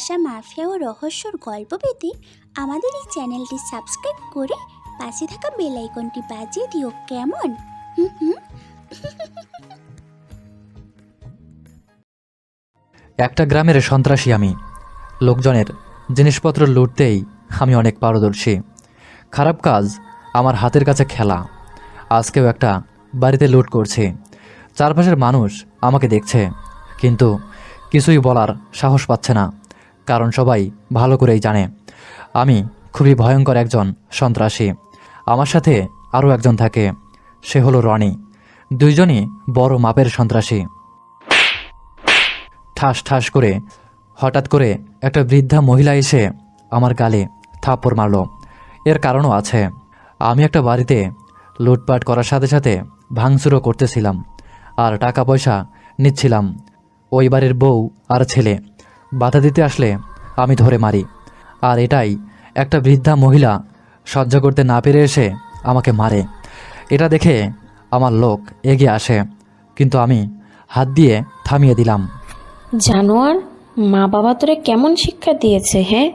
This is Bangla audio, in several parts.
ভালোবাসা, মাফিয়া ও রহস্যর গল্প পেতে আমাদের এই চ্যানেলটি সাবস্ক্রাইব করে পাশে থাকা বেল আইকনটি বাজিয়ে দিও। কেমন? একটা গ্রামের সন্ত্রাসী আমি। লোকজনের জিনিসপত্র লুটতেই আমি অনেক পারদর্শী। খারাপ কাজ আমার হাতের কাছে খেলা। আজকেও একটা বাড়িতে লুট করছি। চারপাশের মানুষ আমাকে দেখছে, কিন্তু কিছুই বলার সাহস পাচ্ছে না, কারণ সবাই ভালো করেই জানে আমি খুবই ভয়ঙ্কর একজন সন্ত্রাসী। আমার সাথে আরও একজন থাকে, সে হলো রনি। দুইজনই বড় মাপের সন্ত্রাসী। ঠাস ঠাস করে হঠাৎ করে একটা বৃদ্ধা মহিলা এসে আমার গালে থাপ্পড় মারল। এর কারণও আছে। আমি একটা বাড়িতে লুটপাট করার সাথে সাথে ভাঙচুরও করতেছিলাম আর টাকা পয়সা নিচ্ছিলাম। ওই বাড়ির বউ আর ছেলে বাধা দিতে আসলে আমি ধরে মারি, আর এটাই একটা বৃদ্ধা মহিলা সহ্য করতে না পেরে এসে আমাকে মারে। এটা দেখে আমার লোক এগিয়ে আসে, কিন্তু আমি হাত দিয়ে থামিয়ে দিলাম। জানোয়ার, মা বাবা তোরে কেমন শিক্ষা দিয়েছে? হ্যাঁ,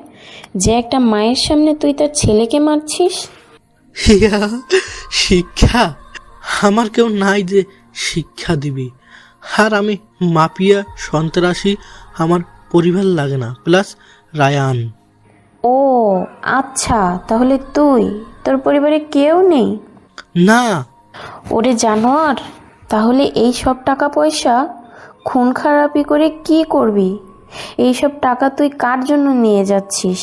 যে একটা মায়ের সামনে তুই তার ছেলেকে মারছিস। ইয়া, শিক্ষা? আমার কেউ নাই যে শিক্ষা দিবি। আর আমি মাফিয়া সন্ত্রাসী, আমার পরিবার লাগে না, প্লাস রায়ান। ও আচ্ছা, তাহলে তোর পরিবারে কেউ নেই? না। ওরে জানোয়ার, তাহলে এই সব টাকা পয়সা খুন খারাপি করে কি করবি? এই সব টাকা তুই কার জন্য নিয়ে যাচ্ছিস?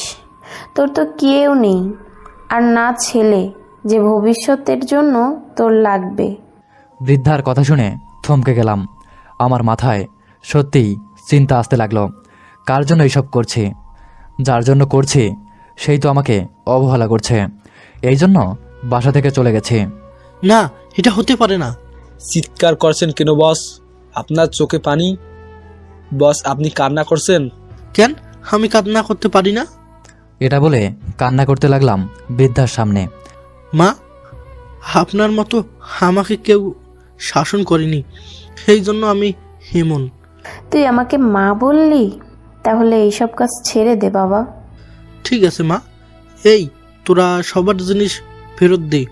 তোর তো কেউ নেই, আর না ছেলে যে ভবিষ্যতের জন্য তোর লাগবে। বৃদ্ধার কথা শুনে থমকে গেলাম। আমার মাথায় সত্যিই চিন্তা আসতে লাগলো, কার জন্য এইসব করছি? যার জন্য করছি সেই তো আমাকে অবহেলা করছে। এই জন্য বাসা থেকে চলে গেছি। না, এটা হতে পারে না। চিৎকার করছেন কেন বস? আপনার চোখে পানি? বস, আপনি কান্না করছেন কেন? আমি কান্না করতে পারি না। এটা বলে কান্না করতে লাগলাম বৃদ্ধার সামনে। মা, আপনার মতো আমাকে কেউ শাসন করেনি, সেই জন্য আমি হেমন। তুই আমাকে মা বললি? তাহলে এইসব কাজ ছেড়ে দে বাবা। ঠিক আছে মা, এই তোরা সবার জিনিস ফেরত দে।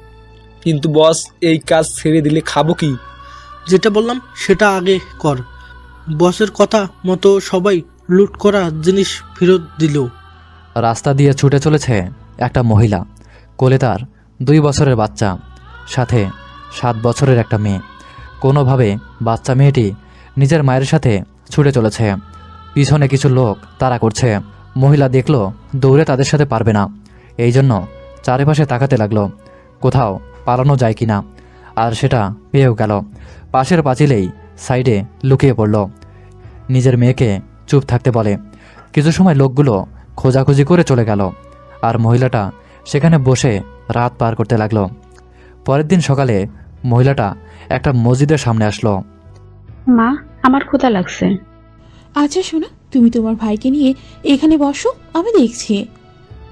কিন্তু বস, এই কাজ ছেড়ে দিলে খাবো কি? যেটা বললাম সেটা আগে কর। বসের কথা মতো সবাই লুট করা জিনিস ফেরত দিল। রাস্তা দিয়ে ছুটে চলেছে একটা মহিলা, কোলে তার 2 বছরের বাচ্চা, সাথে 7 বছরের একটা মেয়ে। কোনোভাবে বাচ্চা মেয়েটি নিজের মায়ের সাথে ছুটে চলেছে। পিছনে কিছু লোক তাড়া করছে। মহিলা দেখলো দৌড়ে তাদের সাথে পারবে না, এই জন্য চারিপাশে তাকাতে লাগলো কোথাও পালানো যায় কিনা, আর সেটা পেয়েও গেল। পাশের পাঁচিলেই সাইডে লুকিয়ে পড়ল। নিজের মেয়েকে চুপ থাকতে বলে। কিছু সময় লোকগুলো খোঁজাখুঁজি করে চলে গেল, আর মহিলাটা সেখানে বসে রাত পার করতে লাগলো। পরের দিন সকালে মহিলাটা একটা মসজিদের সামনে আসলো। মা, আমার ক্ষুধা লাগছে। আচ্ছা শোনো, তুমি তোমার ভাইকে নিয়ে এখানে বসো, আমি দেখছি।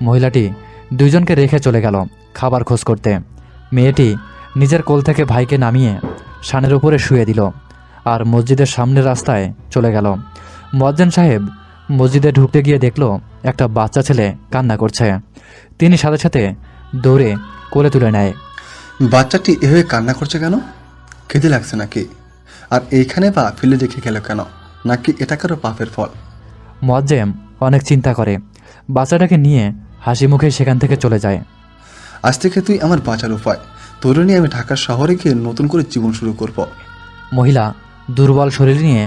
মহিলাটি 2 জনকে রেখে চলে গেল খাবার খোঁজ করতে। মেয়েটি নিজের কোল থেকে ভাইকে নামিয়ে শানের উপরে শুয়ে দিল, আর মসজিদের সামনের রাস্তায় চলে গেল। মুয়াজ্জিন সাহেব মসজিদে ঢুকতে গিয়ে দেখল একটা বাচ্চা ছেলে কান্না করছে। তিনি সাথে সাথে দৌড়ে কোলে তুলে নেয়। বাচ্চাটি এভাবে কান্না করছে কেন? খেতে লাগছে নাকি? আর এইখানে পা ফেলে রেখে গেল কেন? নাকি এটা কারো পাপের ফল? মুয়াজ্জিন অনেক চিন্তা করে, বাচ্চাটাকে নিয়ে হাসি মুখে সেখান থেকে চলে যায়। আজ থেকে তুই আমার বাঁচার উপায়। তোর নিয়ে আমি ঢাকা শহরে গিয়ে নতুন করে জীবন শুরু করব। মহিলা দুর্বল শরীর নিয়ে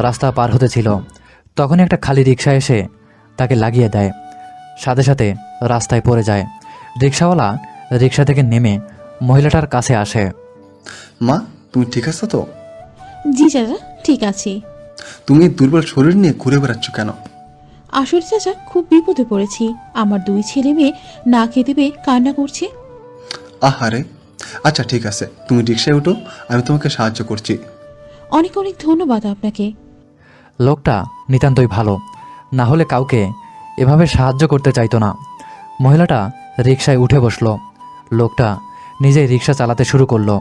রাস্তা পার হতেছিল, তখন একটা খালি রিক্সা এসে তাকে লাগিয়ে দেয়। সাথে সাথে রাস্তায় পড়ে যায়। রিক্সাওয়ালা রিক্সা থেকে নেমে মহিলাটার কাছে আসে। মা, তুমি ঠিক আছো তো? জি চাচা, ঠিক আছে। তুমি দুর্বল শরীর নিয়ে ঘুরে বেড়াচ্ছ কেন? আসলে চাচা, খুব বিপদে পড়েছি। আমার 2 ছেলে মেয়ে না খেতে পেয়ে কান্না করছে। আহারে, আচ্ছা ঠিক আছে, তুমি রিক্সায় উঠো, আমি তোমাকে সাহায্য করছি। অনেক অনেক ধন্যবাদ আপনাকে। লোকটা নিতান্তই ভালো, না হলে কাউকে এভাবে সাহায্য করতে চাইতো না। মহিলাটা রিক্সায় উঠে বসলো। লোকটা নিজেই রিক্সা চালাতে শুরু করলো।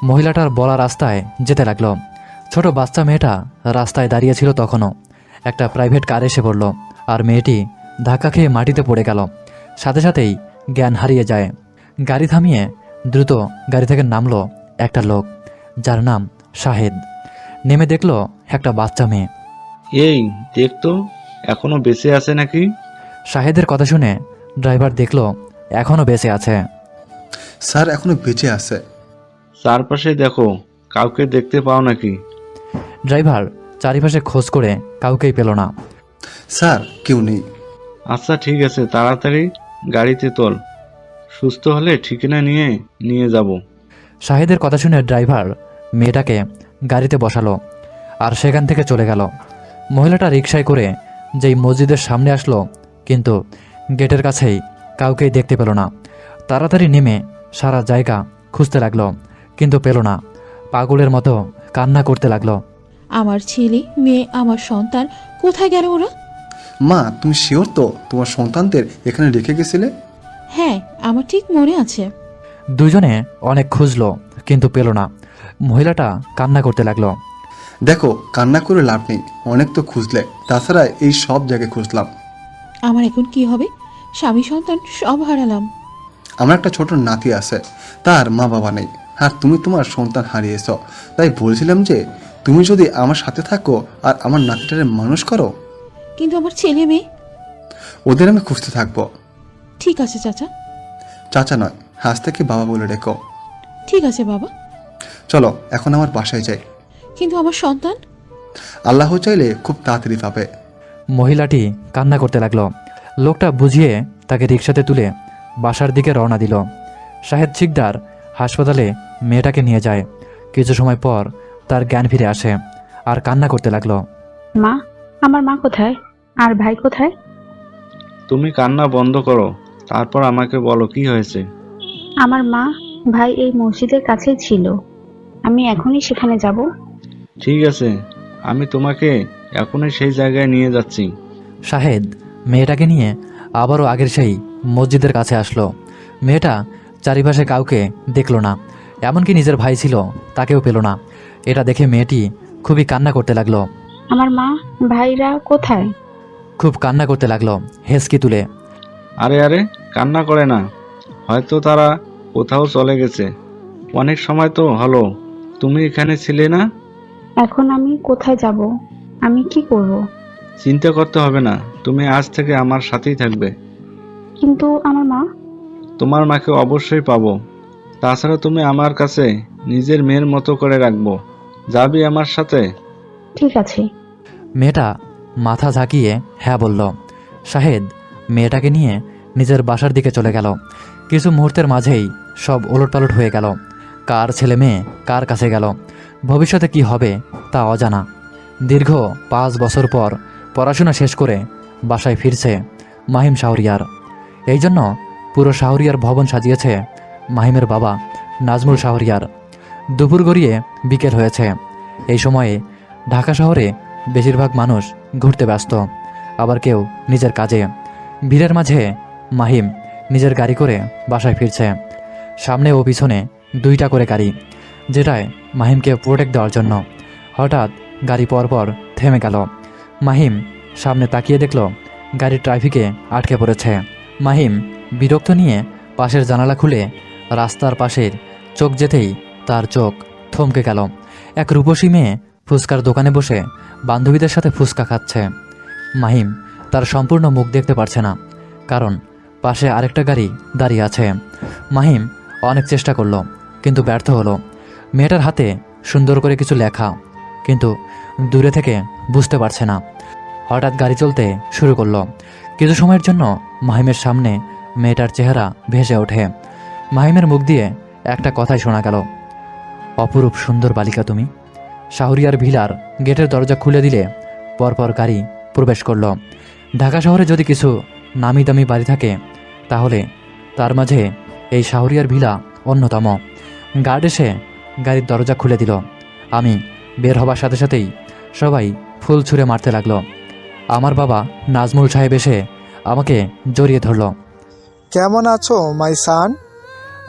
মহিলাটার বলা রাস্তায় যেতে লাগলো। ছোট বাচ্চা মেয়েটা রাস্তায় দাঁড়িয়েছিল তখনও। একটা প্রাইভেট কার এসে পড়ল আর মেয়েটি ধাক্কা খেয়ে মাটিতে পড়ে গেল। সাথে সাথেই জ্ঞান হারিয়ে যায়। গাড়ি থামিয়ে দ্রুত গাড়ি থেকে নামলো একটা লোক, যার নাম শাহেদ। নেমে দেখলো একটা বাচ্চা মেয়ে। এই দেখতো এখনো বেঁচে আছে নাকি? শাহেদের কথা শুনে ড্রাইভার দেখলো এখনও বেঁচে আছে। স্যার এখনো বেঁচে আছে। চারপাশে দেখো, কাউকে দেখতে পাও নাকি? ড্রাইভার চারিপাশে খোঁজ করে কাউকেই পেল না। স্যার কেউ নেই। আচ্ছা ঠিক আছে, তাড়াতাড়ি গাড়িতে তোল, সুস্থ হলে ঠিকানা নিয়ে যাব। শাহেদের কথা শুনে ড্রাইভার মেয়েটাকে গাড়িতে বসালো আর সেখান থেকে চলে গেল। মহিলাটা রিকশায় করে যেই মসজিদের সামনে আসলো, কিন্তু গেটের কাছেই কাউকেই দেখতে পেল না। তাড়াতাড়ি নেমে সারা জায়গা খুঁজতে লাগলো, কিন্তু পেল না। পাগলের মতো কান্না করতে লাগলো। আমার ছেলে মেয়ে, আমার সন্তান কোথায় গেল ওরা? মা তুমি শিওর তো তোমার সন্তানদের এখানে রেখে গেছিলে? হ্যাঁ, আমার ঠিক মনে আছে। দুজনে অনেক খুঁজলো, কিন্তু পেল না। মহিলাটা কান্না করতে লাগলো। দেখো কান্না করে লাভ নেই, অনেক তো খুঁজলে, তাছাড়া এই সব জায়গায় খুঁজলাম। আমার এখন কি হবে? স্বামী সন্তান সব হারালাম। আমার একটা ছোট নাতি আছে, তার মা বাবা নেই, আর তুমি তোমার সন্তান হারিয়েছ। তাই বলছিলাম যে তুমি যদি আমার সাথে থাকো আর আমার নাতিটারে মানুষ করো, কিন্তু আমার ছেলে মেয়ে? ওদের আমি খুঁজতে থাকবো। ঠিক আছে চাচা। চাচা নয়, আজ থেকে বাবা বলে রেখো। ঠিক আছে বাবা। চলো এখন আমার বাসায় যাই। কিন্তু আমার সন্তান? আল্লাহ চাইলে খুব তাড়াতাড়ি পাবে। মহিলাটি কান্না করতে লাগলো। লোকটা বুঝিয়ে তাকে রিকশাতে তুলে বাসার দিকে রওনা দিল। শাহেদ শিকদার হাসপাতালে মেয়েটাকে নিয়ে যায়। কিছু সময় পর তার জ্ঞান ফিরে আসে আর কান্না করতে লাগলো। মা, আমার মা কোথায়? আর ভাই কোথায়? তুমি কান্না বন্ধ করো, তারপর আমাকে বলো কি হয়েছে। আমার মা, ভাই এই মসজিদের কাছেই ছিল। আমি এখনই সেখানে যাব। ঠিক আছে, আমি তোমাকে এখনই সেই জায়গায় নিয়ে যাচ্ছি। শাহেদ মেয়েটাকে নিয়ে আবারও আগের সেই মসজিদের কাছে আসলো। মেয়েটা চারিপাশে কাউকে দেখলো না, এমনকি নিজের ভাই ছিল তাকেও পেল না। এটা দেখে মেয়েটি খুবই কান্না করতে লাগলো। আমার মা, ভাইরা কোথায়? খুব কান্না করতে লাগলো হেসকি তুলে। আরে কান্না করে না, হয়তো তারা কোথাও চলে গেছে। অনেক সময় তো হলো, তুমি এখানে ছিলে না। এখন আমি কোথায় যাব? আমি কি করব? চিন্তা করতে হবে না, তুমি আজ থেকে আমার সাথেই থাকবে। কিন্তু আমার মা? তোমার মাকে অবশ্যই পাবো। তাছাড়া তুমি আমার কাছে নিজের মেয়ের মতো করে রাখবো। যাবি আমার সাথে? ঠিক আছে। মেয়েটা মাথা ঝাঁকিয়ে হ্যাঁ বলল। শাহেদ মেয়েটাকে নিয়ে নিজের বাসার দিকে চলে গেল। কিছু মুহূর্তের মাঝেই সব ওলটপালট হয়ে গেল। কার ছেলে মেয়ে কার কাছে গেল, ভবিষ্যতে কি হবে তা অজানা। দীর্ঘ 5 বছর পর পড়াশোনা শেষ করে বাসায় ফিরছে মাহিম শাহরিয়ার। এই জন্য পুরো শাহরিয়ার ভবন সাজিয়েছে মাহিমের বাবা নাজমুল শাহরিয়ার। দুপুর গড়িয়ে বিকেল হয়েছে। এই সময়ে ঢাকা শহরে বেশিরভাগ মানুষ ঘুরতে ব্যস্ত, আবার কেউ নিজের কাজে। ভিড়ের মাঝে মাহিম নিজের গাড়ি করে বাসায় ফিরছে। সামনে ও পিছনে 2টা করে গাড়ি, যেটায় মাহিমকে প্রোটেক্ট দেওয়ার জন্য। হঠাৎ গাড়ি পরপর থেমে গেল। মাহিম সামনে তাকিয়ে দেখল গাড়ি ট্রাফিকে আটকে পড়েছে। মাহিম বিরক্ত নিয়ে পাশের জানালা খুলে রাস্তার পাশের চোখ যেতেই তার চোখ থমকে গেল। এক রূপসী মেয়ে ফুচকার দোকানে বসে বান্ধবীদের সাথে ফুচকা খাচ্ছে। মাহিম তার সম্পূর্ণ মুখ দেখতে পারছে না, কারণ পাশে আরেকটা গাড়ি দাঁড়িয়ে আছে। মাহিম অনেক চেষ্টা করলো, কিন্তু ব্যর্থ হলো। মেয়েটার হাতে সুন্দর করে কিছু লেখা, কিন্তু দূরে থেকে বুঝতে পারছে না। হঠাৎ গাড়ি চলতে শুরু করলো। কিছু সময়ের জন্য মাহিমের সামনে মেয়েটার চেহারা ভেসে ওঠে। মাহিমের মুখ দিয়ে একটা কথাই শোনা গেল, অপরূপ সুন্দর বালিকা তুমি। শাহরিয়ার ভিলার গেটের দরজা খুলে দিলে পরপর গাড়ি প্রবেশ করলো। ঢাকা শহরে যদি কিছু নামি দামি বাড়ি থাকে, তাহলে তার মাঝে এই শাহরিয়ার ভিলা অন্যতম। গার্ড এসে গাড়ির দরজা খুলে দিল। আমি বের হবার সাথে সাথেই সবাই ফুল ছুঁড়ে মারতে লাগলো। আমার বাবা নাজমুল সাহেব এসে আমাকে জড়িয়ে ধরল। কেমন আছো মাই সান?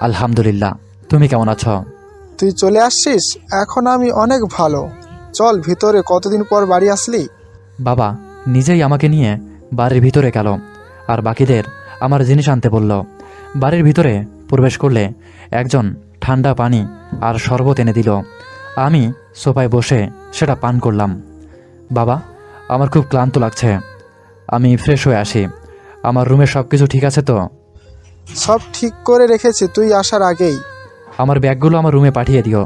আলহামদুলিল্লাহ, তুমি কেমন আছো? তুই চলে আসছিস? এখন আমি অনেক ভালো। চল ভিতরে, কতদিন পর বাড়ি আসলি? বাবা নিজেই আমাকে নিয়ে বাড়ির ভিতরে গেল আর বাকিদের আমার জিনিস আনতে বলল। বাড়ির ভিতরে প্রবেশ করলে একজন ঠান্ডা পানি আর শরবত এনে দিল। আমি সোফায় বসে সেটা পান করলাম। বাবা, আমার খুব ক্লান্ত লাগছে, আমি ফ্রেশ হয়ে আসি। আমার রুমে সব কিছু ঠিক আছে তো? সব ঠিক করে রেখেছি তুই আসার আগেই। আমার ব্যাগগুলো আমার রুমে পাঠিয়ে দিও।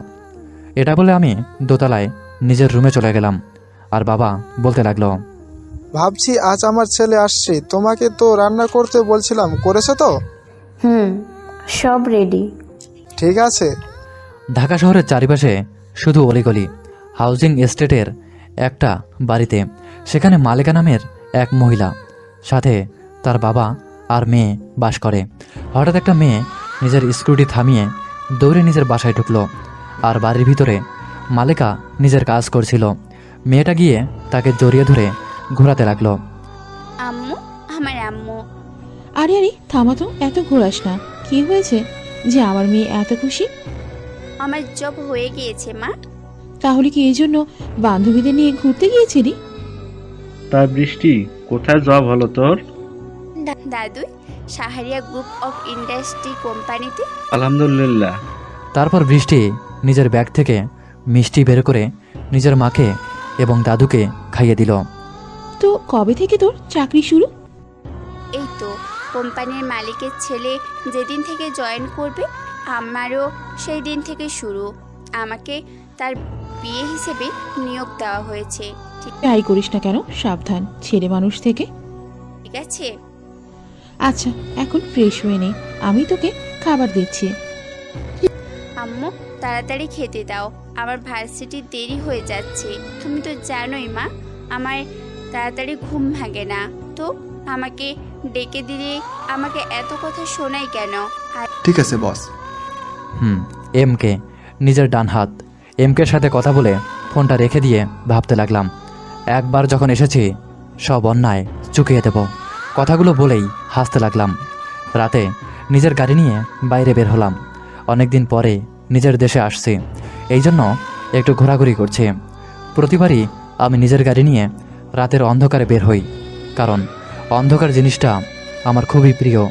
এটা বলে আমি দোতলায় নিজের রুমে চলে গেলাম। আর বাবা বলতে লাগলো, ভাবছি আজ আমার ছেলে আসছে, তোমাকে তো রান্না করতে বলছিলাম, করেছো তো? সব রেডি। ঠিক আছে। ঢাকা শহরের চারিপাশে শুধু অলিগলি। হাউজিং এস্টেটের একটা বাড়িতে সেখানে মালিকা নামের এক মহিলা, সাথে তার বাবা আর মেয়ে বাস করে। হঠাৎ একটা মেয়ে নিজের স্কুটি থামিয়ে দৌড়ে নিজের বাসায় ঢুকলো। আর বাড়ির ভিতরে মালিকা নিজের কাজ করছিল। মেয়েটা গিয়ে তাকে জড়িয়ে ধরে ঘোরাতে লাগলো। আম্মু, আমার আম্মু। আরে আরে থামা তো, এত ঘোরাস না। কি হয়েছে যে আমার মেয়ে এত খুশি? আমার জব হয়ে গিয়েছে মা। তাহলে কি এই জন্য বান্ধবীদের নিয়ে ঘুরতে গিয়েছিলি? তা বৃষ্টি, কোথায় জব হলো তোর? দাদু, সাহারিয়া গ্রুপ অফ ইন্ডাস্ট্রি কোম্পানিতে। আলহামদুলিল্লাহ। তারপর বৃষ্টি নিজের ব্যাগ থেকে মিষ্টি বের করে নিজের মাকে এবং দাদুকে খাইয়ে দিল। তো কবে থেকে তোর চাকরি শুরু? এই তো কোম্পানির মালিকের ছেলে যেদিন থেকে জয়েন করবে, আমারও সেই দিন থেকে শুরু। আমাকে তার বিয়ে হিসেবে নিয়োগ দেওয়া হয়েছে। যাই করিস না কেন, সাবধান ছেলে মানুষ থেকে। ঠিক আছে আচ্ছা, এখন ফ্রেশ হয়ে নে, আমি তোকে খাবার দিচ্ছি। আম্মু, তাড়াতাড়ি খেতে দাও, আমার ভার্সিটির দেরি হয়ে যাচ্ছে। তুমি তো জানোই মা, আমার তাড়াতাড়ি ঘুম ভাঙে না। তো আমাকে ডেকে দিলে আমাকে এত কথা শোনাই কেন? আর ঠিক আছে বস। এমকে নিজের ডান হাত। এমকের সাথে কথা বলে ফোনটা রেখে দিয়ে ভাবতে লাগলাম, একবার যখন এসেছি সব অন্যায় চুকিয়ে দেব। কথাগুলো বলেই হাসতে লাগলাম। রাতে নিজের গাড়ি নিয়ে বাইরে বের হলাম। অনেক দিন পরে নিজের দেশে আসছি, এই জন্য একটু ঘোরাঘুরি করছি। প্রতিবারই আমি নিজের গাড়ি নিয়ে রাতের অন্ধকারে বের হই, কারণ অন্ধকার জিনিসটা আমার খুবই প্রিয়।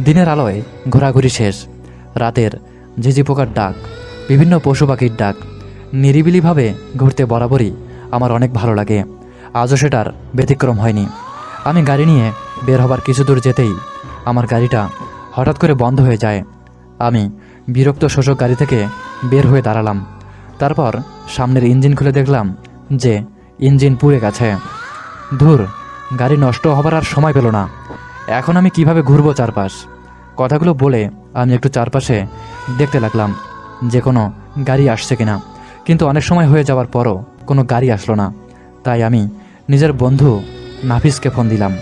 দিনের আলোয় ঘোরাঘুরি শেষ, রাতের ঝিঝি পোকার ডাক, বিভিন্ন পশু পাখির ডাক, নিরিবিলিভাবে ঘুরতে বরাবরই আমার অনেক ভালো লাগে। আজও সেটার ব্যতিক্রম হয়নি। আমি গাড়ি নিয়ে বের হবার কিছু দূর যেতেই আমার গাড়িটা হঠাৎ করে বন্ধ হয়ে যায়। আমি বিরক্ত শোষক গাড়ি থেকে বের হয়ে দাঁড়ালাম। তারপর সামনের ইঞ্জিন খুলে দেখলাম যে ইঞ্জিন পুড়ে গেছে। ধুর, গাড়ি নষ্ট হবার আর সময় পেল না। এখন আমি কিভাবে ঘুরবো চারপাশ? কথাগুলো বলে আমি একটু চারপাশে দেখতে লাগলাম যে কোনো গাড়ি আসছে কিনা, কিন্তু অনেক সময় হয়ে যাওয়ার পরও কোনো গাড়ি আসলো না। তাই আমি নিজের বন্ধু নাফিসকে ফোন দিলাম।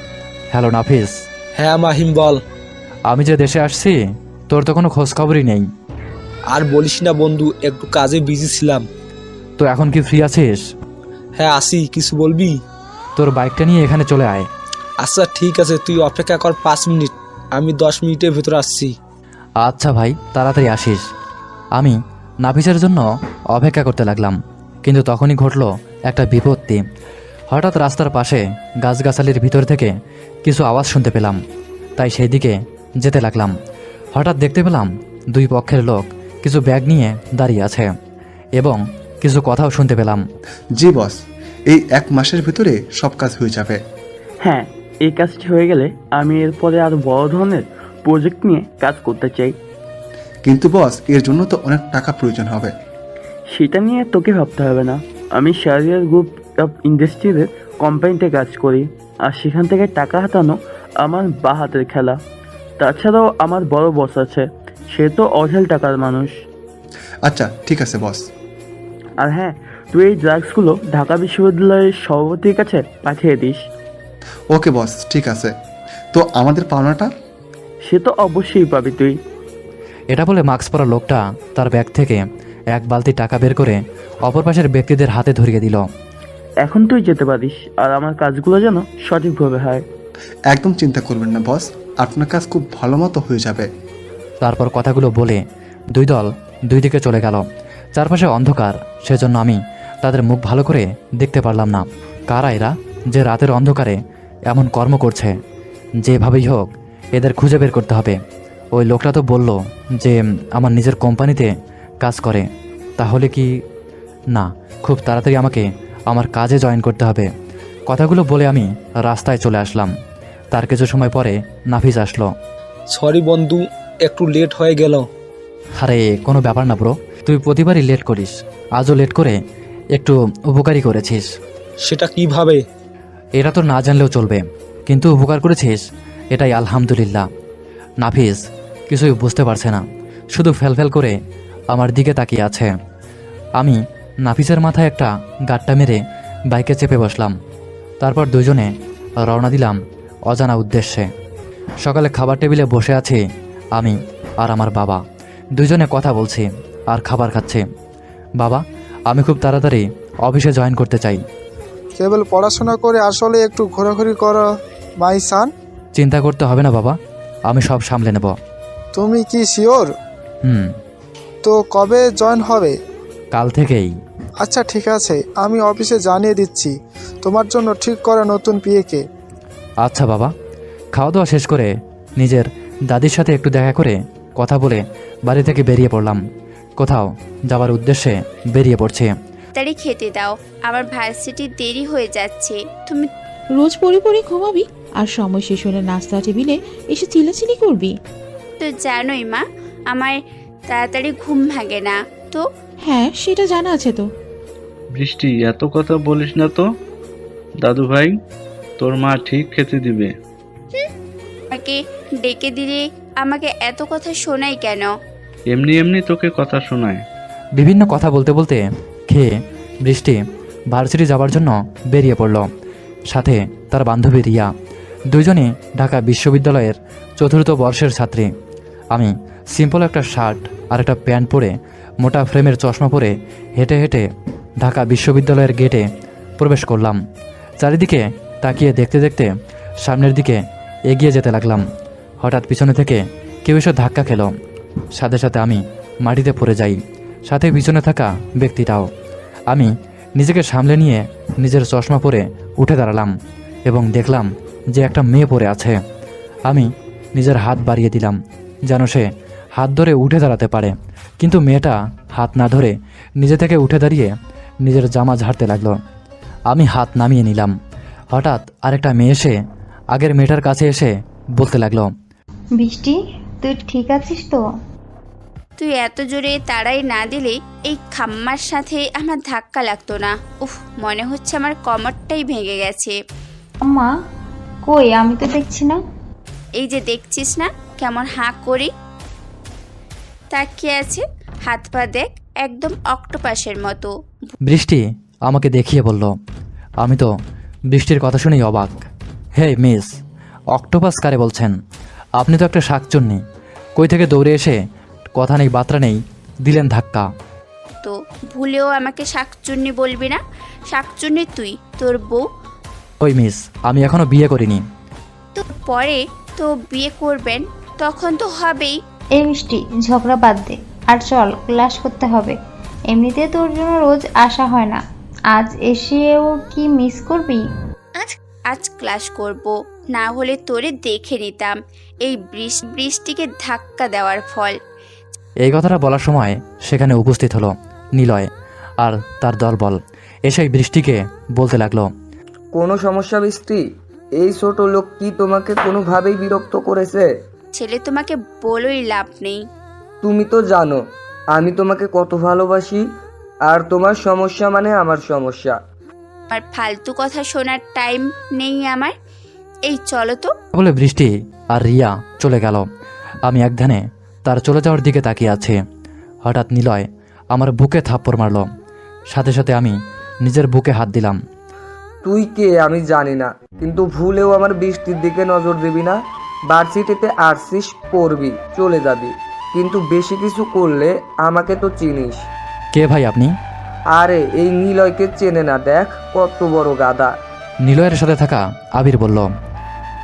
হ্যালো নাফিস। হ্যাঁ মাহিম, বল। আমি যে দেশে আসছি তোর তো কোনো খোঁজখবরই নেই। আর বলিস না বন্ধু, একটু কাজে বিজি ছিলাম। তো এখন কি ফ্রি আছিস? হ্যাঁ আসি, কিছু বলবি? তোর বাইকটা নিয়ে এখানে চলে আয়। আচ্ছা ঠিক আছে, তুই অপেক্ষা কর 5 মিনিট, আমি 10 মিনিটের ভেতরে আসছি। আচ্ছা ভাই, তাড়াতাড়ি আসিস। আমি নাফিসের জন্য অপেক্ষা করতে লাগলাম, কিন্তু তখনই ঘটলো একটা বিপত্তি। হঠাৎ রাস্তার পাশে গাছগাছালির ভিতর থেকে কিছু আওয়াজ শুনতে পেলাম, তাই সেই দিকে যেতে লাগলাম। হঠাৎ দেখতে পেলাম দুই পক্ষের লোক কিছু ব্যাগ নিয়ে দাঁড়িয়ে আছে এবং কিছু কথাও শুনতে পেলাম। জি বস, এই 1 মাসের ভিতরে সব কাজ হয়ে যাবে। হ্যাঁ, এই কাজটি হয়ে গেলে আমি এরপরে আরো বড় ধরনের প্রজেক্ট নিয়ে কাজ করতে চাই। কিন্তু বস, এর জন্য তো অনেক টাকা প্রয়োজন হবে। সেটা নিয়ে তোকে ভাবতে হবে না, আমি শাহরিয়ার গ্রুপ অফ ইন্ডাস্ট্রিজের কোম্পানিতে কাজ করি, আর সেখান থেকে টাকা হাতানো আমার বা হাতের খেলা। তাছাড়াও আমার বড় বস আছে, সে তো অঢেল টাকার মানুষ। আচ্ছা ঠিক আছে বস। আর হ্যাঁ, তুই এই ড্রাগসগুলো ঢাকা বিশ্ববিদ্যালয়ের সভাপতির কাছে পাঠিয়ে দিস। ওকে বস, ঠিক আছে। তো আমাদের পাওনাটা? সে তো অবশ্যই পাবি তুই। এটা বলে মাস্ক পরা লোকটা তার ব্যাগ থেকে এক বালতি টাকা বের করে অপর পাশের ব্যক্তিদের হাতে ধরিয়ে দিল। এখন তুই যেতে পারিস, আর আমার কাজগুলো যেন সঠিকভাবে হয়। একদম চিন্তা করবেন না বস, আপনার কাজ খুব ভালো মতো হয়ে যাবে। তারপর কথাগুলো বলে দুই দল দুই দিকে চলে গেল। চারপাশে অন্ধকার, সেজন্য আমি তাদের মুখ ভালো করে দেখতে পারলাম না। কারা এরা যে রাতের অন্ধকারে এমন কর্ম করছে, যেভাবেই হোক এদের খুঁজে বের করতে হবে। ওই লোকটা তো বলল যে আমার নিজের কোম্পানিতে কাজ করে, তাহলে কি না, খুব তাড়াতাড়ি আমাকে আমার কাজে জয়েন করতে হবে। কথাগুলো বলে আমি রাস্তায় চলে আসলাম। তার কিছু সময় পরে নাফিস আসলো। সরি বন্ধু, একটু লেট হয়ে গেল। আরে কোনো ব্যাপার না ব্রো, তুই প্রতিবারই লেট করিস, আজও লেট করে একটু উপকারই করেছিস। সেটা কিভাবে? এটা তো না জানলেও চলবে, কিন্তু উপকার করেছিস এটাই আলহামদুলিল্লাহ। নাফিস কিছুই বুঝতে পারছে না, শুধু ফেলফেল করে আমার দিকে তাকিয়ে আছে। আমি নাফিসের মাথায় একটা গাট্টা মেরে বাইকে চেপে বসলাম। তারপর দুজনে রওনা দিলাম অজানা উদ্দেশ্যে। সকালে খাবার টেবিলে বসে আছি আমি আর আমার বাবা, দুজনে কথা বলছি আর খাবার খাচ্ছি। বাবা, আমি খুব তাড়াতাড়ি অফিসে জয়েন করতে চাই। কেবল পড়াশোনা করে আসলে একটু ঘোরাঘুরি করো মাই সান। চিন্তা করতে হবে না বাবা, আমি সব সামলে নেব। তুমি কি শিওর? তো কবে জয়েন হবে? কাল থেকেই। আচ্ছা ঠিক আছে, আমি অফিসে জানিয়ে দিচ্ছি তোমার জন্য ঠিক করা নতুন পিএকে। আচ্ছা বাবা। খাওয়া দাওয়া শেষ করে নিজের দাদির সাথে একটু দেখা করে কথা বলে বাড়ি থেকে বেরিয়ে পড়লাম। কোথাও যাবার উদ্দেশ্যে বেরিয়ে পড়ছে। তাড়াতাড়ি খেতে দাও, আমার ভার্সিটির দেরি হয়ে যাচ্ছে। তুমি রোজ পড়ে পড়ে ঘুমাবি আর সময় শেষ হলে নাস্তা টেবিলে এসে চিল্লাচিল্লি করবি। তো জানোই মা, আমার তাড়াতাড়ি ঘুম ভাঙে না। তো হ্যাঁ, সেটা জানা আছে তো। বৃষ্টি, এত কথা বলিস না তো। দাদু ভাই, তোর মা ঠিক খেতে দিবে। আমাকে ডেকে দিলে আমাকে এত কথা শোনাই কেন? এমনি এমনি তোকে কথা শোনায়। বিভিন্ন কথা বলতে বলতে খেয়ে বৃষ্টি ভার্সিটি যাবার জন্য বেরিয়ে পড়ল, সাথে তার বান্ধবী রিয়া। দুজনে ঢাকা বিশ্ববিদ্যালয়ের 4র্থ বর্ষের ছাত্রী। আমি সিম্পল একটা শার্ট আর একটা প্যান্ট পরে মোটা ফ্রেমের চশমা পরে হেঁটে হেঁটে ঢাকা বিশ্ববিদ্যালয়ের গেটে প্রবেশ করলাম। চারিদিকে তাকিয়ে দেখতে দেখতে সামনের দিকে এগিয়ে যেতে লাগলাম। হঠাৎ পিছনে থেকে কেউ এসে ধাক্কা খেল, সাথে সাথে আমি মাটিতে পড়ে যাই, সাথে পিছনে থাকা ব্যক্তিটাও। আমি নিজেকে সামলে নিয়ে নিজের চশমা পরে উঠে দাঁড়ালাম এবং দেখলাম যে একটা মেয়ে পড়ে আছে। আমি নিজের হাত বাড়িয়ে দিলাম যেন সে হাত ধরে উঠে দাঁড়াতে পারে, কিন্তু মেয়েটা হাত না ধরে নিজে থেকে উঠে দাঁড়িয়ে নিজের জামা ঝাড়তে লাগলো। আমি হাত নামিয়ে নিলাম। হঠাৎ আরেকটা মেয়ে এসে আগের মেয়েটার কাছে এসে বলতে লাগলো, বৃষ্টি, তুই ঠিক আছিস তো? তুই এত জোরে তাড়াই না দিলে এই খাম্মার সাথে আমার ধাক্কা লাগতো না। উফ, মনে হচ্ছে আমার কোমরটাই ভেঙে গেছে। আম্মা কই? আমি তো দেখছি না। এই যে দেখছিস না কেমন হাঁ করি তাকিয়ে আছে, হাত পা দেখ একদম অক্টোপাসের মতো। বৃষ্টি আমাকে দেখিয়ে বলল। আমি তো বৃষ্টির কথা শুনেই অবাক। হে মিস, অক্টোপাস কারে বলছেন? আপনি তো একটা শাকচুন্নি, কই থেকে দৌড়ে এসে কথা নেই বার্তা নেই দিলেন ধাক্কা। তো ভুলেও আমাকে শাকচুন্নি বলবি না। শাকচুন্নি তুই, তোর বউ। ওই মিস, আমি এখনো বিয়ে করিনি। তো পরে তো বিয়ে করবেন, তখন তো হবেই। এই বৃষ্টি, ঝগড়া বাদ দে আর চল, ক্লাস করতে হবে। এমনিতে তোর জন্য রোজ আসা হয় না, আজ এসেও কি মিস করবি? আজ ক্লাস করব, না হলে তোরে দেখে নিতাম এই বৃষ্টিকে ধাক্কা দেওয়ার ফল। এই কথাটা বলার সময় সেখানে উপস্থিত হলো নিলয় আর তার দলবল। এসেই বৃষ্টিকে বলতে লাগলো, কোনো সমস্যা বৃষ্টি? এই ছোট লোক কি তোমাকে কোনোভাবেই বিরক্ত করেছে? ছেলে তোমাকে বলেই লাভ নেই। তুমি তো জানো আমি তোমাকে কত ভালোবাসি, আর তোমার সমস্যা মানে আমার সমস্যা। আর ফালতু কথা শোনার টাইম নেই আমার। এই চলো তো। বলে বৃষ্টি আর রিয়া চলে গেল। আমি এক ধ্যানে তার চলে যাওয়ার দিকে তাকিয়ে আছে। হঠাৎ নিলয় আমার বুকে থাপ্পড় মারল, সাথে সাথে আমি নিজের বুকে হাত দিলাম। তুই কে আমি জানি না, কিন্তু ভুলেও আমার বৃষ্টির দিকে নজর দিবি না। ভার্সিটিতে আসছিস, পড়বি, চলে যাবি, কিন্তু বেশি কিছু করলে আমাকে তো চিনিস। কে ভাই আপনি? আরে এই নিলয়কে চেনে না, দেখ কত বড় গাদা। নিলয়ের সাথে থাকা আবির বলল,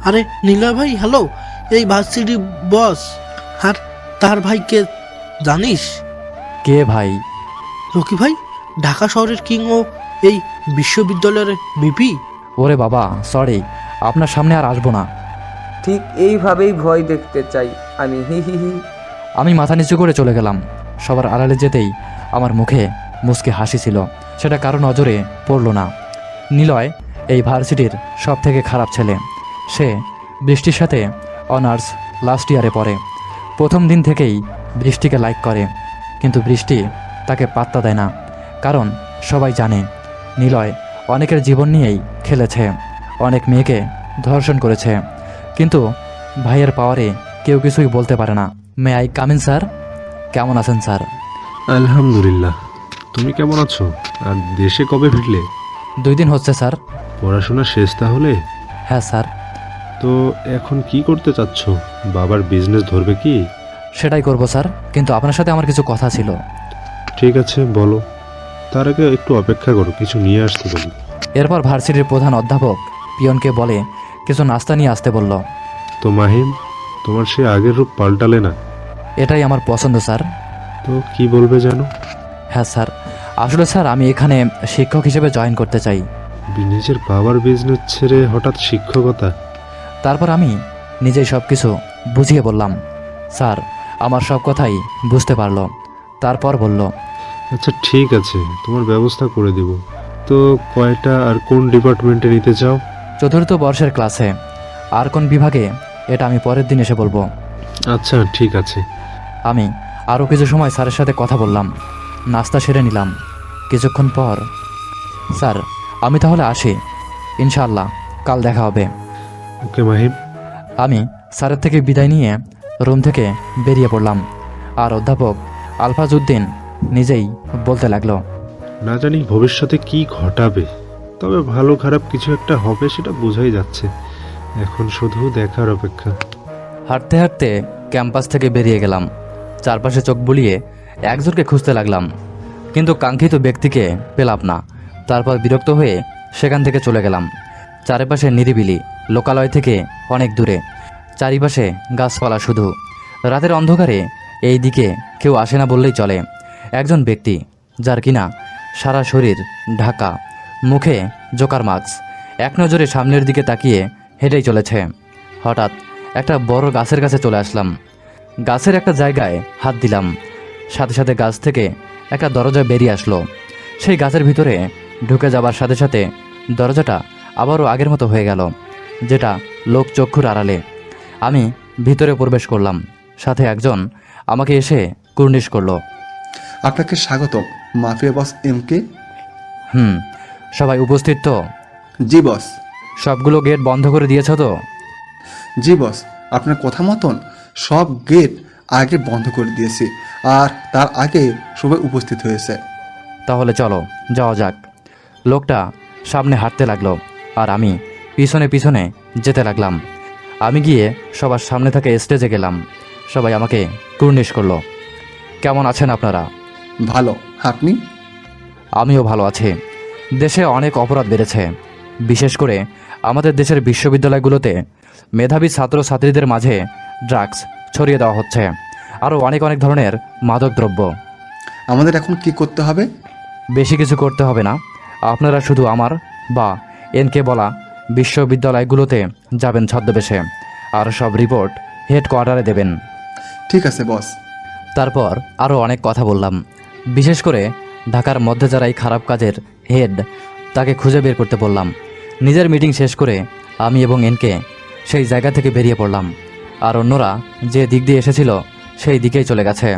আরে নীলা ভাই, হ্যালো, এই ভার্সিটি বস। আর তার ভাইকে জানিস? কে ভাই? রকি ভাই, ঢাকা শহরের কিং ও এই বিশ্ববিদ্যালয়ের বিপি। ওরে বাবা, সরি, আপনার সামনে আর আসবো না। ঠিক এইভাবেই ভয় দেখতে চাই আমি, হি হি হি। আমি মাথা নিচু করে চলে গেলাম। সবার আড়ালে যেতেই আমার মুখে মুচকি হাসি ছিল, সেটা কারো নজরে পড়ল না। নিলয় এই ভার্সিটির সব থেকে খারাপ ছেলে। সে বৃষ্টির সাথে অনার্স লাস্ট ইয়ারে পড়ে। প্রথম দিন থেকেই বৃষ্টিকে লাইক করে, কিন্তু বৃষ্টি তাকে পাত্তা দেয় না। কারণ সবাই জানে নিলয় অনেকের জীবন নিয়েই খেলেছে, অনেক মেয়েকে ধর্ষণ করেছে, কিন্তু ভাইয়ের পাওয়ারে কেউ কিছুই বলতে পারে না। May I come in sir? কেমন আছেন স্যার? আলহামদুলিল্লাহ। তুমি কেমন আছো? আর দেশে কবে ফিরলে? 2 দিন হচ্ছে স্যার। পড়াশোনা শেষ তাহলে? হ্যাঁ স্যার। তো এখন কি করতে চাচ্ছ? বাবার বিজনেস ধরবে কি? সেটাই করব স্যার, কিন্তু আপনার সাথে আমার কিছু কথা ছিল। ঠিক আছে, বলো। তার আগে একটু অপেক্ষা করো, কিছু নিয়ে আসতে বলি। এরপর ভার্সিটির প্রধান অধ্যাপক পিয়নকে বলে কিছু নাস্তা নিয়ে আসতে বলল। তো মাহিম, তোমার সে আগের রূপ পাল্টালে না? এটাই আমার পছন্দ স্যার। তো কি বলবে জানো? হ্যাঁ স্যার, আসলে স্যার আমি এখানে শিক্ষক হিসেবে জয়েন করতে চাই। নিজের বাবার বিজনেস ছেড়ে হঠাৎ শিক্ষকতা? তারপর আমি নিজেই সব কিছু বুঝিয়ে বললাম। স্যার আমার সব কথাই বুঝতে পারলো। তারপর বলল, আচ্ছা ঠিক আছে, তোমার ব্যবস্থা করে দেব। তো কয়টা আর কোন ডিপার্টমেন্টে নিতে চাও? 4th বর্ষের ক্লাসে। আর কোন বিভাগে এটা আমি পরের দিন এসে বলবো। আচ্ছা ঠিক আছে। আমি আরও কিছু সময় স্যারের সাথে কথা বললাম, নাস্তা সেরে নিলাম। কিছুক্ষণ পর, স্যার আমি তাহলে আসি, ইনশাআল্লাহ কাল দেখা হবে। ওকে মাহিম। আমি স্যারের থেকে বিদায় নিয়ে রুম থেকে বেরিয়ে পড়লাম। আর অধ্যাপক আলফাজউদ্দিন নিজেই বলতে লাগলো, না জানি ভবিষ্যতে কি ঘটাবে, তবে ভালো খারাপ কিছু একটা হবে সেটা বোঝাই যাচ্ছে। এখন শুধু দেখার অপেক্ষা। হাঁটতে হাঁটতে ক্যাম্পাস থেকে বেরিয়ে গেলাম। চারপাশে চোখ বুলিয়ে একজনকে খুঁজতে লাগলাম, কিন্তু কাঙ্ক্ষিত ব্যক্তিকে পেলাম না। তারপর বিরক্ত হয়ে সেখান থেকে চলে গেলাম। চারপাশে নিরিবিলি, লোকালয় থেকে অনেক দূরে, চারিপাশে গাছপালা শুধু। রাতের অন্ধকারে এই দিকে কেউ আসে না বললেই চলে। একজন ব্যক্তি, যার কিনা সারা শরীর ঢাকা, মুখে জোকার মাস্ক, এক নজরে সামনের দিকে তাকিয়ে হেঁটেই চলেছে। হঠাৎ একটা বড় গাছের কাছে চলে আসলাম। গাছের একটা জায়গায় হাত দিলাম, সাথে সাথে গাছ থেকে একটা দরজা বেরিয়ে আসলো। সেই গাছের ভিতরে ঢুকে যাবার সাথে সাথে দরজাটা আবারও আগের মতো হয়ে গেল, যেটা লোক চক্ষুর আড়ালে। আমি ভিতরে প্রবেশ করলাম, সাথে একজন আমাকে এসে কুর্নিশ করলো। আপনাকে স্বাগতম মাফিয়া বস এমকে। সবাই উপস্থিত তো? জি বস। সবগুলো গেট বন্ধ করে দিয়েছ তো? জি বস, আপনার কথা মতন সব গেট আগে বন্ধ করে দিয়েছি, আর তার আগে সবাই উপস্থিত হয়েছে। তাহলে চলো যাওয়া যাক। লোকটা সামনে হাঁটতে লাগলো, আর আমি পিছনে পিছনে যেতে লাগলাম। আমি গিয়ে সবার সামনে থেকে স্টেজে গেলাম। সবাই আমাকে কুর্নিশ করলো। কেমন আছেন আপনারা? ভালো, আপনি? আমিও ভালো আছি। দেশে অনেক অপরাধ বেড়েছে, বিশেষ করে আমাদের দেশের বিশ্ববিদ্যালয়গুলোতে মেধাবী ছাত্রছাত্রীদের মাঝে ড্রাগস ছড়িয়ে দেওয়া হচ্ছে, আরও অনেক অনেক ধরনের মাদকদ্রব্য। আমাদের এখন কি করতে হবে? বেশি কিছু করতে হবে না। আপনারা শুধু আমার বা এনকে বলা বিশ্ববিদ্যালয়গুলোতে যাবেন ছদ্মবেশে, আর সব রিপোর্ট হেডকোয়ার্টারে দেবেন। ঠিক আছে বস। তারপর আরও অনেক কথা বললাম। বিশেষ করে ঢাকার মধ্যে যারা এই খারাপ কাজের হেড, তাকে খুঁজে বের করতে বললাম। নিজের মিটিং শেষ করে আমি এবং এনকে সেই জায়গা থেকে বেরিয়ে পড়লাম। আর অন্যরা যে দিক দিয়ে এসেছিল সেই দিকেই চলে গেছে।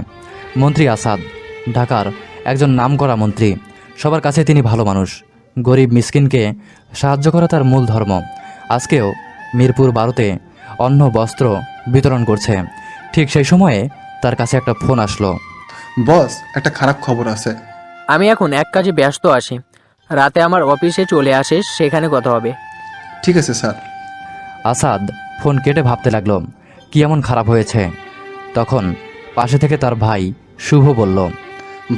মন্ত্রী আসাদ, ঢাকার একজন নামকরা মন্ত্রী। সবার কাছে তিনি ভালো মানুষ। গরিব মিসকিনকে সাহায্য করা তার মূল ধর্ম। আজকেও মিরপুর 12-তে অন্ন বস্ত্র বিতরণ করছে। ঠিক সেই সময়ে তার কাছে একটা ফোন আসলো। বস, একটা খারাপ খবর আছে। আমি এখন এক কাজে ব্যস্ত আছি, রাতে আমার অফিসে চলে আসিস, সেখানে কথা হবে। ঠিক আছে স্যার। আসাদ ফোন কেটে ভাবতে লাগলো কি এমন খারাপ হয়েছে। তখন পাশে থেকে তার ভাই শুভ বলল,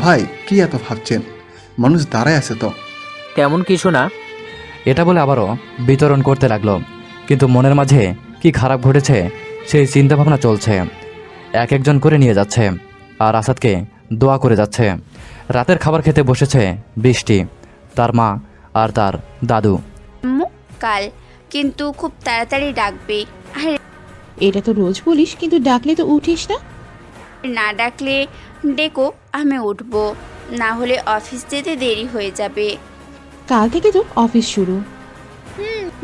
ভাই কি এত ভাবছেন? মানুষ দাঁড়ায় আছে তো। তেমন কিছু না। এটা বলে আবারও বিতরণ করতে লাগলো, কিন্তু মনের মাঝে কি খারাপ ঘটেছে সেই চিন্তাভাবনা চলছে। এক একজন করে নিয়ে যাচ্ছে, আর আসাদকে দোয়া করে যাচ্ছে। রাতের খাবার খেতে বসেছে বৃষ্টি, তার মা আর তার দাদু। আম্মু কাল কিন্তু খুব তাড়াতাড়ি ডাকবে। আর এটা তো রোজ বলিস, কিন্তু ডাকলে তো উঠিস না। না ডাকলে ডেকো, আমি উঠবো, না হলে অফিস যেতে দেরি হয়ে যাবে। কাল থেকে তো অফিস শুরু।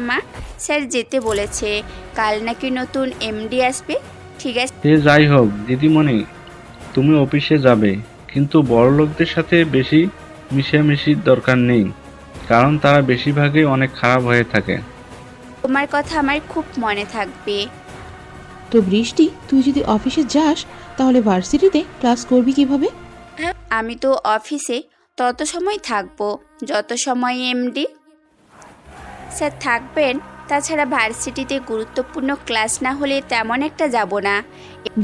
মা, স্যার যেতে বলেছে, কাল নাকি নতুন এমডি আসবে। ঠিক আছে। সে যাই হোক দিদিমণি, তুমি অফিসে যাবে, কিন্তু বড় লোকদের সাথে বেশি মিশামিশির দরকার নেই, কারণ তারা বেশিরভাগই অনেক খারাপ হয়ে থাকে। তোমার কথা আমার খুব মনে থাকবে। তো বৃষ্টি, তুই যদি অফিসে যাস তাহলে ভার্সিটিতে ক্লাস করবি কিভাবে? আমি তো অফিসে তত সময় থাকবো যত সময় এমডি স্যার থাকবেন। তাছাড়া ভার্সিটিতে গুরুত্বপূর্ণ ক্লাস না হলে তেমন একটা যাব না।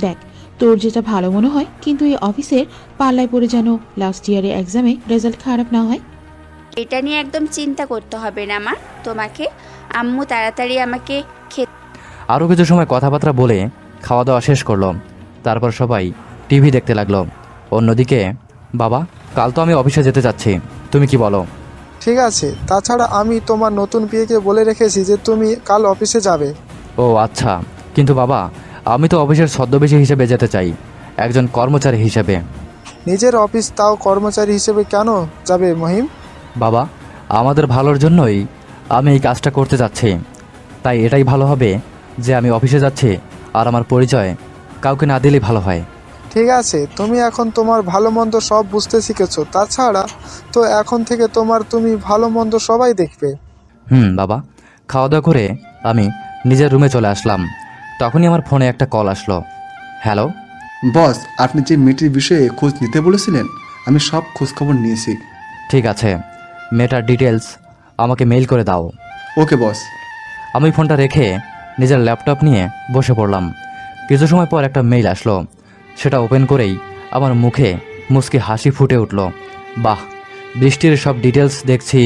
দেখ, তোর যেটা ভালো মনে হয়, কিন্তু এই অফিসের পাল্লায় পড়ে যেন লাস্ট ইয়ারে এক্সামে রেজাল্ট খারাপ না হয়। এটা নিয়ে একদম চিন্তা করতে হবে না মা তোমাকে। আম্মু তাড়াতাড়ি আমাকে আরও কিছু সময় কথাবার্তা বলে খাওয়া দাওয়া শেষ করলো। তারপর সবাই টিভি দেখতে লাগলো। অন্যদিকে, বাবা, কাল তো আমি অফিসে যেতে যাচ্ছি, তুমি কি বলো? ঠিক আছে, তাছাড়া আমি তোমার নতুন বিয়েকে বলে রেখেছি যে তুমি কাল অফিসে যাবে। ও আচ্ছা, কিন্তু বাবা, আমি তো অফিসের ছদ্মবেশী হিসেবে যেতে চাই, একজন কর্মচারী হিসেবে। নিজের অফিস, তাও কর্মচারী হিসেবে কেন যাবে মহিম? বাবা, আমাদের ভালোর জন্যই আমি এই কাজটা করতে যাচ্ছি। তাই এটাই ভালো হবে যে আমি অফিসে যাচ্ছি আর আমার পরিচয় কাউকে না দিলেই ভালো হয়। ঠিক আছে, তুমি এখন তোমার ভালো মন্দ সব বুঝতে শিখেছো, তাছাড়া তো এখন থেকে তুমি ভালো মন্দ সবাই দেখবে। বাবা। খাওয়া দাওয়া করে আমি নিজের রুমে চলে আসলাম। তখনই আমার ফোনে একটা কল আসলো। হ্যালো বস, আপনি যে মেয়েটির বিষয়ে খোঁজ নিতে বলেছিলেন, আমি সব খোঁজখবর নিয়েছি। ঠিক আছে, মেয়েটার ডিটেলস আমাকে মেইল করে দাও। ওকে বস। আমি ফোনটা রেখে নিজের ল্যাপটপ নিয়ে বসে পড়লাম। কিছু সময় পর একটা মেইল আসলো। সেটা ওপেন করেই আমার মুখে মুচকি হাসি ফুটে উঠল। বাহ, বৃষ্টির সব ডিটেলস দেখছি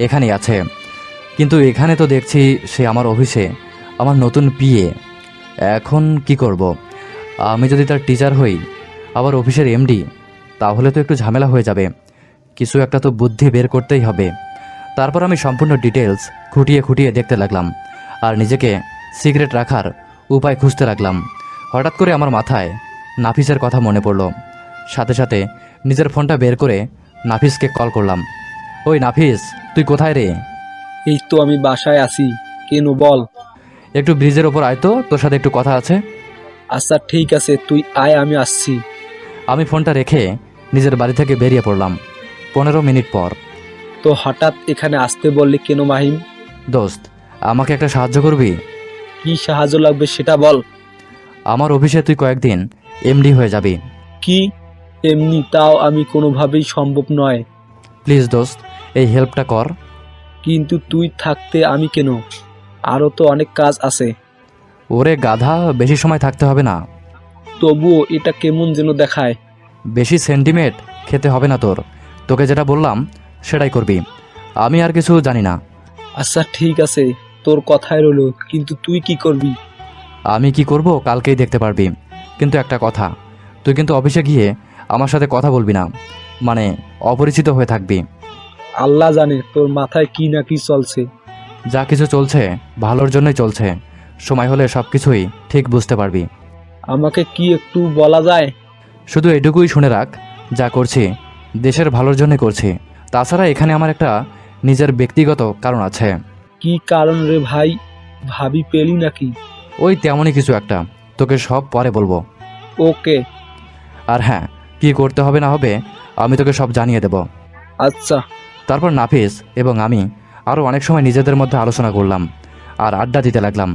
এখানেই আছে, কিন্তু এখানে তো দেখছি সে আমার অফিসে আমার নতুন পিএ। এখন কি করব? আমি যদি তার টিচার হই, আবার অফিসের এমডি, তাহলে তো একটু ঝামেলা হয়ে যাবে। কিছু একটা তো বুদ্ধি বের করতেই হবে। তারপর আমি সম্পূর্ণ ডিটেলস খুঁটিয়ে খুঁটিয়ে দেখতে লাগলাম আর নিজেকে সিক্রেট রাখার উপায় খুঁজতে লাগলাম। হঠাৎ করে আমার মাথায় নাফিসের কথা মনে পড়ল। সাথে সাথে নিজের ফোনটা বের করে নাফিসকে কল করলাম। ওই নাফিস, তুই কোথায় রে? এই তো আমি বাসায় আছি, কেন বল? একটু ব্রিজের ওপর আয় তো, তোর সাথে একটু কথা আছে। আচ্ছা ঠিক আছে, তুই আয়, আমি আসছি। আমি ফোনটা রেখে নিজের বাড়ি থেকে বেরিয়ে পড়লাম। 15 মিনিট পর। তো হঠাৎ এখানে আসতে বললি কেন মাহিম? দোস্ত, আমাকে একটা সাহায্য করবি? কি সাহায্য লাগবে সেটা বল। আমার অফিসে তুই কয়েকদিন এমডি হয়ে যাবি। কি এমনি? তাও আমি কোনোভাবেই সম্ভব নয়। প্লিজ দোস্ত, এই হেল্পটা কর। কিন্তু তুই থাকতে আমি কেন? আরও তো অনেক কাজ আছে। ওরে গাধা, বেশি সময় থাকতে হবে না। তবুও এটা কেমন যেন দেখায়। বেশি সেন্টিমেন্ট খেতে হবে না তোর। তোকে যেটা বললাম সেটাই করবি। আমি আর কিছু জানি না। আচ্ছা ঠিক আছে, তোর কথাই রইল, কিন্তু তুই কি করবি? আমি কি করব কালকেই দেখতে পারবি। কিন্তু একটা কথা, তুই কিন্তু অফিসে গিয়ে আমার সাথে কথা বলবি না, মানে অপরিচিত হয়ে থাকবি। আল্লাহ জানে তোর মাথায় কি না কি চলছে। যা কিছু চলছে ভালোর জন্যই চলছে। সময় হলে সব কিছুই ঠিক বুঝতে পারবি। আমাকে কি একটু বলা যায়? শুধু এটুকুই শুনে রাখ, যা করছি দেশের ভালোর জন্য করছি। তাছাড়া এখানে আমার একটা নিজের ব্যক্তিগত কারণ আছে। কি কারণ রে ভাই? ভাবি পেলি নাকি? ওই তেমনই কিছু একটা, তোকে সব পরে বলবো। ওকে। আর হ্যাঁ, কি করতে হবে না হবে আমি তোকে সব জানিয়ে দেব। আচ্ছা। তারপর নাফিস এবং আমি আরও অনেক সময় নিজেদের মধ্যে আলোচনা করলাম আর আড্ডা দিতে লাগলাম।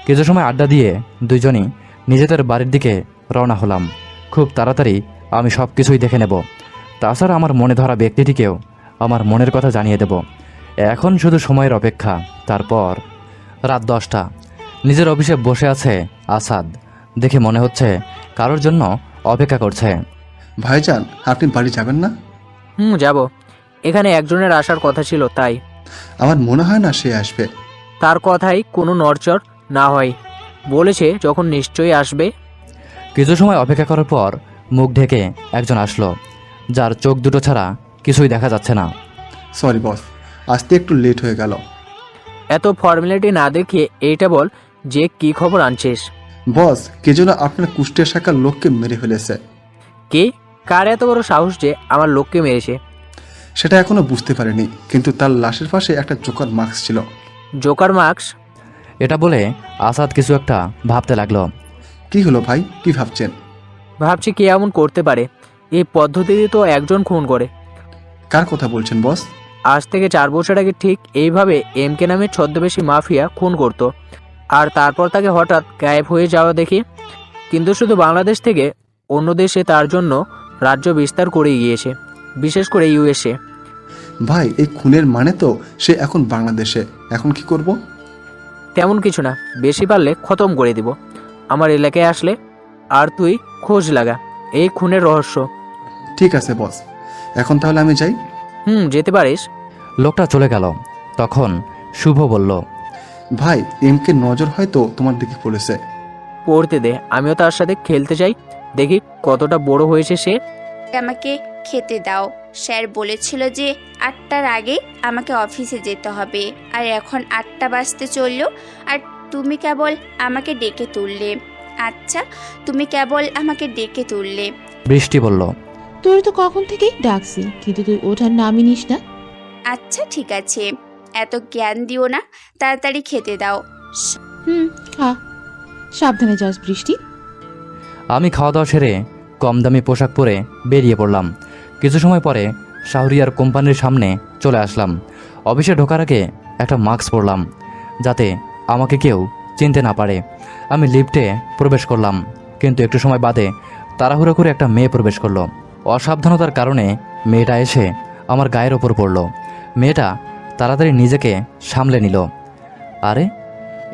কিছু সময় আড্ডা দিয়ে দুইজনই নিজেদের বাড়ির দিকে রওনা হলাম। খুব তাড়াতাড়ি আমি সব কিছুই দেখে নেব। তাছাড়া আমার মনে ধরা ব্যক্তিটিকেও আমার মনের কথা জানিয়ে দেব। এখন শুধু সময়ের অপেক্ষা। তারপর রাত 10টা। নিজের অফিসে বসে আছে আসাদ। দেখে মনে হচ্ছে কারোর জন্য অপেক্ষা করছে। ভাইজান, আপনি বাড়ি যাবেন না? যাব। এখানে একজনের আসার কথা ছিল, তাই। আমার মনে হয় না সে আসবে। তার কথাই কোনো নড়চড় না হয়, বলেছে যখন নিশ্চয়ই আসবে। কিছু সময় অপেক্ষা করার পর মুখ ঢেকে একজন আসলো, যার চোখ দুটো ছাড়া কিছুই দেখা যাচ্ছে না। সরি বস, আসতে একটু লেট হয়ে গেল। এত ফর্মালিটি না দেখে এইটা বল যে কি খবর আনছিস। বস, কে যেন আপনার কুষ্টিয়া শাখার লোককে মেরে ফেলেছে। কি? কার এত বড় সাহস যে আমার লোককে মেরেছে? সেটা এখনো বুঝতে পারিনি, কিন্তু তার লাশের পাশে একটা জোকার মাস্ক ছিল। Joker marks? এটা বলে আসাদ কিছু একটা ভাবতে লাগলো। কি হলো ভাই, কি ভাবছেন? ভাবছি কে এমন করতে পারে। এই পদ্ধতিতে তো একজন খুন করে। কার কথা বলছেন বস? আজ থেকে 4 বছর আগে ঠিক এইভাবে এমকে নামে ছদ্মবেশী মাফিয়া খুন করত, আর তারপর তাকে হঠাৎ গায়েব হয়ে যাওয়া দেখি। কিন্তু শুধু বাংলাদেশ থেকে অন্য দেশে তার জন্য রাজ্য বিস্তার করে গিয়েছে, বিশেষ করে ইউএসএ। ভাই, এই খুনের মানে তো সে এখন বাংলাদেশে। এখন কি করব? তেমন কিছু না, বেশি পারলে খতম করে দিব আমার এলাকায় আসলে। আর তুই খোঁজ লাগা এই খুনের রহস্য। ঠিক আছে বস, এখন তাহলে আমি যাই। যেতে পারিস। লোকটা চলে গেল। তখন শুভ বলল, ভাই, এমকে নজর হয়তো তোমার দিকে পড়েছে। পড়তে দে, আমিও তার সাথে খেলতে চাই, দেখি কতটা বড় হয়েছে সে। আমাকে খেতে দাও। স্যার বলেছিল যে 8টার আগে আমাকে অফিসে যেতে হবে, আর এখন 8টা বাজতে চললো, আর তুমি কেবল আমাকে ডেকে তুললে। আচ্ছা, তুমি কেবল আমাকে ডেকে তুললে। বৃষ্টি বলল, তোর তো কখন থেকেই ডাকছি, কিন্তু তুই ওঠার নামই নিস না। আচ্ছা ঠিক আছে, এত জ্ঞান দিও না, তাড়াতাড়ি খেতে দাও। খা, সাবধানে যাস বৃষ্টি। আমি খাওয়া দাওয়া সেরে কম দামি পোশাক পরে বেরিয়ে পড়লাম। কিছু সময় পরে শাহরিয়ার কোম্পানির সামনে চলে আসলাম। অফিসে ঢোকার আগে একটা মাস্ক পরলাম, যাতে আমাকে কেউ চিনতে না পারে। আমি লিফটে প্রবেশ করলাম, কিন্তু একটু সময় বাদে তাড়াহুড়ো করে একটা মেয়ে প্রবেশ করলো। অসাবধানতার কারণে মেয়েটা এসে আমার গায়ের ওপর পড়ল। মেয়েটা তাড়াতাড়ি নিজেকে সামলে নিল। আরে,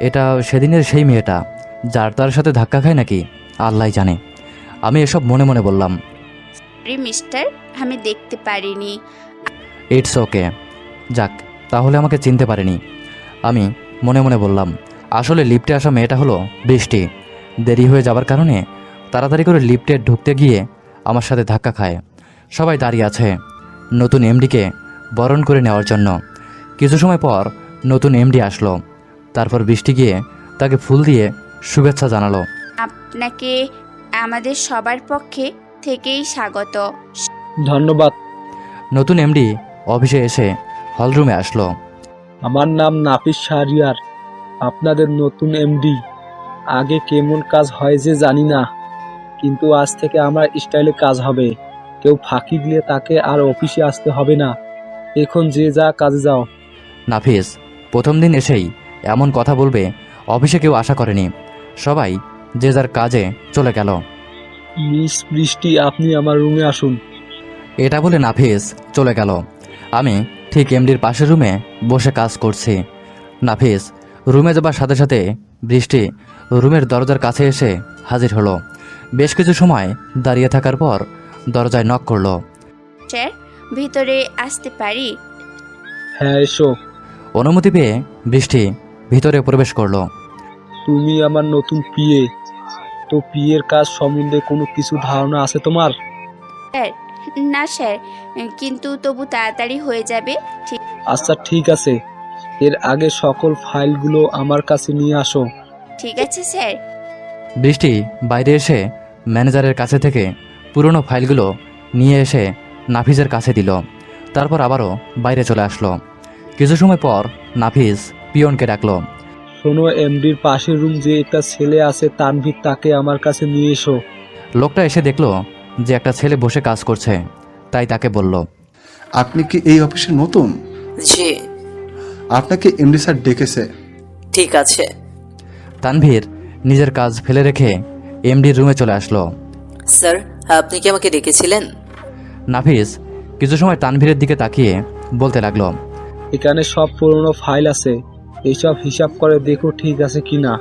এটা সেদিনের সেই মেয়েটা যার তার সাথে ধাক্কা খায় নাকি আল্লাহ জানে। আমি এসব মনে মনে বললাম। সরি মিস্টার, আমি দেখতে পারিনি। It's okay. যাক, তাহলে আমাকে চিনতে পারেনি। আমি মনে মনে বললাম। আসলে লিফটে আসা মেয়েটা হলো বৃষ্টি। দেরি হয়ে যাবার কারণে তাড়াতাড়ি করে লিফটে ঢুকতে গিয়ে আমার সাথে ধাক্কা খায়। সবাই দাঁড়িয়ে আছে নতুন এমডিকে বরণ করে নেওয়ার জন্য। কিছু সময় পর নতুন এমডি আসলো। তারপর বৃষ্টি গিয়ে তাকে ফুল দিয়ে শুভেচ্ছা জানালো। আপনাকে আমাদের সবার পক্ষে থেকেই স্বাগত। ধন্যবাদ। নতুন এমডি অফিসে এসে হলরুমে আসলো। আমার নাম নাফিস শাহরিয়ার, আপনাদের নতুন এমডি। আগে কেমন কাজ হয় যে জানি না, কিন্তু আজ থেকে আমার স্টাইলে কাজ হবে। কেউ ফাঁকি দিলে তাকে আর অফিসে আসতে হবে না। এখন যে যা কাজে যাও। নাফিস প্রথম দিন এসেই এমন কথা বলবে অফিসে কেউ আশা করেনি। সবাই যে যার কাজে চলে গেল। মিস বৃষ্টি, আপনি আমার রুমে আসুন। এটা বলে নাফিস চলে গেল। আমি ঠিক এমডির পাশের রুমে বসে কাজ করছি। নাফিস রুমে যাবার সাথে সাথে বৃষ্টি রুমের দরজার কাছে এসে হাজির হলো। বেশ কিছু সময় দাঁড়িয়ে থাকার পর দরজায় নক করলো। স্যার, ভিতরে আসতে পারি? হ্যাঁ, এসো। অনুমতি পেয়ে বৃষ্টি ভিতরে প্রবেশ করলো। তুমি আমার নতুন পিএ, তো পিএর কাজ সম্বন্ধে কোনো কিছু ধারণা আছে তোমার? স্যার, না স্যার, কিন্তু তবু তাড়াতাড়ি হয়ে যাবে। ঠিক আচ্ছা ঠিক আছে, এর আগে সকল ফাইলগুলো আমার কাছে নিয়ে আসো। ঠিক আছে স্যার। বৃষ্টি বাইরে এসে ম্যানেজারের কাছে থেকে পুরনো ফাইলগুলো নিয়ে এসে নাফিসের কাছে দিল। তারপর আবারও বাইরে চলে আসলো। কিছু সময় পর নাফিস পিয়নকে ডাকলো। শোনো, এমডির পাশের রুম যে একটা ছেলে আছে তানভীর, তাকে আমার কাছে নিয়ে এসো। লোকটা এসে দেখলো যে একটা ছেলে বসে কাজ করছে, তাই তাকে বলল, আপনি কি এই অফিসে নতুন? জি। আপনাকে এমডি স্যার ডেকেছে। ঠিক আছে। তানভীর নিজের কাজ ফেলে রেখে এমডির রুমে চলে আসলো। স্যার, আপনি কি আমাকে ডেকেছিলেন? নাফিস কিছু সময় তানভীরের দিকে তাকিয়ে বলতে লাগলো, এখানে সব পুরনো ফাইল আছে, এইসব হিসাব করে দেখো ঠিক আছে কিনা।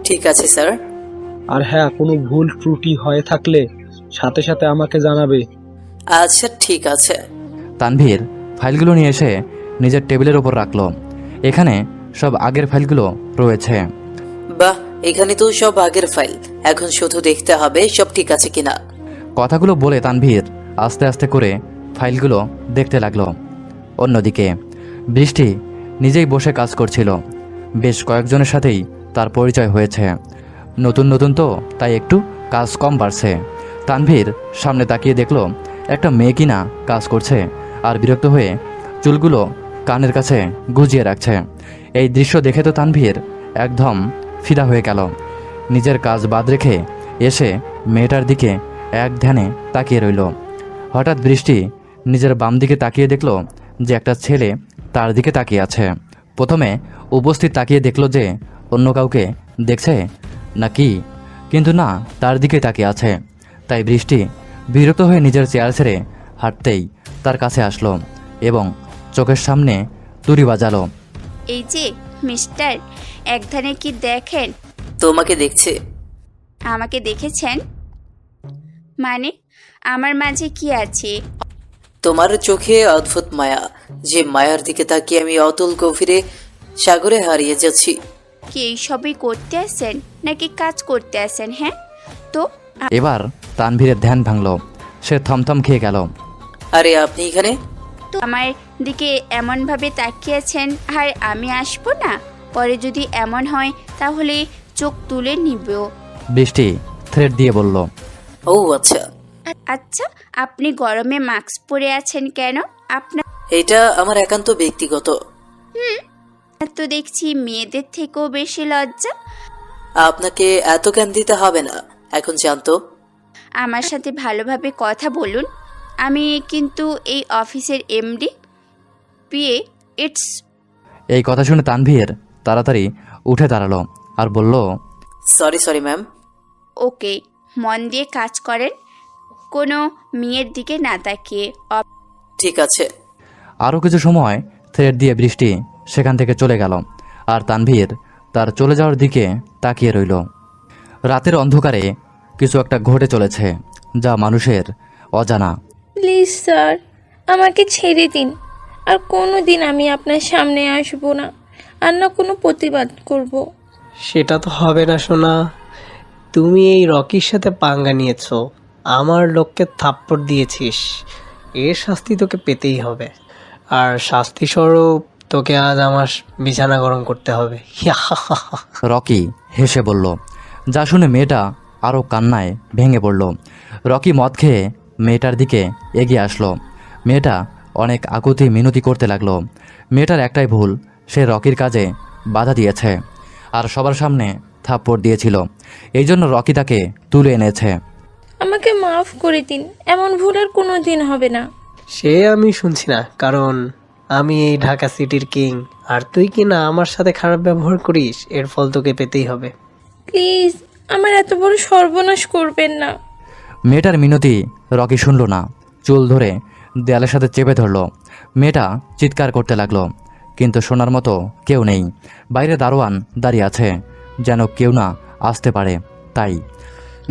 ঠিক আছে স্যার। আর হ্যাঁ, কোনো ভুল ত্রুটি হয়ে থাকলে সাথে সাথে আমাকে জানাবে। আচ্ছা ঠিক আছে। তানভীর ফাইলগুলো নিয়ে এসে নিজের টেবিলের ওপর রাখলো। এখানে সব আগের ফাইলগুলো রয়েছে। বাহ, এখানে তো সব আগের ফাইল, এখন শুধু দেখতে হবে সব ঠিক আছে কিনা। কথাগুলো বলে তানভীর আস্তে আস্তে করে ফাইলগুলো দেখতে লাগলো। অন্যদিকে বৃষ্টি নিজেই বসে কাজ করছিল। বেশ কয়েকজনের সাথেই তার পরিচয় হয়েছে। নতুন নতুন তো, তাই একটু কাজ কম বাড়ছে। তানভীর সামনে তাকিয়ে দেখলো একটা মেয়ে কিনা কাজ করছে আর বিরক্ত হয়ে চুলগুলো কানের কাছে গুজিয়ে রাখছে। এই দৃশ্য দেখে তো তানভীর একদম ফিদা হয়ে গেল। নিজের কাজ বাদ রেখে এসে মেয়েটার দিকে এক ধ্যানে তাকিয়ে রইল। হঠাৎ বৃষ্টি নিজের বাম দিকে তাকিয়ে দেখল যে একটা ছেলে তার দিকে তাকিয়ে আছে। প্রথমে উপস্থিত তাকিয়ে দেখল যে অন্য কাউকে দেখছে নাকি, কিন্তু না, তার দিকে তাকিয়ে আছে। তাই বৃষ্টি বিরক্ত হয়ে নিজের চেয়ার ছেড়ে হাঁটতেই তার কাছে আসলো এবং চোখের সামনে তুড়ি বাজালো। এই যে মিস্টার, একধানে কি দেখেন? তোমাকে দেখছে। আমাকে দেখেছেন মানে? আমার মাঝে কি আছে? তোমার চোখে অদ্ভুত মায়া, যে মায়ার দিকে তাকিয়ে আমি অতল গভীরে সাগরে হারিয়ে যাচ্ছি। কি এই সবই করতে আসেন নাকি কাজ করতে আসেন? হ্যাঁ তো এবার তানভীরের ধ্যান ভাঙল। সে থমথম খেয়ে গেল। আরে আপনি এখানে? তো আমার দিকে এমনভাবে তাকিয়েছেন আর আমি আসবো না? পরে যদি এমন হয় তাহলে চোখ তুলে নিব। বৃষ্টি থ্রেড দিয়ে বলল। ও আচ্ছা। আচ্ছা, আপনি গরমে মাস্ক পরে আছেন কেন? আপনার এটা আমার একান্ত ব্যক্তিগত। তো দেখছি মেয়েদের থেকেও বেশি লজ্জা। আপনাকে এত জ্ঞান দিতে হবে না, এখন জানতো। আমার সাথে ভালোভাবে কথা বলুন। আমি কিন্তু এই অফিসের এমডি পিএ। ইটস এই কথা শুনে তানভীর তাড়াতাড়ি উঠে দাঁড়ালো আর বলল, সরি ম্যাম। ওকে, মন দিয়ে কাজ করেন, কোনো মেয়ের দিকে না তাকিয়ে। ঠিক আছে। আরও কিছু সময় থ্রেড দিয়ে বৃষ্টি সেখান থেকে চলে গেল আর তানভীর তার চলে যাওয়ার দিকে তাকিয়ে রইল। রাতের অন্ধকারে কিছু একটা ঘটে চলেছে যা মানুষের অজানা। প্লিজ স্যার, আমাকে ছেড়ে দিন। আর কোনো দিন আমি আপনার সামনে আসবো না, আর না কোনো প্রতিবাদ করব। সেটা তো হবে না সোনা। তুমি এই রকির সাথে পাঙ্গা নিয়েছো, আমার লোককে থাপ্পড় দিয়েছিস, এর শাস্তি তোকে পেতেই হবে। আর শাস্তি স্বরূপ তোকে আজ আমার বিছানা গরম করতে হবে। রকি হেসে বলল, যা শুনে মেয়েটা আরও কান্নায় ভেঙে পড়ল। রকি মদ খেয়ে মেয়েটার দিকে এগিয়ে আসলো। মেয়েটা অনেক আকুতি মিনতি করতে লাগলো। মেয়েটার একটাই ভুল, সে রকির কাজে বাধা দিয়েছে আর সবার সামনে থাপ্পড় দিয়েছিল। এই জন্য রকি তাকে তুলে এনেছে। আমাকে মাফ করে দিন, এমন ভুল আর কোনো দিন হবে না। সে আমি শুনছি না, কারণ আমি এই ঢাকা সিটির কিং, আর তুই কি না আমার সাথে খারাপ ব্যবহার করিস, এর ফল তোকে পেতেই হবে। প্লিজ আমার এত বড় সর্বনাশ করবেন না। মেয়েটার মিনতি রকি শুনল না, চুল ধরে দেয়ালের সাথে চেপে ধরল। মেয়েটা চিৎকার করতে লাগলো, কিন্তু শোনার মতো কেউ নেই। বাইরে দারোয়ান দাঁড়িয়ে আছে, যেন কেউ না আসতে পারে। তাই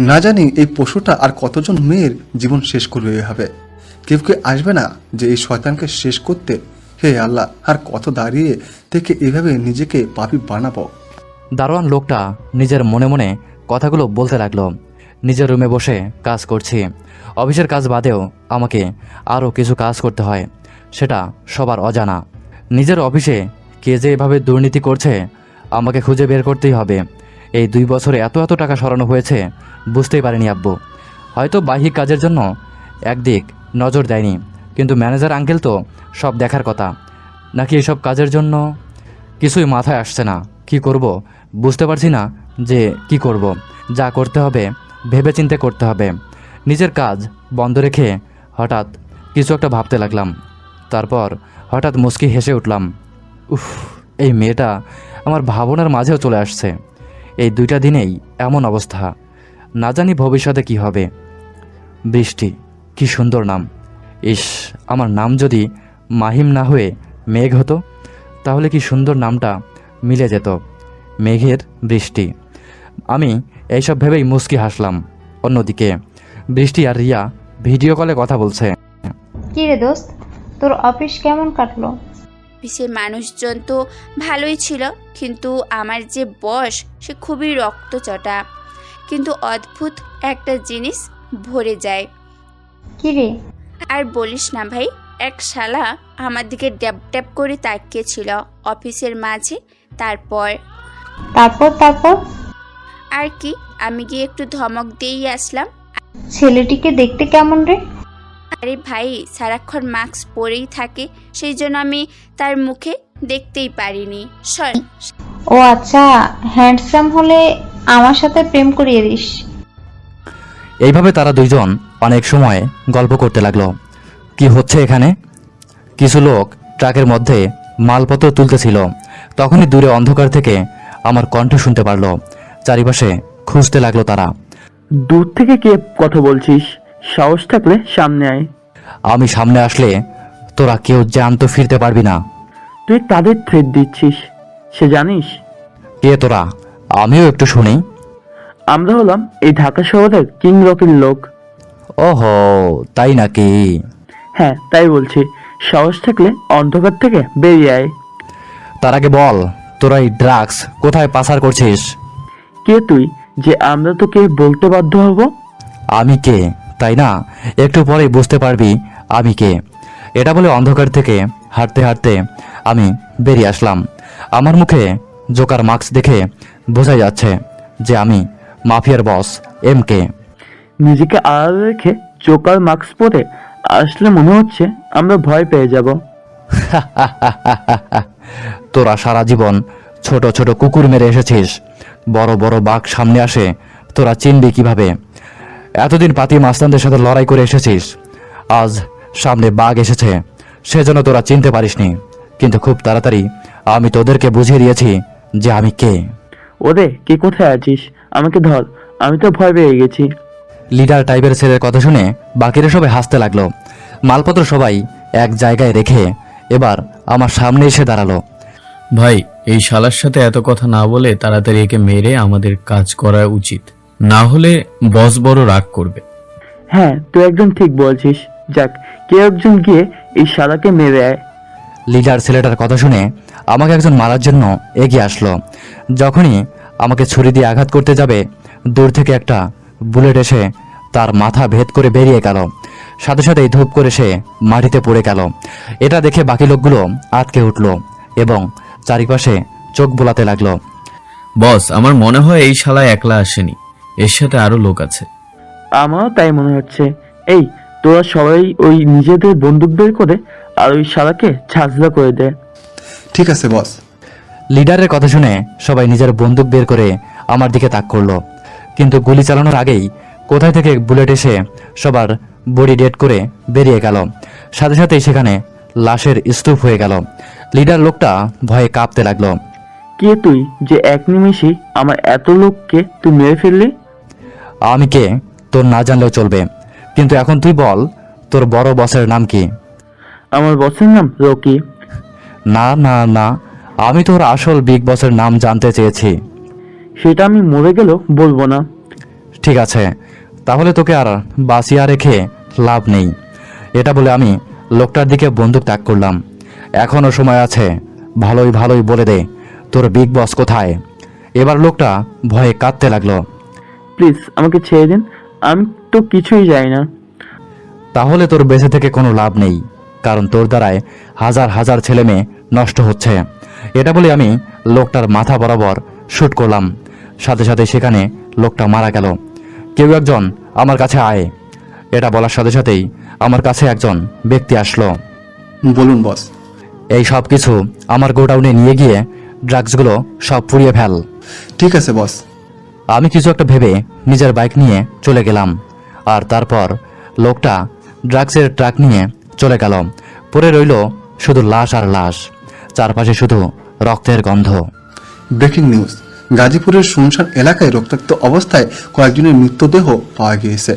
না জানি এই পশুটা আর কতজন মেয়ের জীবন শেষ করবে এভাবে। কেউ আসবে না যে এই শয়তানকে শেষ করতে? হে আল্লাহ, আর কত দাঁড়িয়ে থেকে এভাবে নিজেকে পাপী বানাবো। দারোয়ান লোকটা নিজের মনে মনে কথাগুলো বলতে লাগলো। নিজের রুমে বসে কাজ করছি, অফিসের কাজ বাদেও আমাকে আরও কিছু কাজ করতে হয়, সেটা সবার অজানা। নিজের অফিসে কে যে এভাবে দুর্নীতি করছে আমাকে খুঁজে বের করতেই হবে। এই 2 বছরে এত টাকা সরানো হয়েছে বুঝতেই পারিনি আব্বু। হয়তো বাহ্যিক কাজের জন্য একদিক নজর দেয়নি, কিন্তু ম্যানেজার আঙ্কেল তো সব দেখার কথা। নাকি এসব কাজের জন্য কিছুই মাথায় আসছে না। কি করব বুঝতে পারছি না যে কি করব। যা করতে হবে ভেবেচিন্তে করতে হবে। নিজের কাজ বন্ধ রেখে হঠাৎ কিছু একটা ভাবতে লাগলাম। তারপর হঠাৎ মুচকি হেসে উঠলাম। উফ, এই মেয়েটা আমার ভাবনার মাঝেও চলে আসছে। এই 2টা দিনেই এমন অবস্থা, না জানি ভবিষ্যতে কি হবে। বৃষ্টি, কি সুন্দর নাম। ইস, আমার নাম যদি মাহিম না হয়ে মেঘ হতো তাহলে কি সুন্দর নামটা মিলে যেত। মেঘের বৃষ্টি। আমি এইসব ভেবেই মুচকি হাসলাম। অন্যদিকে বৃষ্টি আর রিয়া ভিডিও কলে কথা বলছে। কি রে দোস্ত, তোর অফিস কেমন কাটলো? অফিসের মানুষজন তো ভালোই ছিল, কিন্তু আমার যে বস সে খুবই রক্তচটা। কিন্তু অদ্ভুত একটা জিনিস ভরে যায়। কি রে? আর বলিস না ভাই, এক শালা আমার দিকে ড্যাব ড্যাব করে তাকিয়েছিল অফিসের মাঝে। তারপর তারপর আর কি, আমি গিয়ে একটু ধমক দিয়েই আসলাম। ছেলেটিকে দেখতে কেমন রে? আরে ভাই, সারাক্ষণ মাস্ক পরেই থাকে, সেই জন্য আমি তার মুখে দেখতেই পারিনি। সর। ও আচ্ছা, হ্যান্ডসাম হলে আমার সাথে প্রেম করিয়ে দিস। এইভাবে তারা দুইজন অনেক সময় গল্প করতে লাগলো। কি হচ্ছে এখানে? কিছু লোক ট্রাকের মধ্যে মালপত্র তুলতেছিল। তখনই দূরে অন্ধকার থেকে আমার কণ্ঠ শুনতে পারলো। চারিপাশে খুঁজতে লাগলো তারা। দূর থেকে কে কথা বলছিস? সাহস থাকলে সামনে আয়। আমি সামনে আসলে তোরা কেউ জ্যান্ত ফিরতে পারবি না। তুই তাদের থ্রেট দিচ্ছিস, সে জানিস? কে তোরা? আমিও একটু শুনি। আমরা হলাম এই ঢাকা শহরের কিং রকির লোক। ওহো, তাই নাকি? হ্যাঁ, তাই বলছি। সাহস থাকলে অন্ধকার থেকে বেরিয়ে আয়। তার আগে বল, তোরা এই ড্রাগস কোথায় পাচার করছিস? কে তুই যে আমরা তোকে বলতে বাধ্য হব? আমি কে, তাই না? একটু পরেই বুঝতে পারবি আমি কে। এটা বলে অন্ধকার থেকে হাঁটতে হাঁটতে আমি বেরিয়ে আসলাম। আমার মুখে জোকার মাস্ক দেখে বোঝা যাচ্ছে যে আমি মাফিয়ার বস MK। নিজেকে আড়ালে রেখে চোকার মাস্ক পরে আসলে মনে হচ্ছে আমরা ভয় পেয়ে যাব। তোরা সারা জীবন ছোট ছোট কুকুর মেরে এসেছিস, বড় বড় বাঘ সামনে আসে তোরা চিনবি কিভাবে? এতদিন পাতি মাস্তানদের সাথে লড়াই করে এসেছিস, আজ সামনে বাঘ এসেছে, সেজন্য তোরা চিনতে পারিসনি। কিন্তু খুব তাড়াতাড়ি আমি তোদেরকে বুঝিয়ে দিয়েছি যে আমি কে। ওরে, কে কোথায় আছিস? আমাকে ধর, আমি তো ভয় পেয়ে গেছি। লিডার টাইপের ছেলের কথা শুনে বাকিরা সবাই হাসতে লাগলো। মালপত্র সবাই এক জায়গায় রেখে এবার আমার সামনে এসে দাঁড়ালো। ভাই, এই শালার সাথে এত কথা না বলে তাড়াতাড়ি একে মেরে আমাদের কাজ করা উচিত, না হলে বস বড় রাগ করবে। হ্যাঁ, তুই একদম ঠিক বলছিস। যাক, কেউ একজন গিয়ে এই শালাকে মেরে আয়। লিডার ছেলেটার কথা শুনে আমাকে একজন মারার জন্য এগিয়ে আসলো। যখনই আমাকে ছুরি দিয়ে আঘাত করতে যাবে, দূর থেকে একটা বুলেট এসে তার মাথা ভেদ করে বেরিয়ে গেল। সাথে সাথেই ধূপ করে সে মাটিতে পড়ে গেল। এটা দেখে বাকি লোকগুলো আটকে উঠল এবং চারিপাশে চোখ বোলাতে লাগলো। বস, আমার মনে হয় এই শালা একলা আসেনি, এর সাথে আরো লোক আছে। আমারও তাই মনে হচ্ছে। এই, তোরা সবাই ওই নিজেদের বন্দুক বের করে আর ওই শালাকে ঝাঁঝরা করে দে। ঠিক আছে বস। লিডারের কথা শুনে সবাই নিজের বন্দুক বের করে আমার দিকে তাক করলো। কিন্তু গুলি চালানোর আগেই কোথায় থেকে বুলেট এসে সবার বডি ডেড করে বেরিয়ে গেল। সাথে সাথেই সেখানে লাশের স্তূপ হয়ে গেল। লিডার লোকটা ভয়ে কাঁপতে লাগলো। কে তুই যে এক নিমেষেই আমার এত লোককে তুই মেরে ফেললি? আমি কে তোর না জানলেও চলবে, কিন্তু এখন তুই বল তোর বড় বসের নাম কি? আমার বসের নাম রকি। না না না, আমি তোর আসল বিগ বসের নাম জানতে চেয়েছি। সেটা আমি মরে গেলেও বলবো না। ঠিক আছে, তাহলে তোকে আর বাঁচিয়ে রেখে লাভ নেই। এটা বলে আমি লোকটার দিকে বন্দুক তাক করলাম। এখনো সময় আছে, ভালোই ভালোই বলে দে তোর বিগ বস কোথায়। এবার লোকটা ভয়ে কাঁদতে লাগলো। প্লিজ আমাকে ছেড়ে দিন, আমি তো কিছুই জানি না। তাহলে তোর বেঁচে থেকে কোনো লাভ নেই, কারণ তোর দ্বারায় হাজার হাজার ছেলে মেয়ে নষ্ট হচ্ছে। এটা বলে আমি লোকটার মাথা বরাবর শুট করলাম। সাথে সাথে সেখানে লোকটা মারা গেল। কেউ একজন আমার কাছে আয়। এটা বলার সাথে সাথেই আমার কাছে একজন ব্যক্তি আসলো। বলুন বস। এই সব কিছু আমার গোডাউনে নিয়ে গিয়ে ড্রাগসগুলো সব পুড়িয়ে ফেল। ঠিক আছে বস। আমি কিছু একটা ভেবে নিজের বাইক নিয়ে চলে গেলাম। আর তারপর লোকটা ড্রাগসের ট্রাক নিয়ে চলে গেল। পরে রইল শুধু লাশ আর লাশ, চারপাশে শুধু রক্তের গন্ধ। ব্রেকিং নিউজ, গাজীপুরের শুনশান এলাকায় রক্তাক্ত অবস্থায় কয়েকজনের মৃতদেহ পাওয়া গিয়েছে।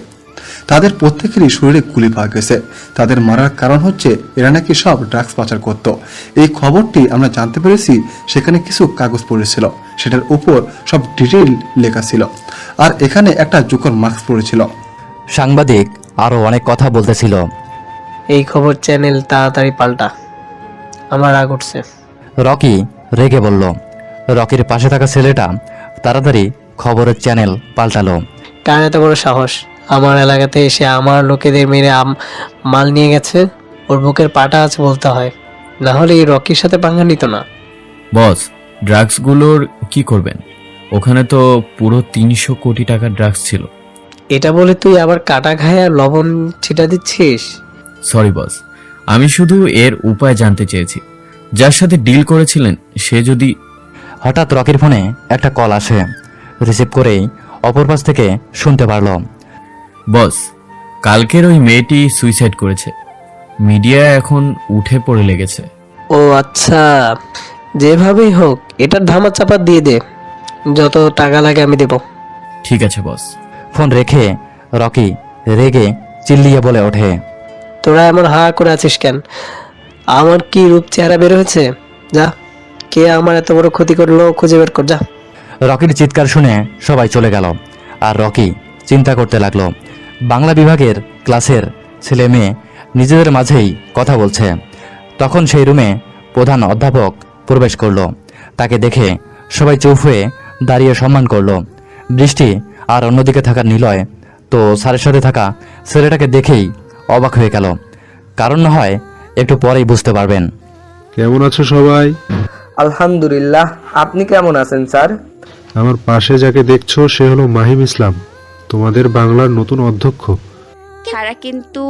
তাদের প্রত্যেকেরই শরীরে গুলি পাওয়া গেছে। তাদের মারার কারণ হচ্ছে এরা নাকি সব ড্রাগস পাচার করত। এই খবরটি আমরা জানতে পেরেছি সেখানে কিছু কাগজ পড়েছিল, সেটার উপর সব ডিটেইল লেখা ছিল, আর এখানে একটা জোকার মাস্ক পড়েছিল। সাংবাদিক আরো অনেক কথা বলতেছিল। এই খবর চ্যানেল তাড়াতাড়ি পাল্টা, আমার রাগ উঠছে। রকি রেগে বলল। রকির পাশে থাকা ছেলেটা তাড়াতাড়ি খবরের চ্যানেল পাল্টালো। কার এত বড় সাহস আমার এলাকাতে এসে আমার লোকেদের মেরে মাল নিয়ে গেছে? ওর বুকের পাটা আছে বলতে হয়, না হলে এই রকির সাথে পাঙ্গা নিত না। বস, ড্রাগসগুলোর কি করবেন? ওখানে তো পুরো 300 কোটি টাকার ড্রাগস ছিল। এটা বলে তুই আবার কাটা ঘায়ে আর লবণ ছিটা দিচ্ছিস? সরি বস, আমি শুধু এর উপায় জানতে চেয়েছি। যার সাথে ডিল করেছিলেন সে যদি... হঠাৎ রকির ফোনে একটা কল আসে। রিসিভ করেই অপর পাশ থেকে শুনতে পারল, বস, কালকের ওই মেয়েটি সুইসাইড করেছে। মিডিয়া এখন উঠে পড়ে লেগেছে। ও আচ্ছা, যেভাবেই হোক এটার ধামা চাপা দিয়ে দে, যত টাকা লাগে আমি দেব। ঠিক আছে বস। ফোন রেখে রকি রেগে চিল্লিয়ে বলে ওঠে, তোরা এমন হা করে আছিস কেন? আমার কি রূপ চেহারা বের হয়েছে? যা, কে আমার এত বড় ক্ষতি করলো খুঁজে বের কর, যা। রকির চিৎকার শুনে সবাই চলে গেল। আর রকি চিন্তা করতে লাগলো, বাংলা বিভাগের ক্লাসের ছেলে মেয়ে নিজেদের মাঝেই কথা বলছে। তখন সেই রুমে প্রধান অধ্যাপক প্রবেশ করলো। তাকে দেখে সবাই চুপ হয়ে দাঁড়িয়ে সম্মান করলো। বৃষ্টি আর অন্যদিকে থাকা নিলয় তো স্যারের সাথে থাকা ছেলেটাকে দেখেই অবাক হয়ে গেল। কারণ না হয় একটু পরেই বুঝতে পারবেন। কেমন আছো সবাই? আলহামদুলিল্লাহ, আপনি কেমন আছেন স্যার? আমার পাশে যাকে দেখছো সে হলো মাহিম ইসলাম, তোমাদের বাংলার নতুন অধ্যক্ষ। তারা কিন্তু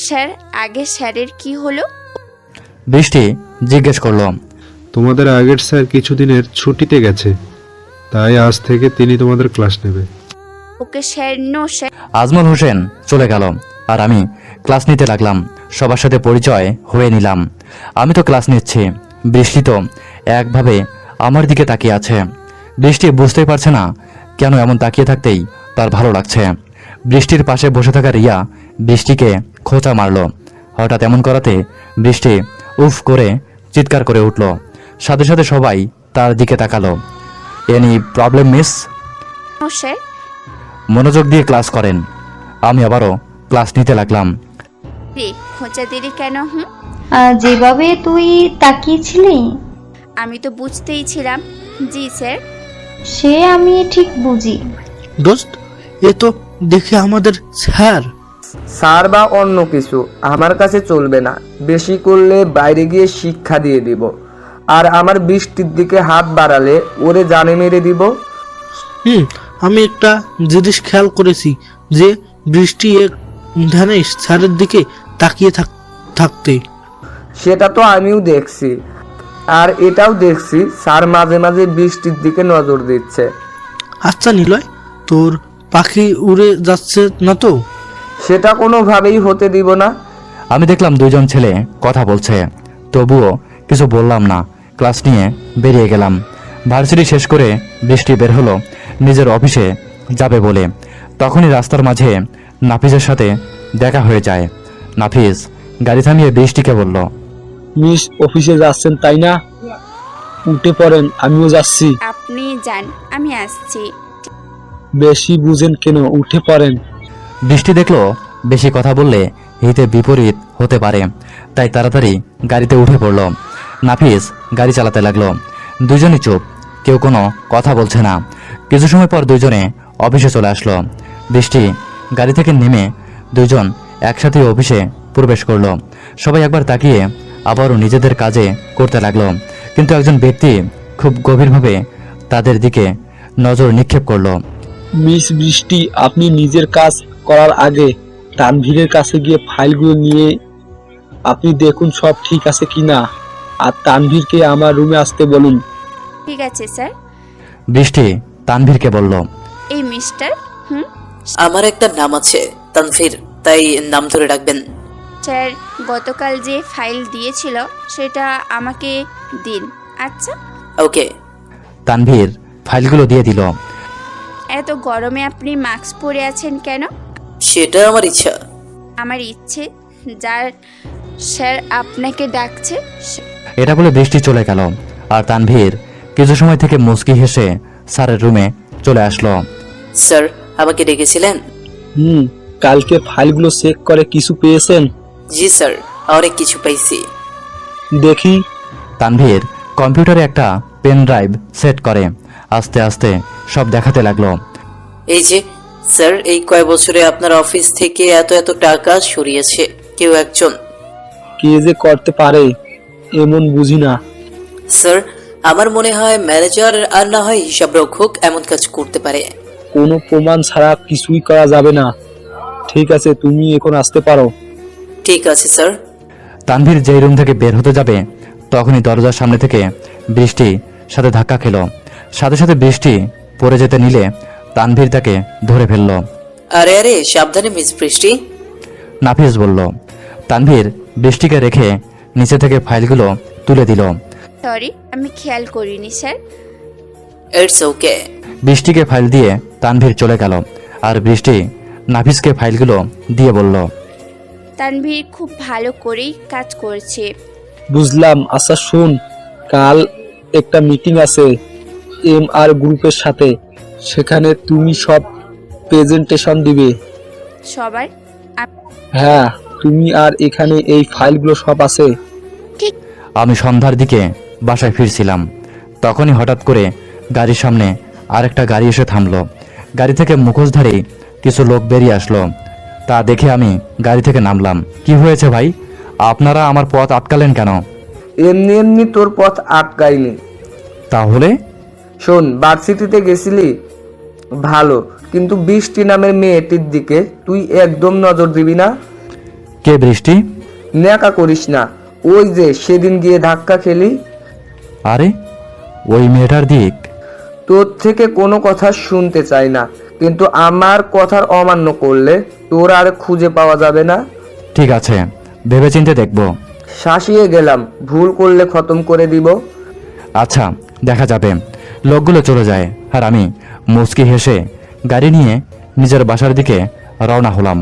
স্যার, আগে স্যারের কি হলো? বৃষ্টি জিজ্ঞেস করলো, তোমাদের আগের স্যার কিছুদিনের ছুটিতে গেছে, তাই আজ থেকে তিনি তোমাদের ক্লাস নেবে। Okay sir, no sir. Ajmal Hossain চলে গেল আর আমি ক্লাস নিতে লাগলাম। সবার সাথে পরিচয় হয়ে নিলাম। আমি তো ক্লাস নিচ্ছি, বৃষ্টি তো একভাবে আমার দিকে তাকিয়ে আছে। বৃষ্টি বুঝতেই পারছে না কেন এমন তাকিয়ে থাকতেই তার ভালো লাগছে। বৃষ্টির পাশে বসে থাকা রিয়া বৃষ্টিকে খোঁচা মারল। হঠাৎ এমন করাতে বৃষ্টি উফ করে চিৎকার করে উঠল। সাথে সাথে সবাই তার দিকে তাকালো। Any problem miss? No sir. মনোযোগ দিয়ে ক্লাস করেন। আমি আবারও ক্লাস নিতে লাগলাম। রে, খোঁচা দিলি কেন? যেভাবে তুই তাকিয়েছিলি আমি তো বুঝতেই ছিলাম। জি স্যার। সে আমি ঠিক বুঝি। দোস্ত, এ তো দেখে আমাদের স্যার। স্যার বা অন্য কিছু আমার কাছে চলবে না। বেশি করলে বাইরে গিয়ে শিক্ষা দিয়ে দিব। আর আমার বৃষ্টির দিকে হাত বাড়ালে ওরে জানে মেরে দিব। আমি একটা জিনিস খেয়াল করেছি যে বৃষ্টি এক ধ্যানে স্যারের দিকে তাকিয়ে থাকতে। সেটা তো আমিও দেখছি, আর এটাও দেখছি স্যার মাঝে মাঝে বৃষ্টির দিকে নজর দিচ্ছে। আচ্ছা নিলয়, তোর পাখি উড়ে যাচ্ছে না তো? সেটা কোনোভাবেই হতে দিব না। আমি দেখলাম দুইজন ছেলে কথা বলছে, তবুও কিছু বললাম না। ক্লাস নিয়ে বেরিয়ে গেলাম। ভার্সিটি শেষ করে বৃষ্টি বের হলো নিজের অফিসে যাবে বলে। তখনই রাস্তার মাঝে নাফিসের সাথে দেখা হয়ে যায়। নাফিস গাড়ি থামিয়ে বৃষ্টিকে বলল, মিস অফিসে যাচ্ছেন তাই না? উঠে পড়েন, আমিও যাচ্ছি। আপনি যান, আমি আসছি। বেশি বুঝেন কেন, উঠে পড়েন। বৃষ্টি দেখলো বেশি কথা বললে হিতে বিপরীত হতে পারে, তাই তাড়াতাড়ি গাড়িতে উঠে পড়ল। নাফিস গাড়ি চালাতে লাগলো। দুজনই চুপ, কেউ কোনো কথা বলছে না। কিছু সময় পর দুইজনে অফিসে চলে আসলো। বৃষ্টি গাড়ি থেকে নেমে দুইজন একসাথে অফিসে প্রবেশ করলো। সবাই একবার তাকিয়ে আবারও নিজেদের কাজে করতে লাগলো। কিন্তু একজন ব্যক্তি খুব গভীরভাবে তাদের দিকে নজর নিক্ষেপ করলো। মিস বৃষ্টি, আপনি নিজের কাজ করার আগে তানভীরের কাছে গিয়ে ফাইলগুলো নিয়ে আপনি দেখুন সব ঠিক আছে কিনা, আর তানভীরকে আমার রুমে আসতে বলুন। ঠিক আছে স্যার। বৃষ্টি তানভীরকে বলল, এই মিস্টার। আমার একটা নাম আছে তানভীর, তাই নাম ধরে রাখবেন। স্যার, গতকাল যে ফাইল দিয়েছিল সেটা আমাকে দিন। আচ্ছা। ওকে। তানভীর ফাইলগুলো দিয়ে দিল। এত গরমে আপনি মাস্ক পরে আছেন কেন? সেটা আমার ইচ্ছা। আমার ইচ্ছে, যার স্যার আপনাকে ডাকছে। এটা বলে বৃষ্টি চলে গেল। আর তানভীর কিছু সময় থেকে মুচকি হেসে স্যারের রুমে চলে আসলো। স্যার, আমাকে ডেকেছিলেন? কালকে ফাইলগুলো চেক করে কিছু পেয়েছেন? জি স্যার, অনেক কিছু পাইছি। দেখি। তানভীর কম্পিউটারে একটা পেন ড্রাইভ সেট করে আস্তে আস্তে সব দেখাতে লাগলো। এই যে স্যার, এই কয় বছরে আপনার অফিস থেকে এত এত টাকা সরিয়েছে কেউ একজন। কে যে করতে পারে এমন বুঝি না। স্যার, আমার মনে হয় ম্যানেজার আর না হয় হিসাব রক্ষক এমন কাজ করতে পারে। কোনো প্রমাণ ছাড়া কিছুই করা যাবে না। ঠিক আছে, তুমি এখন আসতে পারো। ঠিক আছে স্যার। তানভীর যেই রুম থেকে বের হতে যাবে তখনই দরজার সামনে থেকে বৃষ্টি সাথে ধাক্কা খেলো। সাথে সাথে বৃষ্টি পড়ে যেতে নিলে তানভীর তাকে ধরে ফেলল। আরে আরে সাবধানে মিস বৃষ্টি। নাফিস বলল। তানভীর বৃষ্টিকে রেখে নিচে থেকে ফাইলগুলো তুলে দিল। সরি, আমি খেয়াল করিনি স্যার। It's okay. বৃষ্টিকে ফাইল দিয়ে তানভীর চলে গেল আর বৃষ্টি নাফিসকে ফাইলগুলো দিয়ে বলল, তানভীর খুব ভালো করেই কাজ করছে। বুঝলাম। আচ্ছা শোন, কাল একটা মিটিং আছে MR গ্রুপের সাথে, সেখানে তুমি সব প্রেজেন্টেশন দিবে। সবার হ্যাঁ, তুমি আর এখানে এই ফাইলগুলো সব আছে। আমি সন্ধ্যার দিকে বাসায় ফিরছিলাম, তখনই হঠাৎ করে গাড়ির সামনে আরেকটা গাড়ি এসে থামলো। গাড়ি থেকে মুখোশধারী কিছু লোক বেরিয়ে আসলো। তা দেখে আমি গাড়ি থেকে নামলাম। কি হয়েছে ভাই, আপনারা আমার পথ আটকালেন কেন? এমনি এমনি তোর পথ আটকায়নি। তাহলে? শোন, ভার্সিটিতে গেছিলি ভালো, কিন্তু বৃষ্টি নামের মেয়েটির দিকে তুই একদম নজর দিবি না। কে বৃষ্টি? ন্যাকা করিস না। ওই যে সেদিন গিয়ে ধাক্কা খেলি। আরে ওই মেয়েটার দিক? তোর থেকে কোনো কথা শুনতে চাই না, কিন্তু আমার কথার অমান্য করলে তোর আর খুঁজে পাওয়া যাবে না। ঠিক আছে, ভেবেচিন্তে দেখব। শাসিয়ে গেলাম, ভুল করলে খতম করে দিব। আচ্ছা, দেখা যাবে। লোকগুলো চলে যায় আর আমি মুচকি হেসে গাড়ি নিয়ে নিজের বাসার দিকে রওনা হলাম।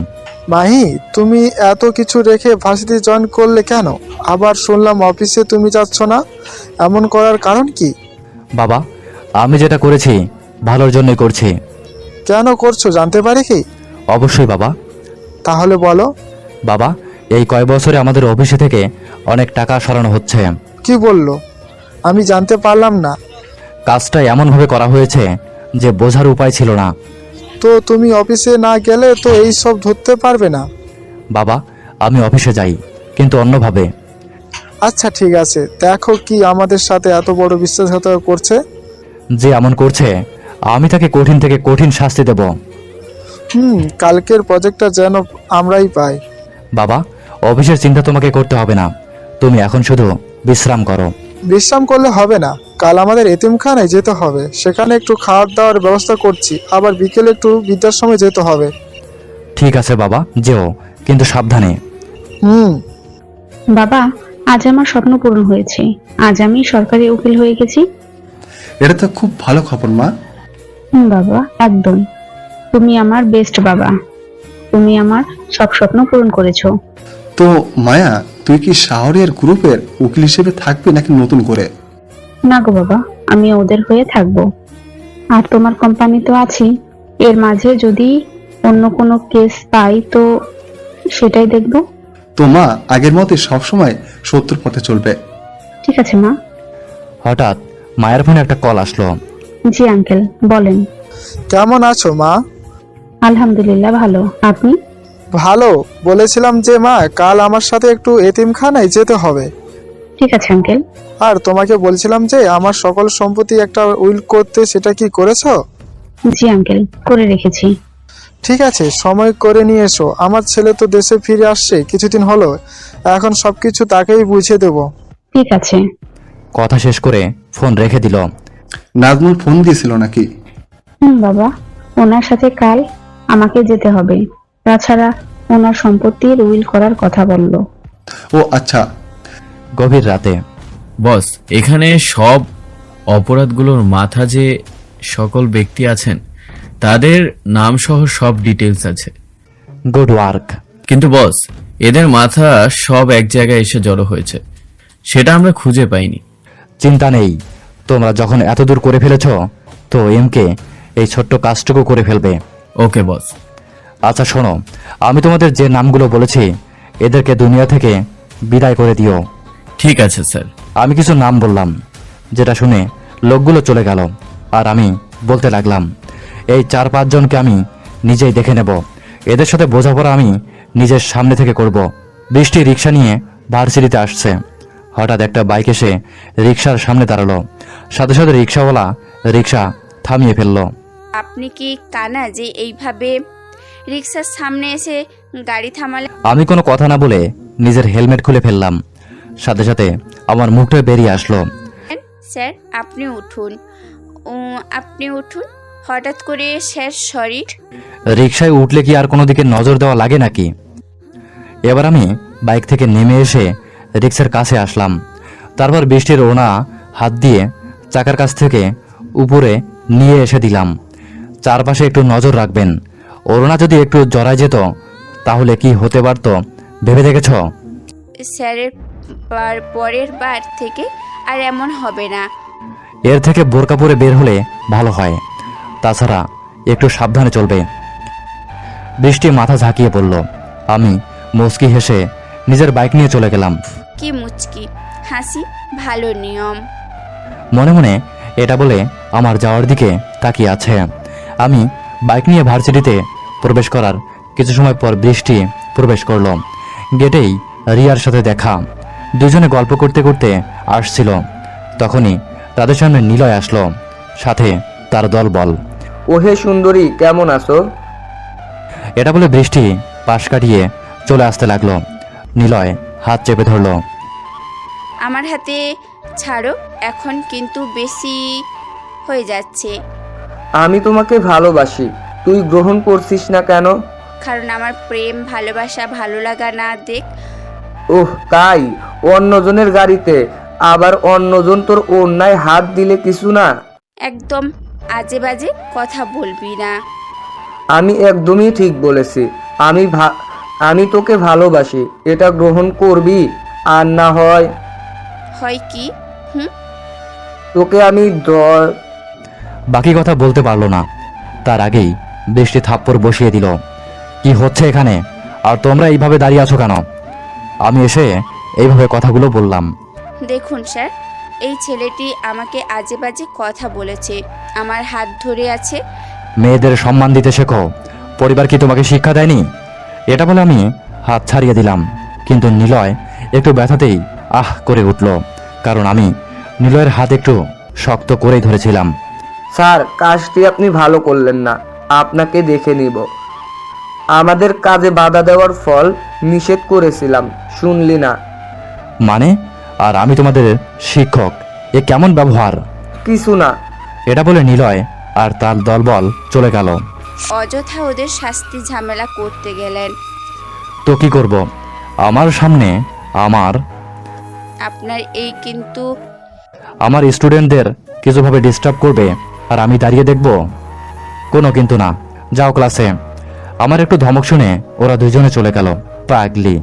মাহি, তুমি এত কিছু রেখে ভার্সিটি জয়েন করলে কেন? আবার শুনলাম অফিসে তুমি যাচ্ছ না, এমন করার কারণ কি? বাবা, আমি যেটা করেছি ভালোর জন্যই করছি। কেন করছো জানতে পারি কি? অবশ্যই বাবা। তাহলে বলো। বাবা, এই কয় বছরে আমাদের অফিসে থেকে অনেক টাকা সরানো হচ্ছে। কি বললো? আমি জানতে পারলাম না। কাজটা এমনভাবে করা হয়েছে যে বোঝার উপায় ছিল না। তো তুমি অফিসে না গেলে তো এই সব ধরতে পারবে না। বাবা, আমি অফিসে যাই, কিন্তু অন্যভাবে। আচ্ছা ঠিক আছে, দেখো কি আমাদের সাথে এত বড় বিশ্বাসঘাতকতা করছে। যে এমন করছে আমি তাকে কঠিন থেকে কঠিন শাস্তি দেব। কালকের প্রজেক্টটা যেন আমরাই পাই। বাবা, অফিসের চিন্তা তোমাকে করতে হবে না, তুমি এখন শুধু বিশ্রাম করো। বিশ্রাম করলে হবে না, কাল আমাদের এতিমখানায় যেতে হবে, সেখানে একটু খাওয়ার দাওয়ার ব্যবস্থা করছি, আবার বিকেলে একটু বিদ্যার সময় যেতে হবে। ঠিক আছে বাবা, যেও, কিন্তু সাবধানে। বাবা, আজ আমার স্বপ্ন পূরণ হয়েছে। আজ আমি সরকারি উকিল হয়ে গেছি। এটা তো খুব ভালো খবর মা। বাবা, একদম। তুমি আমার বেস্ট বাবা। তুমি আমার সব স্বপ্ন পূরণ করেছো। তো মায়া, তুই কি শাহরিয়ার গ্রুপের উকিল হিসেবে থাকবি নাকি নতুন করে? না গো বাবা, আমি ওদের হয়ে থাকবো। আর তোমার কোম্পানি তো আছেই, এর মাঝে যদি অন্য কোনো কেস পাই তো সেটাই দেখবো। তো মা, আগের মতোই সবসময় সত্যর পথে চলবে। ঠিক আছে মা। হঠাৎ মায়ের ফোনে একটা কল আসলো। জি আঙ্কেল, বলেন। কেমন আছো মা? আলহামদুলিল্লাহ ভালো, আপনি? ভালো। বলেছিলাম যে মা, কাল আমার সাথে একটু এতিমখানায় যেতে হবে। ঠিক আছে আঙ্কেল। আর তোমাকে বলছিলাম যে আমার সকল সম্পত্তি একটা উইল করতে, সেটা কি করেছো? জি আঙ্কেল, করে রেখেছি। ঠিক আছে, সময় করে নিয়ে এসো। আমার ছেলে তো দেশে ফিরে আসছে কিছুদিন হলো, এখন সবকিছু তাকেই বুঝিয়ে দেব। ঠিক আছে। কথা শেষ করে ফোন রেখে দিল। নাজমুল ফোন দিয়েছিল নাকি? বাবা, ওনার সাথে কাল আমাকে যেতে হবে, তাছাড়া ওনার সম্পত্তির উইল করার কথা বলল। ও আচ্ছা। গভীর রাতে। বস, এখানে সব অপরাধগুলোর মাথা যে সকল ব্যক্তি আছেন তাদের নাম সহ সব ডিটেলস আছে। Good work. কিন্তু বস, এদের মাথা সব এক জায়গায় এসে জড়ো হয়েছে, সেটা আমরা খুঁজে পাইনি। চিন্তা নেই, তোমরা যখন এত দূর করে ফেলেছ তো এমকে এই ছোট্ট কাজটুকু করে ফেলবে। ওকে বস। আচ্ছা শোনো, আমি তোমাদের যে নামগুলো বলেছি এদেরকে দুনিয়া থেকে বিদায় করে দিও। ঠিক আছে স্যার। আমি কিছু নাম বললাম, যেটা শুনে লোকগুলো চলে গেল আর আমি বলতে লাগলাম, এই 4-5 জনকে আমি নিজেই দেখে নেব, এদের সাথে বোঝাপড়া আমি নিজের সামনে থেকে করব। বৃষ্টি রিক্সা নিয়ে ভার্সিটিতে আসছে, হঠাৎ একটা বাইক এসে রিক্সার সামনে দাঁড়ালো। সাথে সাথে রিক্সাওয়ালা রিক্সা থামিয়ে ফেললো। আপনি কি কানা যে এইভাবে রিক্সার সামনে এসে গাড়ি থামালে? আমি কোনো কথা না বলে নিজের হেলমেট খুলে ফেললাম। সাথে সাথে আমার মুখটা বেরিয়ে আসলো। স্যার আপনি উঠুন, আপনি উঠুন। হঠাৎ করে স্যার সরি। রিক্সায় উঠলে কি আর কোনো দিকে নজর দেওয়া লাগে নাকি? এবার আমি বাইক থেকে নেমে এসে রিক্সার কাছে আসলাম। তারপর বৃষ্টির ওড়না হাত দিয়ে চাকার কাছ থেকে উপরে নিয়ে এসে দিলাম। চারপাশে একটু নজর রাখবেন। ওড়না যদি একটু জড়ায় যেত তাহলে কি হতে পারত ভেবে দেখেছ? স্যারের পরের বার থেকে আর এমন হবে না। এর থেকে বোরকা পরে বের হলে ভালো হয়। তাছাড়া একটু সাবধানে চলবে। বৃষ্টি মাথা ঝাঁকিয়ে পড়ল। আমি মুচকি হেসে নিজের বাইক নিয়ে চলে গেলাম। কি মুচকি হাসি, ভালো নিয়ম। মনে মনে এটা বলে আমার যাওয়ার দিকে তাকিয়ে আছে। আমি বাইক নিয়ে ভার্সিটিতে প্রবেশ করার কিছু সময় পর বৃষ্টি প্রবেশ করলো। গেটেই রিয়ার সাথে দেখা। দুজনে গল্প করতে করতে আসছিল। তখনই তাদের সামনে নিলয় আসলো, সাথে তার দলবল। ওহে সুন্দরী, কেমন আছো? এটা বলে বৃষ্টি পাশ কাটিয়ে চলে আসতে লাগলো। নিলয় হাত চেপে ধরলো। আমার হাতে ছাড়ো, এখন কিন্তু বেশি হয়ে যাচ্ছে। আমি তোমাকে ভালোবাসি, তুই গ্রহণ করছিস না কেন? কারণ আমার প্রেম, ভালোবাসা, ভালো লাগা না দেখ। ওহ তাই? অন্যজনের গাড়িতে আবার অন্যজন তোর অন্যায় হাত দিলে কিছু না? একদম আজে বাজে কথা বলবি না। আমি একদমই ঠিক বলেছি। আমি তোকে ভালোবাসি, এটা গ্রহণ করবি। আর না হয় কি? তোকে আমি বাকি কথা বলতে পারলো না। তার আগেই বৃষ্টি থাপ্পড় বসিয়ে দিল। কি হচ্ছে এখানে? আর তোমরা এইভাবে দাঁড়িয়ে আছো কেন? আমি এসে এইভাবে কথাগুলো বললাম। দেখুন স্যার, এই ছেলেটি আমাকে আজে বাজে কথা বলেছে, আমার হাত ধরে আছে। মেয়েদের সম্মান দিতে শেখো। পরিবার কি তোমাকে শিক্ষা দেয়নি? এটা বলে আমি হাত ছাড়িয়ে দিলাম। কিন্তু নিলয় একটু ব্যথাতেই আহ করে উঠল, কারণ আমি নিলয়ের হাত একটু শক্ত করেই ধরেছিলাম। স্যার, কাজটি আপনি ভালো করলেন না, আপনাকে দেখে নিব। আমাদের কাজে বাধা দেওয়ার ফল নিষেধ করেছিলাম, শুনলি না? মানে? আর আমি তোমাদের শিক্ষক, এ কেমন ব্যবহার? কিছু না। এটা বলে নিলয় আর তার দলবল চলে গেল। অযথা ওদের শাস্তি ঝামেলা করতে গেলেন। তো কি করব? আমার সামনে আপনার এই কিন্তু আমার স্টুডেন্টদের কিছুভাবে ডিস্টার্ব করবে আর আমি দাঁড়িয়ে দেখব? কোনো কিন্তু না। যাও ক্লাসে। আমার একটু ধমক শুনে ওরা দুজনে চলে গেল। পাগলি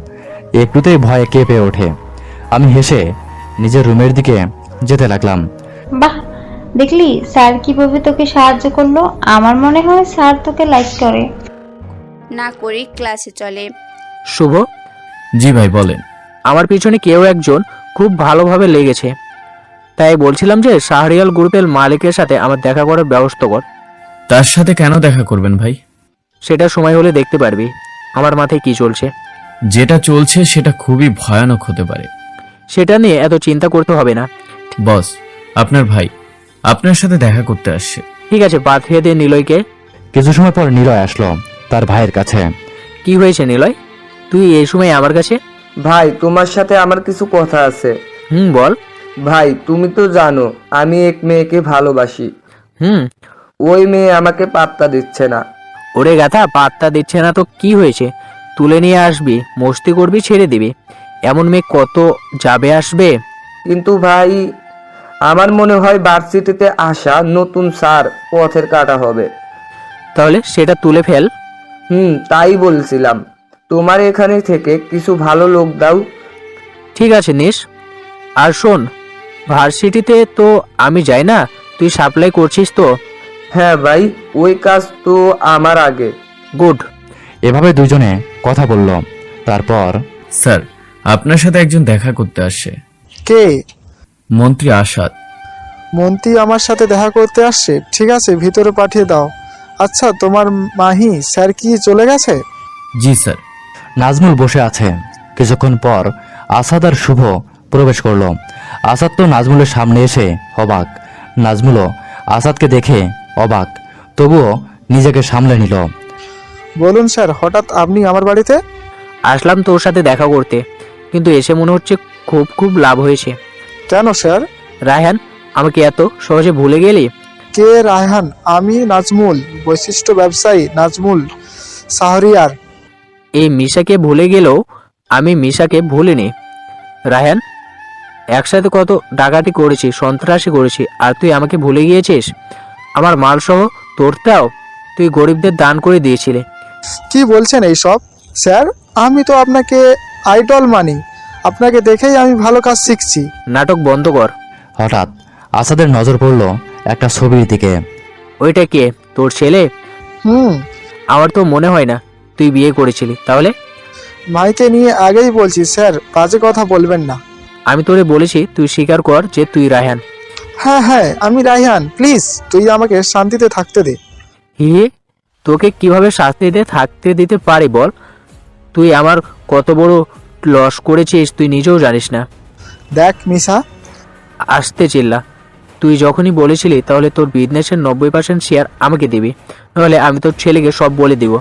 একটুতেই ভয়ে কেঁপে ওঠে। আমি হেসে নিজের রুমের দিকে যেতে লাগলাম। বাহ, দেখলি স্যার কিভাবে তোকে সাহায্য করলো? আমার মনে হয় স্যার তোকে লাইক করে। না করি ক্লাসে চলে। শুভ, জি ভাই বলেন। আমার পিছনে কেউ একজন খুব ভালোভাবে লেগেছে, তাই বলছিলাম যে শাহরিয়াল গ্রুপের মালিকের সাথে আমার দেখা করার ব্যবস্থা কর। তার সাথে কেন দেখা করবেন ভাই? সেটা সময় হলে দেখতে পারবি আমার মাথায় কি চলছে। যেটা চলছে সেটা খুবই ভয়ানক হতে পারে। সেটা নিয়ে এত চিন্তা করতে হবে না। বস, আপনার ভাই আপনার সাথে দেখা করতে আসছে। ঠিক আছে, পাঠিয়ে দে নিলয়কে। কিছু সময় পর নিলয় আসলো তার ভাইয়ের কাছে। কি হয়েছে নিলয়, তুই এই সময় আমার কাছে? ভাই, তোমার সাথে আমার কিছু কথা আছে। বল। ভাই, তুমি তো জানো আমি এক মেয়েকে ভালোবাসি। ওই মেয়ে আমাকে পাত্তা দিচ্ছে না। ওরে গাথা, পাত্তা দিচ্ছে না তো কি হয়েছে? তুলে নিয়ে আসবি, মস্তি করবি, ছেড়ে দিবি। এমন মেয়ে কত যাবে আসবে। কিন্তু ভাই, আমার মনে হয় ভার্সিটিতে আসা নতুন স্যার পথের কাটা হবে। তাহলে সেটা তুলে ফেল। তাই বলছিলাম। তোমার এখানে থেকে কিছু ভালো লোক দাও। ঠিক আছে নিস। আর শোন, ভার্সিটিতে তো আমি যাই না, তুই সাপ্লাই করছিস তো? হ্যাঁ ভাই, ওই কাজ তো আমার আগে। গুড। এভাবে দুজনে কথা বলল। তারপর, স্যার আপনার সাথে একজন দেখা করতে আসছে। কে? মন্ত্রী আসাদ। মন্ত্রী আমার সাথে দেখা করতে আসছে? ঠিক আছে, ভিতরে পাঠিয়ে দাও। আচ্ছা, তোমার মাহি স্যার কি চলে গেছে? জি স্যার। নাজমুল বসে আছে। কিছুক্ষণ পর আসাদ আর শুভ প্রবেশ করলো। আসাদ তো নাজমুলের সামনে এসে অবাক, নাজমুলও আসাদকে দেখে অবাক, তবুও নিজেকে সামলে নিল। বলুন স্যার, হঠাৎ আপনি আমার বাড়িতে? আসলাম তোর সাথে দেখা করতে, কিন্তু এসে মনে হচ্ছে খুব খুব লাভ হয়েছে। কেন স্যার? রায়হান, আমাকে এত সহজে ভুলে গেলি? কে রায়হান? আমি নাজমুল, বৈশিষ্ট্য ব্যবসায়ী নাজমুল শাহরিয়ার। এই মিশাকে ভুলে গেলেও আমি মিশাকে ভুলিনি। রায়হান, একসাথে কত ডাকাতি করেছি, সন্ত্রাসী করেছি, আর তুই আমাকে ভুলে গিয়েছিস? আমার মালসহ তোরটাও তুই গরিবদের দান করে দিয়েছিলে। কি বলছেন এইসব স্যার? আমি তো আপনাকে আইডল মানি, আপনাকে দেখেই আমি ভালো কাজ শিখছি। নাটক বন্ধ কর। হঠাৎ আসাদের নজর পড়ল একটা ছবির দিকে। ওইটা কে, তোর ছেলে? আমার তো মনে হয় না তুই বিয়ে করেছিলি। তাহলে? মাইকে নিয়ে আগেই বলছি স্যার, বাজে কথা বলবেন না। আমি তোরে বলেছি তুই স্বীকার কর যে তুই রায়হান। হ্যাঁ, আমি রায়হান। প্লিজ তুই আমাকে শান্তিতে থাকতে দে। হি, তোকে কিভাবে শাস্তিতে থাকতে দিতে পারি বল? তুই আমার কত বড় লস করেছিস তুই নিজেও জানিস না। দেখ মিশা, আসতে চিল্লা। তুই যখনই বলেছিলি তাহলে তোর বিজনেসের 90% শেয়ার আমাকে দিবি, নাহলে আমি তোর ছেলেকে সব বলে দিব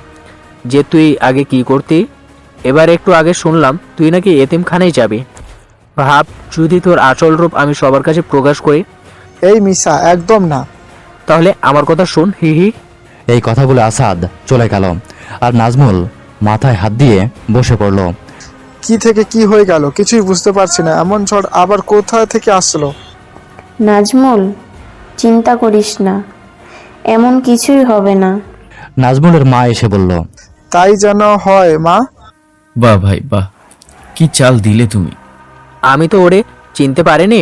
যে তুই আগে কি করতি। এবার একটু আগে শুনলাম তুই নাকি এতিমখানায় যাবি। ভাব যদি তোর আসল রূপ আমি সবার কাছে প্রকাশ করি। এই মিশা, একদম না। তাহলে আমার কথা শোন। হি হি। এই কথা বলে আসাদ চলে গেল, আর নাজমুল মাথায় হাত দিয়ে বসে পড়ল। কি থেকে কি হয়ে গেল কিছুই বুঝতে পারছি না। এমন ঝড় আবার কোথা থেকে আসলো? নাজমুল, চিন্তা করিস না, এমন কিছুই হবে না। নাজমুলের মা এসে বলল, তাই যেন হয় মা। বাহ ভাই বাহ, কি চাল দিলে তুমি। আমি তো ওরে চিনতে পারিনি।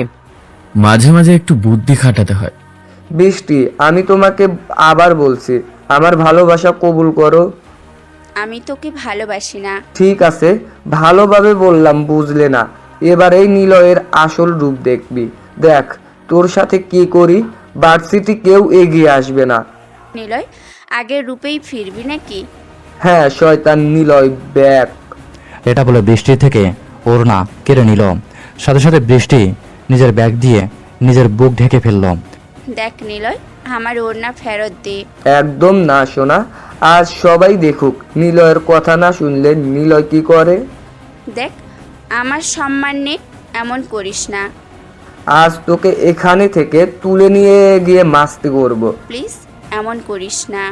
মাঝে মাঝে একটু বুদ্ধি খাটাতে হয়। বৃষ্টি, আমি তোমাকে আবার বলছি, আমার ভালোবাসা কবুল করো। আমি তোকে ভালোবাসি না। ঠিক আছে, ভালোভাবে বললাম, বুঝলে না। এবার এই নিলয়ের আসল রূপ দেখবি। দেখ তোর সাথে কি করি, ভার্সিটি কেউ এগিয়ে আসবে না। নিলয়, আগের রূপেই ফিরবি নাকি? হ্যাঁ, শয়তান নিলয় ব্যাক। এটা বলে বৃষ্টি থেকে ওড়না কেড়ে নিল। সাথে সাথে বৃষ্টি নিজের ব্যাগ দিয়ে নিজের বুক ঢেকে ফেলল। দেখ নিলয়, আমার ওড়না ফেরত দে। একদম না সোনা, আজ সবাই দেখুক নিলয়ের কথা না শুনলে নিলয় কি করে। দেখ, আমার সম্মান নে, এমন করিস না। আজ তোকে এখানে থেকে তুলে নিয়ে গিয়ে মাস্তি করব। প্লিজ এমন করিস না।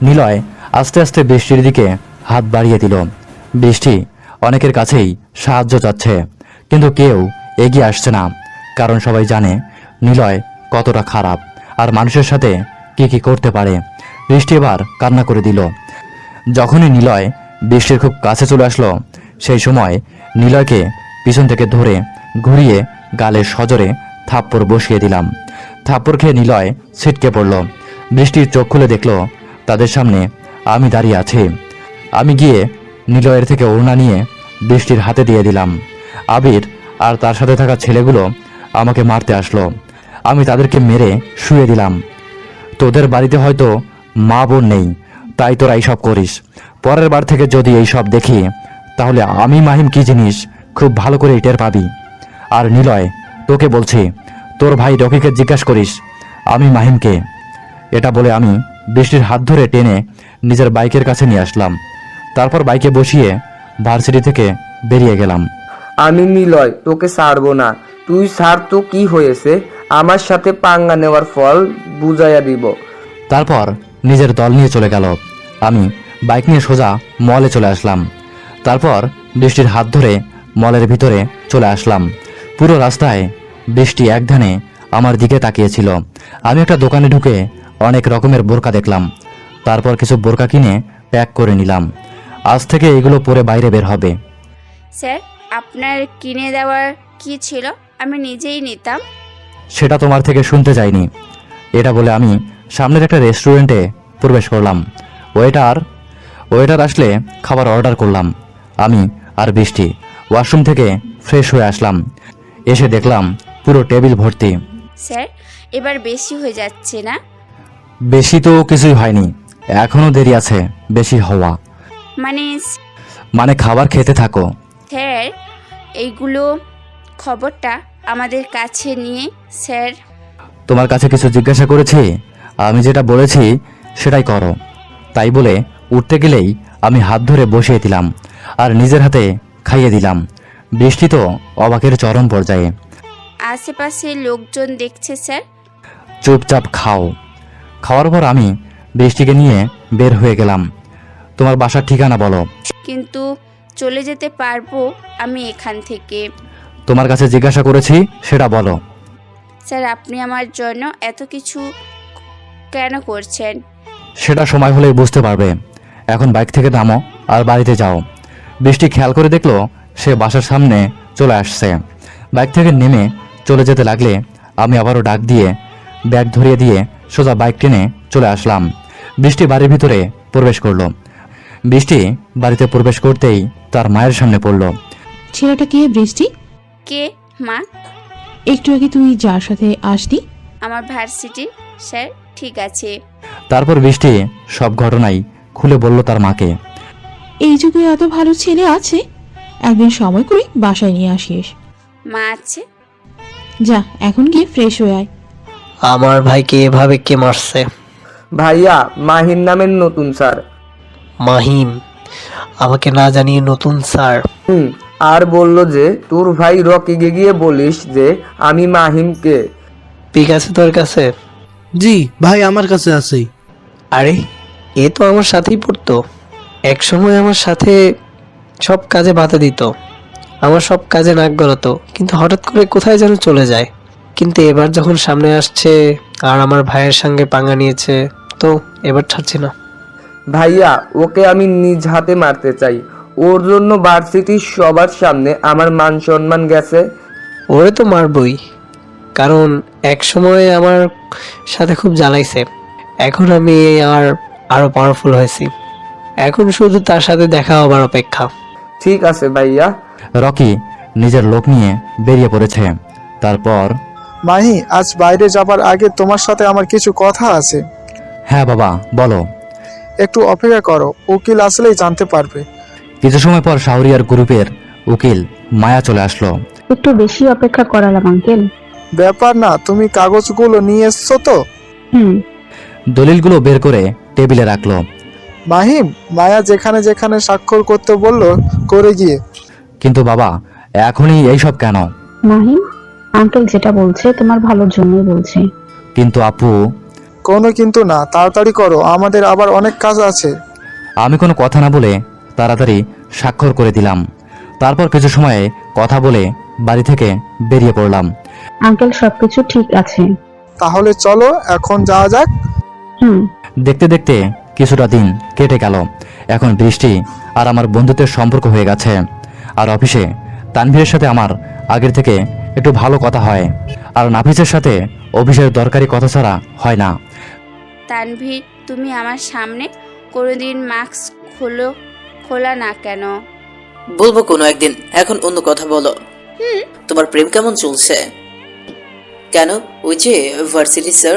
নিলয় আস্তে আস্তে বৃষ্টির দিকে হাত বাড়িয়ে দিল। বৃষ্টি অনেকের কাছেই সাহায্য চাচ্ছে, কিন্তু কেউ এগিয়ে আসছে না, কারণ সবাই জানে নিলয় কতটা খারাপ আর মানুষের সাথে কি কি করতে পারে। বৃষ্টি এবার কান্না করে দিল। যখনই নিলয় বৃষ্টির খুব কাছে চলে আসলো, সেই সময় নিলয়কে পিছন থেকে ধরে ঘুরিয়ে গালে সজোরে থাপ্পড় বসিয়ে দিলাম। থাপ্পড় খেয়ে নিলয় ছিটকে পড়ল। বৃষ্টির চোখ খুলে দেখল তাদের সামনে আমি দাঁড়িয়ে আছি। আমি গিয়ে নিলয়ের থেকে ওড়না নিয়ে বৃষ্টির হাতে দিয়ে দিলাম। আবির আর তার সাথে থাকা ছেলেগুলো আমাকে মারতে আসলো। আমি তাদেরকে মেরে শুয়ে দিলাম। তোদের বাড়িতে হয়তো মা বোন নেই, তাই তোরা এইসব করিস। পরের বার থেকে যদি এইসব দেখি, তাহলে আমি মাহিম কি জিনিস খুব ভালো করে টের পাবি। আর নিলয়, তোকে বলছি, তোর ভাই রকিকে জিজ্ঞাসা করিস আমি মাহিমকে। এটা বলে আমি বৃষ্টির হাত ধরে টেনে নিজের বাইকের কাছে নিয়ে আসলাম। তারপর বাইকে বসিয়ে ভার্সিটি থেকে বেরিয়ে গেলাম। আমি নিলয়, তোকে ছাড়বো না। তুই ছাড় তো কি হয়েছে, আমার সাথে পাঙ্গা নেওয়ার ফল বুঝাইয়া দিব। তারপর নিজের দল নিয়ে চলে গেল। আমি বাইক নিয়ে সোজা মলে চলে আসলাম। তারপর বৃষ্টির হাত ধরে মলের ভিতরে চলে আসলাম। পুরো রাস্তায় বৃষ্টি একধানে আমার দিকে তাকিয়েছিল। আমি একটা দোকানে ঢুকে অনেক রকমের বোরকা দেখলাম। তারপর কিছু বোরকা কিনে প্যাক করে নিলাম। আজ থেকে এগুলো পরে বাইরে বের হবে। স্যার, আপনার কিনে দেওয়ার কি ছিল? আমি নিজেই নিতাম। সেটা তোমার থেকে শুনতে চাইনি। এটা বলে আমি সামনের একটা রেস্টুরেন্টে প্রবেশ করলাম। ওয়েটার আসলে খাবার অর্ডার করলাম। আমি আর বৃষ্টি ওয়াশরুম থেকে ফ্রেশ হয়ে আসলাম। এসে দেখলাম পুরো টেবিল ভর্তি। স্যার, এবার বেশি হয়ে যাচ্ছে না? বেশি তো কিছুই হয়নি, এখনো দেরি আছে বেশি হওয়া। মানে মানে খাবার খেতে থাকো। স্যার, এইগুলো খবরটা আমাদের কাছে নিয়ে স্যার। তোমার কাছে কিছু জিজ্ঞাসা করেছি, আমি যেটা বলেছি সেটাই করো। তাই বলে উঠতে গেলেই আমি হাত ধরে বসিয়ে দিলাম আর নিজের হাতে খাইয়ে দিলাম। বৃষ্টি তো অবাকের চরম পর্যায়ে। আশেপাশে লোকজন দেখছে স্যার। চুপচাপ খাও। খাওয়ার পর আমি বৃষ্টিকে নিয়ে বের হয়ে গেলাম। তোমার বাসার ঠিকানা বলো। কিন্তু চলে যেতে পারবো আমি এখান থেকে। তোমার কাছে জিজ্ঞাসা করেছি সেটা বলো। স্যার আপনি আমার জন্য এত কিছু কেন করছেন? সেটা সময় হলেই বুঝতে পারবে। এখন বাইক থেকে নামো আর বাড়িতে যাও। বৃষ্টি খেয়াল করে দেখলো সে বাসার সামনে চলে আসছে। বাইক থেকে নেমে চলে যেতে লাগলে আমি আবারও ডাক দিয়ে ব্যাগ ধরিয়ে দিয়ে সোজা বাইক টেনে চলে আসলাম। বৃষ্টি বাড়ির ভিতরে প্রবেশ করলো। বৃষ্টি বাড়িতে প্রবেশ করতেই তার মায়ের সামনে পড়ল। ছেলেটা কে বৃষ্টি? কে মা? একটু আগে তুই যার সাথে আসলি। আমার ভার্সিটি স্যার। ঠিক আছে। তারপর বৃষ্টি সব ঘটনাই খুলে বলল তার মাকে। এই যুগে এত ভালো ছেলে আছে, একদিন সময় করে বাসায় নিয়ে আসিস। মা আছে। যা এখন গিয়ে ফ্রেশ হয়ে আয়। আমার ভাইকে এভাবে কে মারছে? ভাইয়া, মাহিন নামের নতুন স্যার। মাহিম? আমাকে না জানিয়ে নতুন স্যার? আর বললো যে তোর ভাই রকিকে গিয়ে বলিস যে আমি মাহিমকে। পিক আছে তোর কাছে? জি ভাই, আমার কাছে আছে। আরে এ তো আমার সাথেই পড়তো। এক সময় আমার সাথে সব কাজে বাধা দিত, আমার সব কাজে নাক গলাতো, কিন্তু হঠাৎ করে কোথায় যেন চলে যায়। কিন্তু এবার যখন সামনে আসছে আর আমার ভাইয়ের সঙ্গে পাঙ্গা নিয়েছে, তো এবার ছাড়ছি না। ভাইয়া, ওকে আমি নিজ হাতে মারতে চাই। ওর জন্য ভার্সিটির সবার সামনে আমার মান সম্মান গেছে। ওরে তো মারবই, কারণ এক সময় আমার সাথে খুব জ্বালাইছে। এখন আমি আরো পাওয়ারফুল হয়েছি। এখন শুধু তার সাথে দেখা হবার অপেক্ষা। ঠিক আছে ভাইয়া। রকি নিজের লোক নিয়ে বেরিয়ে পড়েছে। তারপর, মাহি, আজ বাইরে যাবার আগে তোমার সাথে আমার কিছু কথা আছে। হ্যাঁ বাবা বলো। একটু অপেক্ষা করো, উকিল আসলেই জানতে পারবে। কিছু সময় পর শাহরিয়ার গ্রুপের উকিল মায়া চলে আসলো। একটু বেশি অপেক্ষা করালাম আঙ্কেল। ব্যাপার না, তুমি কাগজগুলো নিয়ে এসছো তো? দলিলগুলো বের করে টেবিলে রাখলো। মাহিম, মায়া যেখানে যেখানে স্বাক্ষর করতে বললো করে গিয়ে। কিন্তু বাবা এখনই এইসব কেন? মাহিম, আঙ্কেল যেটা বলছে তোমার ভালোর জন্যই বলছে। কিন্তু আপু। কোনো কিন্তু না, তাড়াতাড়ি করো, আমাদের আবার অনেক কাজ আছে। আমি কোনো কথা না বলে তাড়াতাড়ি স্বাক্ষর করে দিলাম। তারপর কিছু সময়ে কথা বলে বাড়ি থেকে বেরিয়ে পড়লাম। আঙ্কেল সবকিছু ঠিক আছে। তাহলে চলো এখন যাওয়া যাক। দেখতে দেখতে কিছুটা দিন কেটে গেল। এখন বৃষ্টি আর আমার বন্ধুত্বের সম্পর্ক হয়ে গেছে। আর অফিসে তানভীরের সাথে আমার আগের থেকে একটু ভালো কথা হয়। আর নাফিসের সাথে অফিসের দরকারি কথা ছাড়া হয় না। তানভীর, তুমি আমার সামনে কোনোদিন মাস্ক খোলা না কেন? বলবো কোনো একদিন, এখন অন্য কথা বলো। তোমার প্রেম কেমন চলছে? কেন, ওই যে ভার্সিটি স্যার?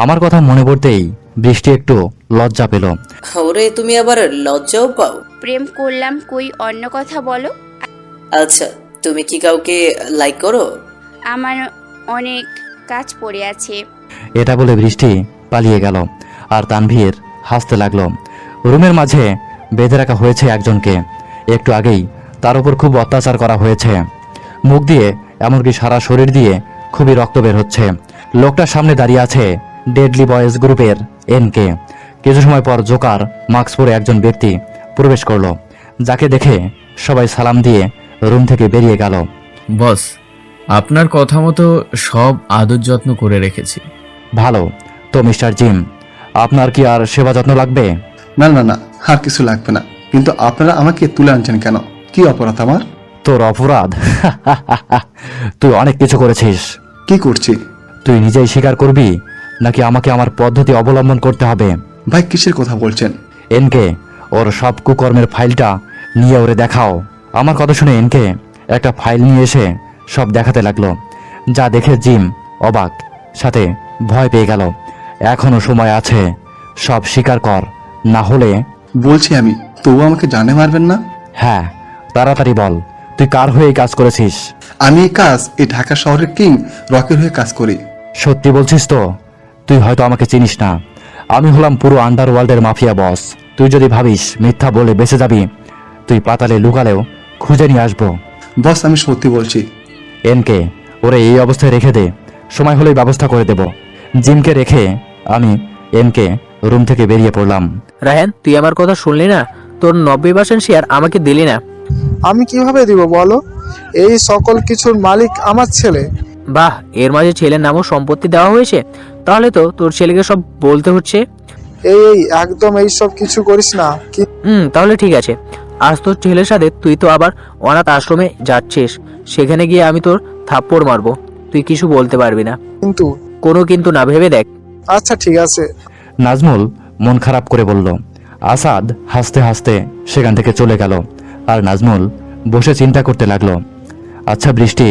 আমার কথা মনে পড়তেই বৃষ্টি একটু লজ্জা পেল। ওরে, তুমি আবার লজ্জাও পাও? প্রেম করলাম কই, অন্য কথা বলো। আচ্ছা, তুমি কি কাউকে লাইক করো? আমার অনেক কাজ পড়ে আছে। এটা বলে বৃষ্টি পালিয়ে গেল আর তানভীর হাসতে লাগলো। রুমের মাঝে বেঁধে রাখা হয়েছে একজনকে। একটু আগেই তার উপর খুব অত্যাচার করা হয়েছে। মুখ দিয়ে এমনকি সারা শরীর দিয়ে খুবই রক্ত বের হচ্ছে। লোকটার সামনে দাঁড়িয়ে আছে ডেডলি বয়েজ গ্রুপের এনকে। কিছু সময় পর জোকার মাস্ক পরে একজন ব্যক্তি প্রবেশ করলো, যাকে দেখে সবাই সালাম দিয়ে রুম থেকে বেরিয়ে গেল। বস, আপনার কথা মতো সব আদর যত্ন করে রেখেছি। ভালো তো মিস্টার জিম, আপনার কি আর সেবা যত্ন লাগবে? না না না, আর কিছু লাগবে না। কিন্তু আপনারা আমাকে তুলে আনছেন কেন? কি অপরাধ আমার? তোর অপরাধ? তুই অনেক কিছু করেছিস। কি করছি? তুই নিজেই স্বীকার করবি নাকি আমাকে আমার পদ্ধতি অবলম্বন করতে হবে? ভাই কিসের কথা বলছেন? এনকে, ওর সব কুকর্মের ফাইলটা নিয়ে ওরে দেখাও। আমার কথা শুনে এনকে একটা ফাইল নিয়ে এসে সব দেখাতে লাগলো। যা দেখে জিম অবাক, সাথে ভয় পেয়ে গেল। এখনো সময় আছে, সব স্বীকার কর, না হলে। বলছি আমি, তবু আমাকে জানে মারবেন না? হ্যাঁ, তাড়াতাড়ি বল, তুই কার হয়ে এই কাজ করেছিস? আমি এই কাজ এই ঢাকা শহরের কিং রকির হয়ে কাজ করি। সত্যি বলছিস তো? তুই হয়তো আমাকে চিনিস না। আমি হলাম পুরো আন্ডারওয়ার্ল্ডের মাফিয়া বস। তুই যদি ভাবিস মিথ্যা বলে বেঁচে যাবি, তুই পাতালে লুকালেও খুঁজে নিয়ে আসবো। বস আমি সত্যি বলছি। এনকে ওরে এই অবস্থায় রেখে দে, সময় হলেই ব্যবস্থা করে দেব। জিমকে রেখে আমি এনকে রুম থেকে বেরিয়ে পড়লাম। রায়হান, তুই আমার কথা শুনলি না? তোর 90% শেয়ার আমাকে দিলি না। আমি কিভাবে দিব বলো? এই সকল কিছুর মালিক আমার ছেলে। বাহ, এর মাঝে ছেলের নামও সম্পত্তি দেওয়া হয়েছে। তাহলে তো তোর ছেলেকে সব বলতে হচ্ছে। এই একদম এই সব কিছু করিস না। তাহলে ঠিক আছে। আজ তোর ছেলের সাথে তুই তো আবার অনাথ আশ্রমে যাচ্ছিস। সেখানে গিয়ে আমি তোর থাপ্পড় মারবো, তুই কিছু বলতে পারবি না। কিন্তু কোনো কিন্তু না, ভেবে দেখ। আচ্ছা ঠিক আছে। নাজমুল মন খারাপ করে বলল। আসাদ হাসতে হাসতে সেখান থেকে চলে গেল, আর নাজমুল বসে চিন্তা করতে লাগলো। আচ্ছা বৃষ্টি,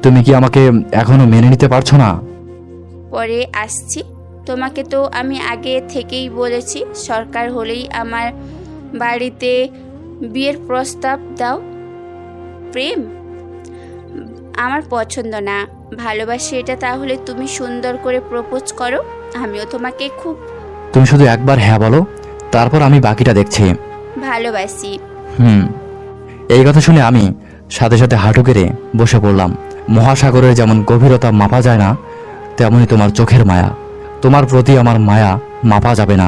তুমি কি আমাকে এখনো মেনে নিতে পারছো না? পরে আসছি। তোমাকে তো আমি আগে থেকেই বলেছি, সরকার হলেই আমার বাড়িতে বিয়ের প্রস্তাব দাও। প্রেম আমার পছন্দ না, ভালোবাসি এটা। তাহলে তুমি সুন্দর করে প্রপোজ করো, আমিও তোমাকে খুব তুমি শুধু একবার হ্যাঁ বলো, তারপর আমি বাকিটা দেখছি। ভালোবাসি। এই কথা শুনে আমি সাথে সাথে হাঁটু গেড়ে বসে পড়লাম। মহাসাগরের যেমন গভীরতা মাপা যায় না, তেমনই তোমার চোখের মায়া। তোমার প্রতি আমার মায়া মাপা যাবে না।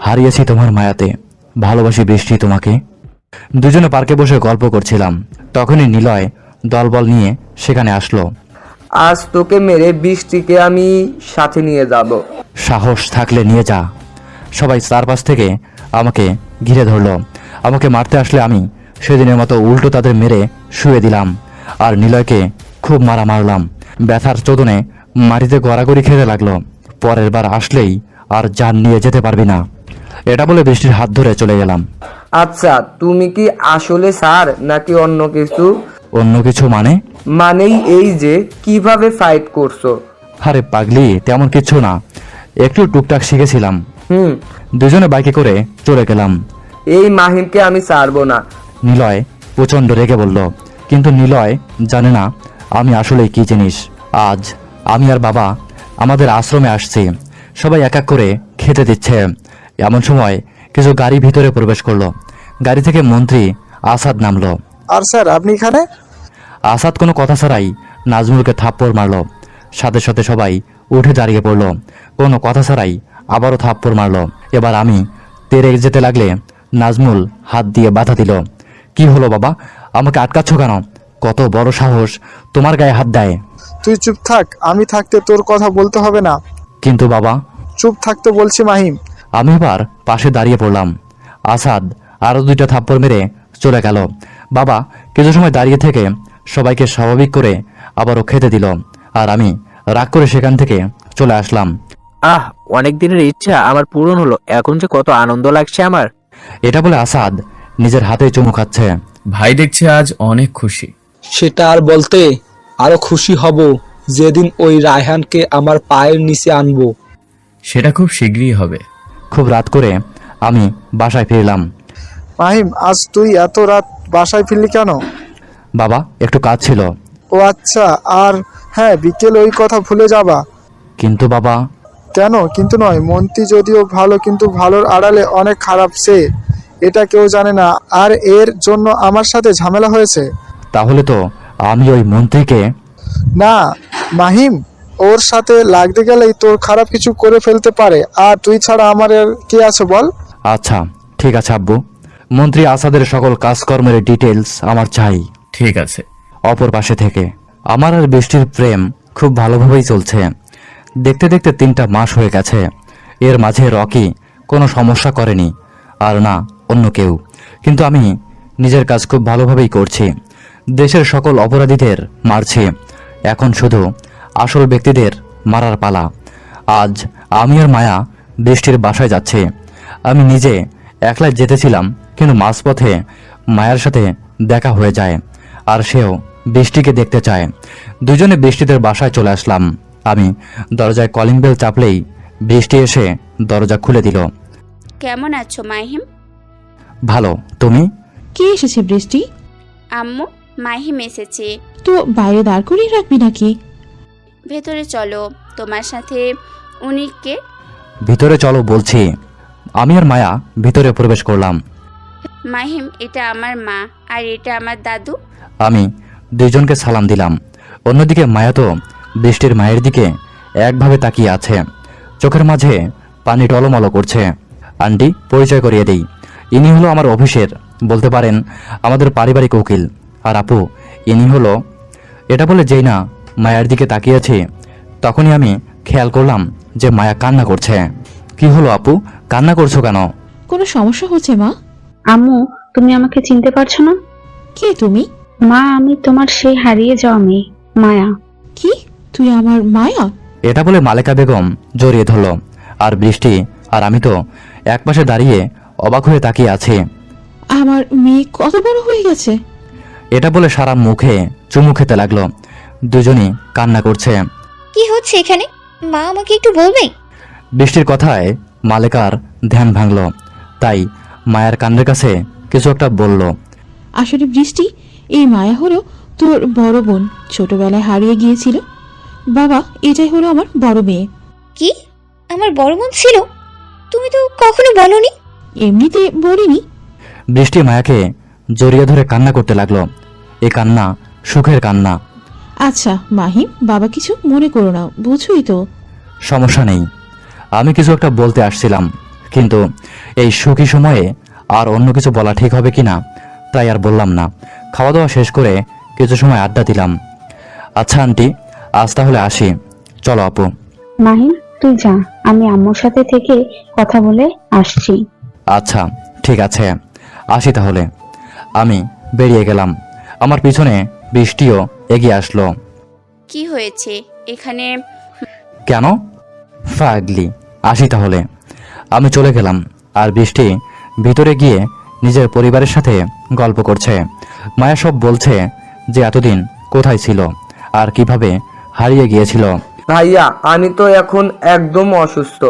হারিয়েছি তোমার মায়াতে, ভালোবাসি বৃষ্টি তোমাকে। দুজনে পার্কে বসে গল্প করছিলাম, তখনই নিলয় দলবল নিয়ে সেখানে আসলো। আজ তোকে মেরে বৃষ্টিকে আমি সাথে নিয়ে যাব। সাহস থাকলে নিয়ে যা। সবাই চারপাশ থেকে আমাকে ঘিরে ধরলো। আমাকে মারতে আসলে আমি সেদিনের মতো উল্টো তাদের মেরে শুয়ে দিলাম, আর নিলয়কে খুব মারা মারলাম। ব্যথার চোদনে মাটিতে গড়াগড়ি খেতে লাগলো। পরের বার আসলেই আর জান নিয়ে যেতে পারবি না, এটা বলে বৃষ্টির হাত ধরে চলে গেলাম। আচ্ছা, তুমি কি আসলে স্যার নাকি অন্য কিছু? অন্য কিছু মানে? মানেই এই যে কিভাবে ফাইট করছো। আরে পাগলি, তেমন কিছু না, একটু টুকটাক শিখেছিলাম। দুজনে বাইকে করে চলে গেলাম। এই মাহিমকে আমি ছাড়বো না। নিলয় প্রচন্ড রেগে বলল, কিন্তু নিলয় জানে না আমি আসলে কি জিনিস। আজ আমি আর বাবা আমাদের আশ্রমে আসছি, সবাই এক এক করে খেতে দিচ্ছে। এমন সময় কিছু গাড়ি ভিতরে প্রবেশ করলো। গাড়ি থেকে মন্ত্রী আসাদ নামলো। আর স্যার আপনি এখানে? আসাদ কোনো কথা ছাড়াই নাজমুলকে থাপ্পড় মারলো। সাথে সাথে সবাই উঠে দাঁড়িয়ে পড়লো। কোনো কথা ছাড়াই আবারও থাপ্পড় মারলো। এবার আমি তেরে যেতে লাগলে নাজমুল হাত দিয়ে বাধা দিল। কি হলো বাবা, আমাকে আটকাচ্ছ কেন? কত বড় সাহস তোমার গায়ে হাত দেয়? তুই চুপ থাক, আমি থাকতে তোর কথা বলতে হবে না। কিন্তু বাবা। চুপ থাকতে বলছি মাহিম। আমি এবার পাশে দাঁড়িয়ে পড়লাম। আসাদ আরো 2টা থাপ্পড় মেরে চলে গেল। বাবা কিছু সময় দাঁড়িয়ে থেকে সবাইকে স্বাভাবিক করে আবারও খেতে দিল, আর আমি রাগ করে সেখান থেকে চলে আসলাম। অনেক দিনের ইচ্ছা আমার পূরণ হলো, এখন যে কত আনন্দ লাগছে আমার। এটা বলে আসাদ নিজের হাতে চুমু খাচ্ছে। ভাই দেখছে আজ অনেক খুশি। সেটা আর বলতে, আরো খুশি হব যেদিন ওই রায়হানকে আমার পায়ের নিচে আনবো। সেটা খুব শীঘ্রই হবে। খুব রাত করে আমি বাসায় ফিরলাম। মাহিম, আজ তুই এত রাত বাসায় ফিরলি কেন? বাবা একটু কাজ ছিল। ও আচ্ছা, আর হ্যাঁ, বিকেল ওই কথা ভুলে যাবা। কিন্তু বাবা। কেন কিন্তু নয়? মন্ত্রী যদিও ভালো, কিন্তু ভালোর আড়ালে অনেক খারাপ সে, এটা কেউ জানে না। আর এর জন্য আমার সাথে ঝামেলা হয়েছে। তাহলে তো আমি ওই মন্ত্রীকে। না মাহিম, ওর সাথে লাগতে গেলেই তোর খারাপ কিছু করে ফেলতে পারে, আর তুই ছাড়া আমার আর কে আছে বল? আচ্ছা ঠিক আছে আব্বু, মন্ত্রী আসাদের সকল কাজকর্মের ডিটেলস আমার চাই। ঠিক আছে। অপর পাশে থেকে আমার আর বৃষ্টির প্রেম খুব ভালোভাবেই চলছে। দেখতে দেখতে 3টা মাস হয়ে গেছে। এর মাঝে রকি কোনো সমস্যা করেনি, আর না অন্য কেউ। কিন্তু আমি নিজের কাজ খুব ভালোভাবেই করছি। দেশের সকল অপরাধীদের মারছি। এখন শুধু আসল ব্যক্তিদের মারার পালা। আজ আমি আর মায়া বৃষ্টির বাসায় যাচ্ছি। আমি নিজে একলাই যেতেছিলাম, কিন্তু মাঝপথে মায়ার সাথে দেখা হয়ে যায়, আর সেও বৃষ্টিকে দেখতে চায়। দুজনে বৃষ্টিদের বাসায় চলে আসলাম। আমি দরজায় কলিং বেল চাপলেই বৃষ্টি এসে দরজা খুলে দিল। কেমন আছো মাহিম? ভালো, তুমি? কে এসেছে বৃষ্টি? আম্মু, মাহিম এসেছে। তো বাইরে দাঁড় করিয়ে রাখবি নাকি? ভেতরে চলো। তোমার সাথে উনিকে। ভিতরে চলো বলছি। আমি আর মায়া ভিতরে প্রবেশ করলাম। মাহিম, এটা আমার মা আর এটা আমার দাদু। আমি দুইজনকে সালাম দিলাম। অন্যদিকে মায়া তো বৃষ্টির মায়ের দিকে একভাবে তাকিয়ে আছে, চোখের মাঝে পানি টলমল করছে। আন্টি, পরিচয় করিয়ে দেই, ইনি হলো আমার অফিসের, বলতে পারেন আমাদের পারিবারিক উকিল। আর আপু, ইনি হলো। এটা বলে যেই না মায়ার দিকে তাকিয়েছি, তখনই আমি খেয়াল করলাম যে মায়া কান্না করছে। কি হলো আপু, কান্না করছো কেন? কোনো সমস্যা হচ্ছে মা? আম্মু, তুমি আমাকে চিনতে পারছো না? কে তুমি? মা, আমি তোমার সেই হারিয়ে যাওয়া মেয়ে মায়া। কি, তুই আমার মায়া? এটা বলে মালেকা বেগম জড়িয়ে ধরল। আর বৃষ্টি আর আমি তো একপাশে দাঁড়িয়ে অবাক হয়ে তাকিয়ে আছি। আমার মেয়ে কত বড় হয়ে গেছে? এটা বলে সারা মুখে চুমু খেতে লাগলো। দুজনই কান্না করছে। কি হচ্ছে এখানে? মা, আমাকে একটু বলবে? বৃষ্টির কথায় মালেকার ধ্যান ভাঙল, তাই মায়ের কান্দের কাছে কিছু একটা বলল। আসলে বৃষ্টি, এই মায়া হলো তোর বড় বোন, ছোটবেলায় হারিয়ে গিয়েছিল। বাবা, এটাই হলো আমার বড় মেয়ে। কি, আমার বড় বোন ছিল? তুমি তো কখনো বলনি। এমনিতে বলিনি। বৃষ্টি মায়াকে জড়িয়ে ধরে কান্না করতে লাগলো। এ কান্না সুখের কান্না। আচ্ছা মাহিম, বাবা কিছু মনে করো না, বুঝুই তো। সমস্যা নেই, আমি কিছু একটা বলতে আসছিলাম, কিন্তু এই সুখী সময়ে আর অন্য কিছু বলা ঠিক হবে কিনা তাই আর বললাম না। খাওয়া দাওয়া শেষ করে কিছু সময় আড্ডা দিলাম। আচ্ছা আন্টি, আজ তাহলে আসি। চলো আপু। মাহিম, তুই যা, আমি আম্মুর সাথে থেকে কথা বলে আসছি। আচ্ছা ঠিক আছে, আসি তাহলে। আমি বেরিয়ে গেলাম। আমার পিছনে বৃষ্টিও এগিয়ে আসলো। কি হয়েছে এখানে? কেন? ফাগলি, আসি তাহলে। আমি চলে গেলাম। আর বৃষ্টি ভিতরে গিয়ে নিজের পরিবারের সাথে গল্প করছে। মায়া সব বলছে যে এতদিন কোথায় ছিল আর কিভাবে হারিয়ে গিয়েছিল। ভাইয়া, আমি তো এখন একদম অসুস্থ।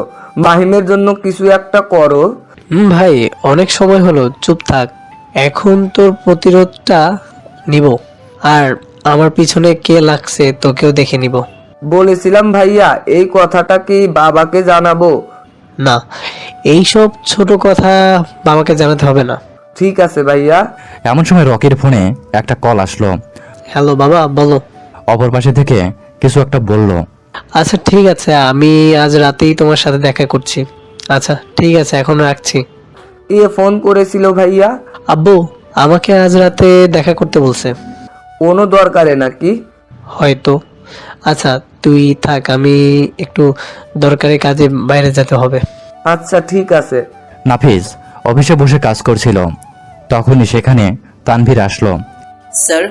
মাহিমের জন্য কিছু একটা করো। ভাই, অনেক সময় হলো, চুপ থাক। এখন তোর প্রতিরোধটা নিব, আর আমার পিছনে কে লাগছে তোকেও দেখে নিব। বলেছিলাম ভাইয়া, এই কথাটা কি বাবাকে জানাবো? না, এইসব ছোট কথা বাবাকে জানাতে হবে না। ঠিক আছে ভাইয়া। এমন সময় রকির ফোনে একটা কল আসলো। হ্যালো বাবা, বলো। অপর পাশে থেকে কিছু একটা বলল। আচ্ছা ঠিক আছে, আমি আজ রাতেই তোমার সাথে দেখা করছি। আচ্ছা ঠিক আছে, এখন রাখছি। এ ফোন করেছিল ভাইয়া? আব্বু আমাকে আজ রাতে দেখা করতে বলছে। কোনো দরকারে নাকি? হয়তো। আচ্ছা তুই থাক, আমি একটু দরকারি কাজে বাইরে যেতে হবে। আচ্ছা ঠিক আছে। নাফিস অফিসে বসে কাজ করছিল, তখনই সেখানে তানভীর আসলো। স্যার,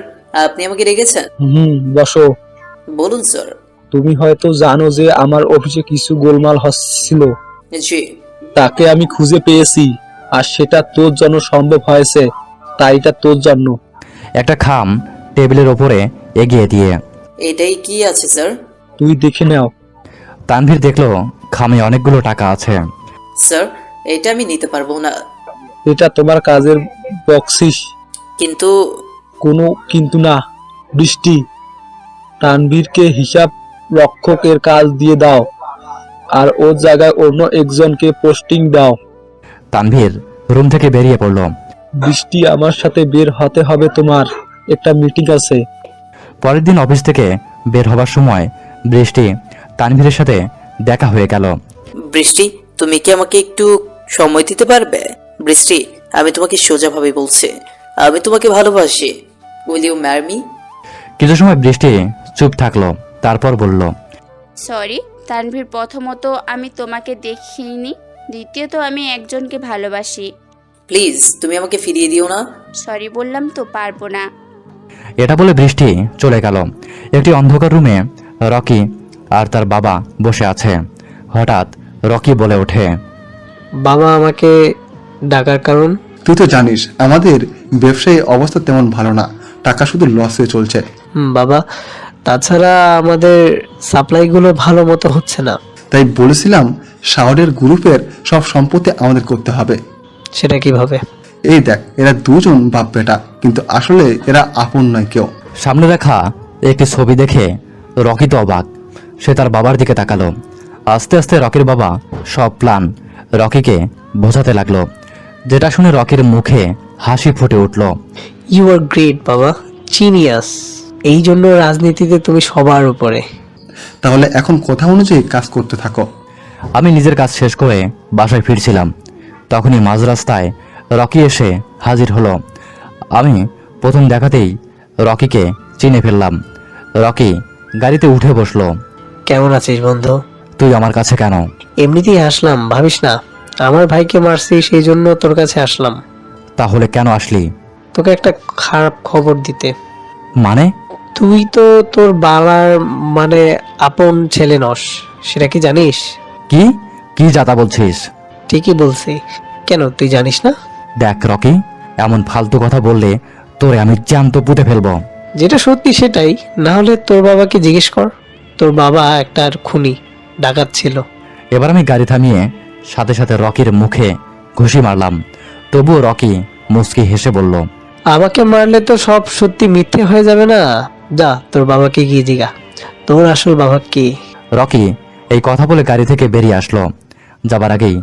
আপনি আমাকে রেখেছেন? বসো। বলুন স্যার। তুমি হয়তো জানো যে আমার অফিসে কিছু গোলমাল হচ্ছিল। জি। তাকে আমি খুঁজে পেয়েছি, আর সেটা তোর জন্য সম্ভব হয়েছে, তাই এটা তোর জন্য। একটা খাম টেবিলের ওপরে এগিয়ে দিয়ে। এটাই কি আছে স্যার? তুই দেখে নাও। তানভীর দেখলো খামে অনেকগুলো টাকা আছে। স্যার, এটা আমি নিতে পারবো না। এটা তোমার কাজের বকশিস। কিন্তু কোনো কিন্তু না। বৃষ্টি, তানভীরকে হিসাব রক্ষকের কাজ দিয়ে দাও, আর ওর জায়গায় অন্য একজনকে পোস্টিং দাও। তানভীর রুম থেকে বেরিয়ে পড়ল। বৃষ্টি, আমার সাথে বের হতে হবে, তোমার একটা মিটিং আছে। পরের দিন অফিস থেকে বের হবার সময় বৃষ্টি তানভীরের সাথে দেখা হয়ে গেল। বৃষ্টি, তুমি কি আমাকে একটু সময় দিতে পারবে? বৃষ্টি, আমি তোমাকে সোজাভাবে বলছি, আমি তোমাকে ভালোবাসি। Will you marry me? কিছু সময় বৃষ্টি চুপ থাকলো, তারপর বলল, সরি তানভীর, প্রথমত আমি তোমাকে দেখিনি, দ্বিতীয়ত আমি একজনকে ভালোবাসি। প্লিজ তুমি আমাকে ফিরিয়ে দিও না। সরি বললাম তো, পারবো না। এটা বলে বৃষ্টি চলে গেল। একটি অন্ধকার রুমে রকি আর তার বাবা বসে আছে। হঠাৎ রকি বলে ওঠে, বাবা আমাকে ডাকার কারণ? তুই তো জানিস আমাদের ব্যবসায়ী অবস্থা তেমন ভালো না, টাকা শুধু লসে চলছে। বাবা, তাছাড়া আমাদের সাপ্লাইগুলো ভালো মতো হচ্ছে না। তাই বলেছিলাম শাওনের গ্রুপের সব সম্পত্তি আমাদের করতে হবে। সেটা কিভাবে? এই দেখ, এরা দুজন বাপ বেটা, কিন্তু আসলে এরা আপন নয় কেউ। সামনে দেখা একটি ছবি দেখে রকি তো অবাক। সে তার বাবার দিকে তাকালো। আস্তে আস্তে রকির বাবা সব প্ল্যান রকিকে বোঝাতে লাগলো, যেটা শুনে রকির মুখে হাসি ফুটে উঠল। ইউ আর গ্রেট বাবা, জিনিয়াস। এই জন্য রাজনীতিতে তুমি সবার উপরে। তাহলে এখন কথা অনুযায়ী কাজ করতে থাকো। আমি নিজের কাজ শেষ করে বাসায় ফিরছিলাম, তখনই মাঝ রাস্তায় রকি এসে হাজির হলো। আমি প্রথম দেখাতেই রকিকে চিনে ফেললাম। রকি গাড়িতে উঠে বসলো। কেমন আছিস বন্ধু? তুই আমার কাছে কেন? এমনিতেই আসলাম, ভাবিস না আমার ভাইকে মারছি সেই জন্য তোর কাছে আসলাম। তাহলে কেন আসলি? তোকে একটা খারাপ খবর দিতে। মানে? তুই তো তোর বাবার আপন ছেলে নস, সেটা কি জানিস? কি কি যাতা বলছিস? ঠিকই বলছি। কেন তুই জানিস না? দেখ রকি, এমন ফালতু কথা বললে তোরে আমি জ্যান্ত পুঁতে ফেলবো। যেটা সত্যি সেটাই, না হলে তোর বাবাকে জিজ্ঞেস কর। তোর বাবা একটা খুনি, ডাকাত ছিল। এবার আমি গাড়ি থামিয়ে সাথে সাথে রকির মুখে ঘুষি মারলাম। তবুও রকি মুচকি হেসে বলল, আমাকে মারলে তো সব সত্যি মিথ্যে হয়ে যাবে না? যা তোর বাবাকে গিয়ে জিগা তোর আসল বাবা কে। রকি এই কথা বলে গাড়ি থেকে বেরিয়ে আসলো। যাবার আগেই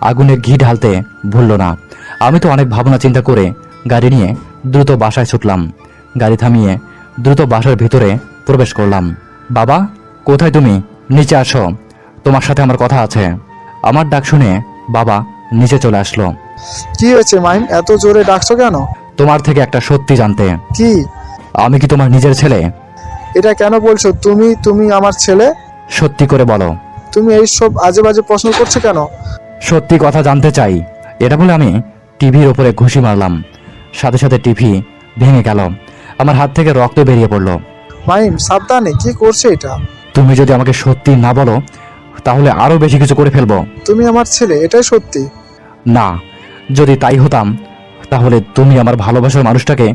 আগুনে ঘি ঢালতে ভুলল না। আমি তো অনেক ভাবনা চিন্তা করে গাড়ি নিয়ে দ্রুত বাসায় ছুটলাম। গাড়ি থামিয়ে দ্রুত বাসার ভিতরে প্রবেশ করলাম। বাবা, কোথায় তুমি? নিচে আসো, তোমার সাথে আমার কথা আছে। আমার ডাক শুনে বাবা নিচে চলে আসলো। কি হয়েছে মাইম, এত জোরে ডাকছো কেন? তোমার থেকে একটা সত্যি জানতে। কি? আমি কি তোমার নিজের ছেলে? এটা কেন বলছো? তুমি আমার ছেলে? সত্যি করে বলো। তুমি এই সব আজে বাজে প্রশ্ন করছো কেন? সত্যি কথা জানতে চাই। এটা বলে আমি টিভির ওপরে ঘুষি মারলাম। সাথে সাথে টিভি ভেঙে গেল। আমার হাত থেকে রক্ত বেরিয়ে পড়লো। মাইম সাবধানে, কি করছে এটা? তুমি যদি আমাকে সত্যি না বলো তাহলে আরো বেশি কিছু করে ফেলবো। তুমি আমার ছেলে, এটাই সত্যি। না, যদি তাই হতাম তাহলে তুমি আমার ভালোবাসার মানুষটাকে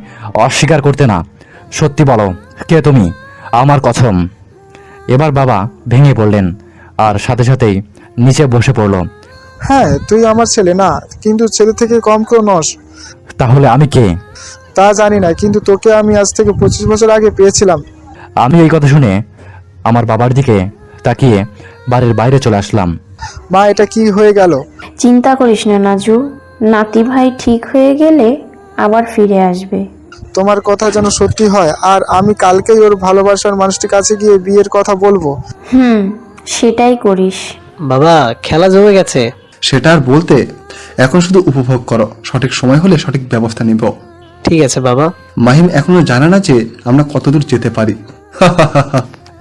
অস্বীকার করতে না। সত্যি বলো, কে তুমি? আমার কসম। এবার বাবা ভেঙে পড়লেন আর সাথে সাথেই নিচে বসে পড়ল। হ্যাঁ, তুই আমার ছেলে না, কিন্তু ছেলে থেকে কম কেউ নস। তাহলে আমি কে? তা জানি না, কিন্তু তোকে আমি আজ থেকে 25 বছর আগে পেয়েছিলাম। আমি এই কথা শুনে আমার বাবার দিকে তাকিয়ে বাড়ির বাইরে চলে আসলাম। মা, এটা কি হয়ে গেল? চিন্তা করিস না নাজু, নাতি ভাই ঠিক হয়ে গেলে আবার ফিরে আসবে। তোমার কথা যেন সত্যি হয়, আর আমি কালকেই ওর ভালোবাসার মানুষটির কাছে গিয়ে বিয়ের কথা বলবো। সেটাই করিস। বাবা, খেলা জমে গেছে। সেটা আর বলতে, এখন শুধু উপভোগ করো, সঠিক সময় হলে সঠিক ব্যবস্থা নিব। ঠিক আছে বাবা। মাহিম এখনো জানে না যে আমরা কতদূর যেতে পারি।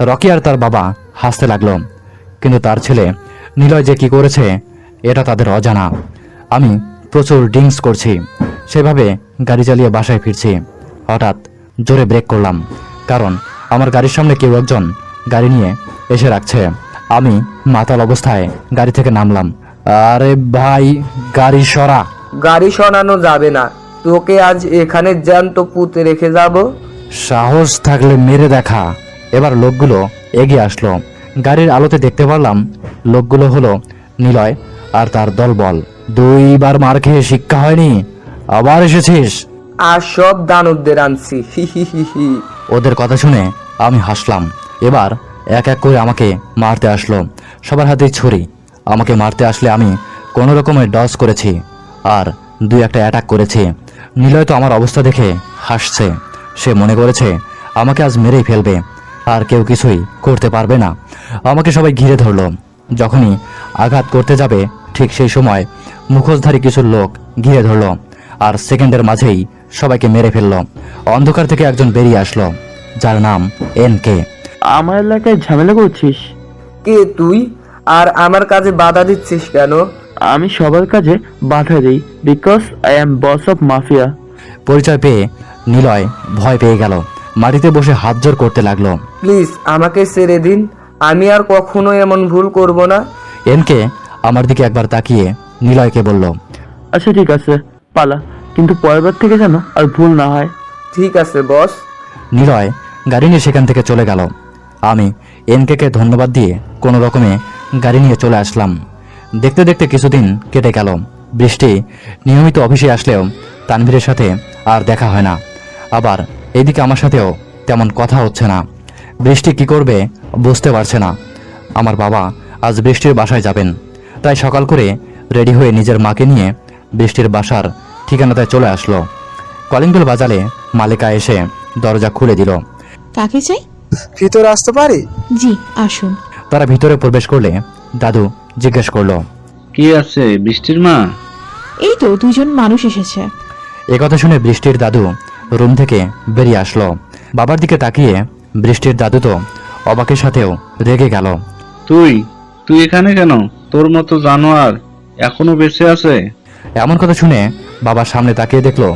রকি আর তার বাবা হাসতে লাগলো, কিন্তু তার ছেলে নিলয় যে কি করেছে এটা তাদের অজানা। আমি প্রচুর ড্রিঙ্কস করছি, সেভাবে গাড়ি চালিয়ে বাসায় ফিরছি। হঠাৎ জোরে ব্রেক করলাম, কারণ আমার গাড়ির সামনে কেউ একজন গাড়ি নিয়ে এসে রাখছে। আমি মাতাল অবস্থায় গাড়ি থেকে নামলাম। আরে ভাই, গাড়ি সরা। গাড়ি সরানো যাবে না, তোকে আজ এখানে জ্যান্ত পুঁতে রেখে যাব। সাহস থাকলে মেরে দেখা। এবার লোকগুলো এগিয়ে আসলো। গাড়ির আলোতে দেখতে পারলাম লোকগুলো হলো নিলয় আর তার দলবল। 2 বার মার খেয়ে শিক্ষা হয়নি, আবার এসেছিস? আর সব দানবদের আনছি, হি হি হি হি। ওদের কথা শুনে আমি হাসলাম। এবার এক এক করে আমাকে মারতে আসলো। সবার হাতেই ছুরি। আমাকে মারতে আসলে আমি কোনো রকমের ডজ করেছি আর 2-1টা অ্যাটাক করেছি। নিলয় তো আমার অবস্থা দেখে হাসছে। সে মনে করেছে আমাকে আজ মেরেই ফেলবে, আর কেউ কিছুই করতে পারবে না। আমাকে সবাই ঘিরে ধরলো। যখনই আঘাত করতে যাবে ঠিক সেই সময় মুখোশধারী কিছু লোক ঘিরে ধরলো আর সেকেন্ডের মাঝেই সবাইকে মেরে ফেললো। অন্ধকার থেকে একজন বেরিয়ে আসলো, যার নাম NK। আমার এলাকায় ঝামেলা করছিস? কে তুই, আর আমার কাজে বাধা দিচ্ছিস কেন? আমি সবার কাজে বাধা দিই, because I Emde Boas of mafia. পরিচয় পেয়ে নিলয় ভয় পেয়ে গেল, মাটিতে বসে হাত জোর করতে লাগলো। প্লিজ আমাকে ছেড়ে দিন, আমি আর কখনো এমন ভুল করব না। NK আমার দিকে একবার তাকিয়ে নিলয়কে বলল, আচ্ছা ঠিক আছে, পালা, কিন্তু পরের বার থেকে যেন আর ভুল না হয়। ঠিক আছে বস। নিলয় গাড়ি নিয়ে সেখান থেকে চলে গেল। আমি NKকে ধন্যবাদ দিয়ে কোনো রকমে গাড়ি নিয়ে চলে আসলাম। দেখতে দেখতে কিছুদিন কেটে গেল। বৃষ্টি নিয়মিত অফিসে আসলেও তানভীরের সাথে আর দেখা হয় না, আবার এদিকে আমার সাথেও তেমন কথা হচ্ছে না। বৃষ্টি কি করবে বুঝতে পারছে না। আমার বাবা আজ বৃষ্টির বাসায় যাবেন, তাই সকাল করে রেডি হয়ে নিজের মাকে নিয়ে বৃষ্টির বাসার ঠিকানাটায় চলে আসলো। কলিং বেল বাজালে মালিকা এসে দরজা খুলে দিল। কাকে চাই? ভিতরে আসতে পারি? জি আসুন। তারা ভিতরে প্রবেশ করলে দাদু জিজ্ঞেস করলো, কে আছে? বৃষ্টির মা? এই তো দুজন মানুষ এসেছে। একথা শুনে বৃষ্টির দাদু রুম থেকে বেরিয়ে আসলো। বাবার দিকে তাকিয়ে বৃষ্টির দাদু তো অবাকের সাথেও রেগে গেল। তুই তুই এখানে কেন? তোর মতো জানোয়ার এখনো বেঁচে আছে? এমন কথা শুনে বাবার সামনে তাকিয়ে দেখলো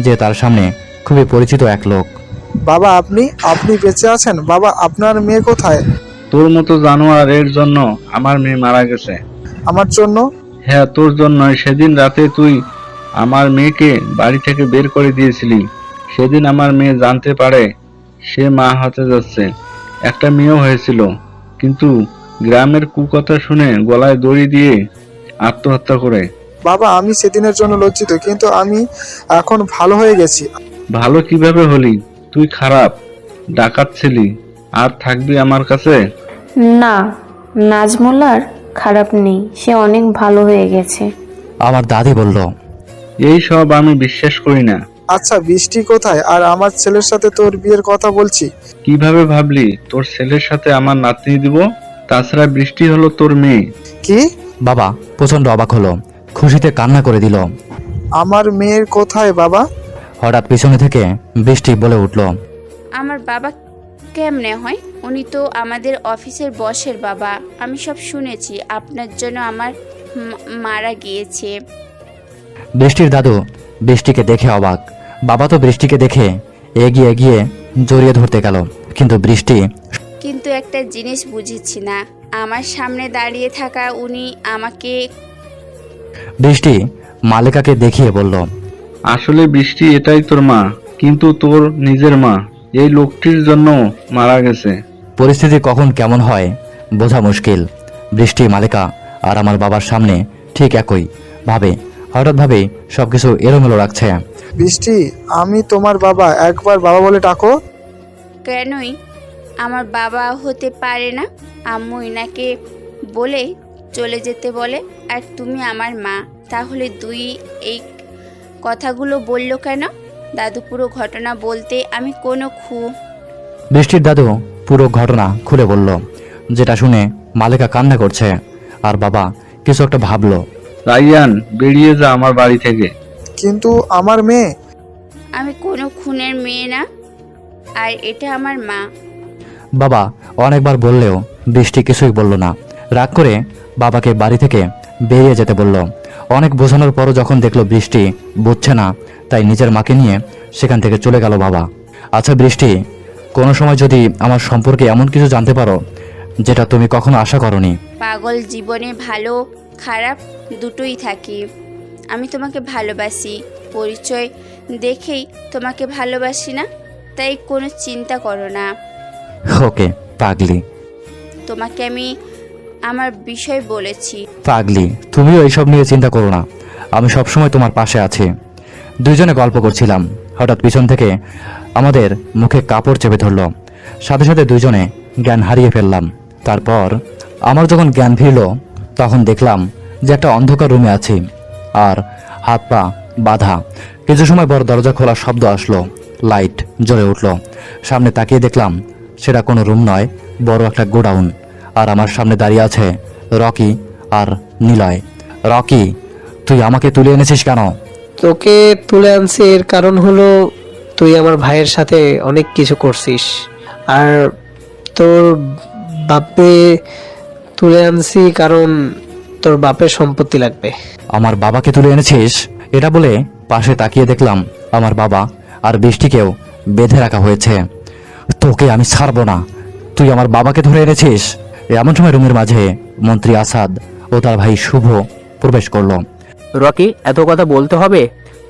যে তার সামনে খুবই পরিচিত এক লোক। বাবা আপনি আপনি বেঁচে আছেন? বাবা আপনার মেয়ে কোথায়? তোর মতো জানোয়ারের জন্য আমার মেয়ে মারা গেছে। আমার জন্য? হ্যাঁ তোর জন্যই। সেদিন রাতে তুই আমার মেয়েকে বাড়ি থেকে বের করে দিয়েছিলি। সেদিন আমার মেয়ে জানতে পারে সে মা হতে যাচ্ছে, একটা মেয়েও হয়েছিল, কিন্তু গ্রামের কুকথা শুনে গলায় দড়ি দিয়ে আত্মহত্যা করে। বাবা আমি সেদিনের জন্য লজ্জিত, কিন্তু আমি এখন ভালো হয়ে গেছি। ভালো কিভাবে হলি? তুই খারাপ ডাকাত ছিলি, আর থাকবি আমার কাছে? না, নাজমুলার খারাপ নেই, সে অনেক ভালো হয়ে গেছে। আমার দাদি বলল, এই সব আমি বিশ্বাস করি না। আচ্ছা বৃষ্টি কোথায়? আর আমার ছেলের সাথে তোর বিয়ের কথা বলছি। কিভাবে ভাবলি তোর ছেলের সাথে আমার নাতনি দিব? তাছাড়া বৃষ্টি হলো তোর মেয়ে। কি? বাবা প্রচন্ড অবাক হলো, খুশিতে কান্না করে দিল। আমার মেয়ের কোথায় বাবা? হঠাৎ পিছনে থেকে বৃষ্টি বলে উঠল, আমার বাবা কেমনে হয়? উনি তো আমাদের অফিসের বসের বাবা। আমি সব শুনেছি, আপনার জন্য আমার মারা গিয়েছে। বৃষ্টির দাদু বৃষ্টিকে দেখে অবাক। বাবা তো বৃষ্টিকে দেখে এগিয়ে গিয়ে জড়িয়ে ধরতে গেল, কিন্তু বৃষ্টি কিন্তু একটা জিনিস বুঝেছি না, আমার সামনে দাঁড়িয়ে থাকা উনি আমাকে। বৃষ্টি মালিকাকে দেখিয়ে বলল, আসলে বৃষ্টি এটাই তোর মা, কিন্তু তোর নিজের মা এই লোকটির জন্য মারা গেছে। পরিস্থিতি কখন কেমন হয় বোঝা মুশকিল। বৃষ্টি, মালিকা আর আমার বাবার সামনে ঠিক একই ভাবে হঠাৎ ভাবে সবকিছু এলোমেলো রাখছে। বৃষ্টি আমি তোমার বাবা, একবার বাবা বলে ডাকো। কেনই আমার বাবা হতে পারে না? আম্মু ইনাকে বলে চলে যেতে বলে, আর তুমি আমার মা। তাহলে দুই এই কথাগুলো বললো কেন? দাদু পুরো ঘটনা বলতে আমি কোনো বৃষ্টির দাদু পুরো ঘটনা খুলে বলল, যেটা শুনে মালিকা কান্না করছে আর বাবা কিছু একটা ভাবলো। রাইয়ান বেরিয়ে যা আমার বাড়ি থেকে। কিন্তু আমার মেয়ে? আমি কোনো খুনের মেয়ে না, আর এটা আমার মা। বাবা অনেকবার বললেও বৃষ্টি কিছুই বলল না। রাগ করে বাবাকে বাড়ি থেকে বেরিয়ে যেতে বলল। অনেক বোঝানোর পরও যখন দেখলো বৃষ্টি বুঝছে না, তাই নিজের মাকে নিয়ে সেখান থেকে চলে গেল বাবা। আচ্ছা বৃষ্টি, কোনো সময় যদি আমার সম্পর্কে এমন কিছু জানতে পারো যেটা তুমি কখনো আশা করনি। পাগল, জীবনে ভালো খারাপ দুটোই থাকি। আমি তোমাকে ভালোবাসি, পরিচয় দেখেই তোমাকে ভালোবাসি না, তাই কোনো চিন্তা করো না। ওকে পাগলি। তোমাকে আমি আমার বিষয় বলেছি। পাগলি, তুমিও এইসব নিয়ে চিন্তা করো না, আমি সবসময় তোমার পাশে আছি। দুইজনে গল্প করছিলাম, হঠাৎ পিছন থেকে আমাদের মুখে কাপড় চেপে ধরলো। সাথে সাথে দুইজনে জ্ঞান হারিয়ে ফেললাম। তারপর আমার যখন জ্ঞান ফিরল তখন দেখলাম যে একটা অন্ধকার রুমে আছি আর হাত পা বাঁধা। কিছু সময় পর দরজা খোলার শব্দ আসলো, লাইট জ্বলে উঠল। সামনে তাকিয়ে দেখলাম সেটা কোনো রুম নয়, বড় একটা গোডাউন। আর আমার সামনে দাঁড়িয়ে আছে রকি আর নিলয়। রকি, তুই আমাকে তুলে এনেছিস কেন? তোকে তুলে আনছি এর কারণ হলো তুই আমার ভাইয়ের সাথে অনেক কিছু করছিস, আর তোর বাপে তুলে আনছি কারণ তোর বাপের সম্পত্তি লাগবে। আমার বাবাকে তুলে এনেছিস? এটা বলে পাশে তাকিয়ে দেখলাম আমার বাবা আর বৃষ্টিকেও বেঁধে রাখা হয়েছে। তোকে আমি ছাড়বো না, তুই আমার বাবাকে ধরে এনেছিস। এমন সময় রুমের মাঝে মন্ত্রী আসাদ ও তার ভাই শুভ প্রবেশ করলো। রকি, এত কথা বলতে হবে?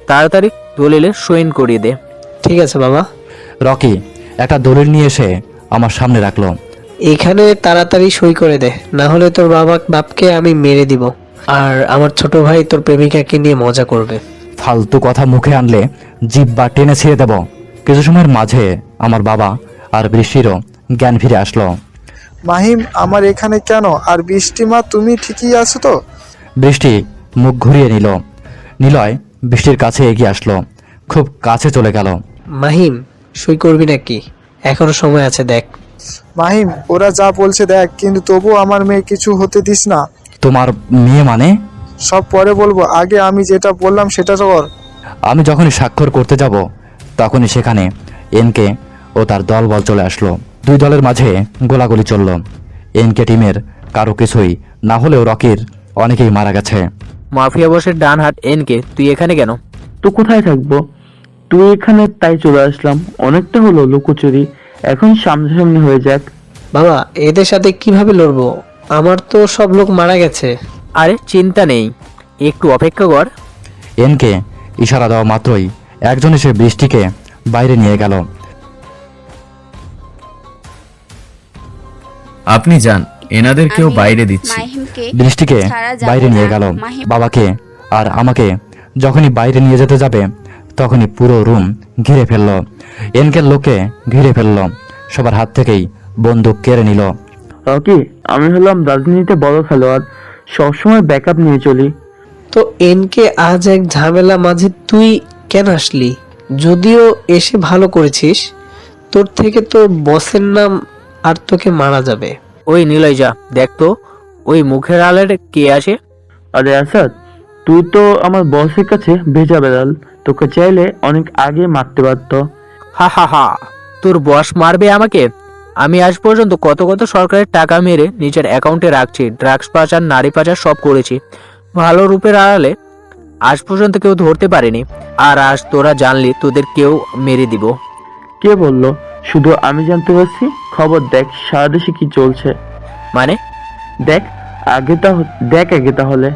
তাড়াতাড়ি দলিলে সইন করিয়ে দে। ঠিক আছে বাবা। রকি একটা দলিল নিয়ে এসে আমার সামনে রাখলো। এখানে তাড়াতাড়ি সই করে দে, না হলে তোর বাপকে আমি মেরে দিব, আর আমার ছোট ভাই তোর প্রেমিকাকে নিয়ে মজা করবে। ফালতু কথা মুখে আনলে জিব্বা টেনে ছিঁড়ে দেব। কিছু সময়ের মাঝে আমার বাবা আর বৃষ্টিরও জ্ঞান ফিরে আসলো। মাহিম, আমার এখানে কেন? আর বৃষ্টি মা, তুমি ঠিকই আছো তো? বৃষ্টি মুখ ঘুরিয়ে নিল। নিলয় বৃষ্টির কাছে এগিয়ে আসলো, খুব কাছে চলে গেল। মাহিম, সই করবি নাকি? এখনো সময় আছে, দেখ। মাহিম, ওরা যা বলছে দেখ, কিন্তু তবুও আমার মেয়ে কিছু হতে দিস না। তোমার মেয়ে মানে? সব পরে বলবো, আগে আমি যেটা বললাম সেটা কর। আমি যখনই স্বাক্ষর করতে যাব তখনই সেখানে এনকে ও তার দলবল চলে আসলো। দুই দলের মাঝে গোলাগুলি চলল। এনকে টিমের কারো কিছুই না হলেও রকির অনেকেই মারা গেছে। মাফিয়া বসের ডান হাত এনকে, তুই এখানে কেন? তো কোথায় থাকবো? তুই এখানে তাই চলে আসলাম। অনেকটা হলো লুকোচুরি, এখন সামনাসামনি হয়ে যাক। বাবা, এদের সাথে কিভাবে লড়বো? আমার তো সব লোক মারা গেছে। আরে চিন্তা নেই, একটু অপেক্ষা কর। এনকে ইশারা দেওয়া মাত্রই একজন এসে বৃষ্টিকে বাইরে নিয়ে গেল। আপনি যান, এনাদেরকেও আমি বাইরে দিচ্ছি। মাহিমকে বৃষ্টিকে ছাড়া যাবো বাইরে নিয়ে না। গেল। মাহিম বাবাকে আর আমাকে যখনই বাইরে নিয়ে যেতে যাবে তখনই পুরো রুম ঘিরে ফেলল। এনকের লোকে ঘিরে ফেলল, সবার হাত থেকেই বন্দুক কেড়ে নিল। রকি, আমি হলাম রাজনীতিতে বড় খেলোয়াড়, সবসময় ব্যাকআপ নিয়ে চলি। তো এনকে আজ এক ঝামেলা মাঝে তুই কেন আসলি? যদিও এসে ভালো করেছিস, তোর থেকে তোর বসের নাম আর তোকে মারা যাবে। ওই নিলয়, যা দেখ তো ওই মুখের আলের কে আছে। আরে আসাদ, তুই তো আমার বসের কাছে ভেজা বেড়াল, তোকে চাইলে অনেক আগে মারতে পারতো। হা হা হা, তোর বস মারবে আমাকে? আমি আজ পর্যন্ত কত কত সরকারের টাকা মেরে নিজের অ্যাকাউন্টে রাখছি, ড্রাগস পাচার, নারী পাচার সব করেছি। ভালো রূপের আড়ালে আজ পর্যন্ত কেউ ধরতে পারেনি, আর আজ তোরা জানলি তোদের কেউ মেরে দিব। কে বললো? শুধু আমি জানতে পারছি। খবর দেখ সারা দেশে কি চলছে। মানে? দেখ আগে তাহলে।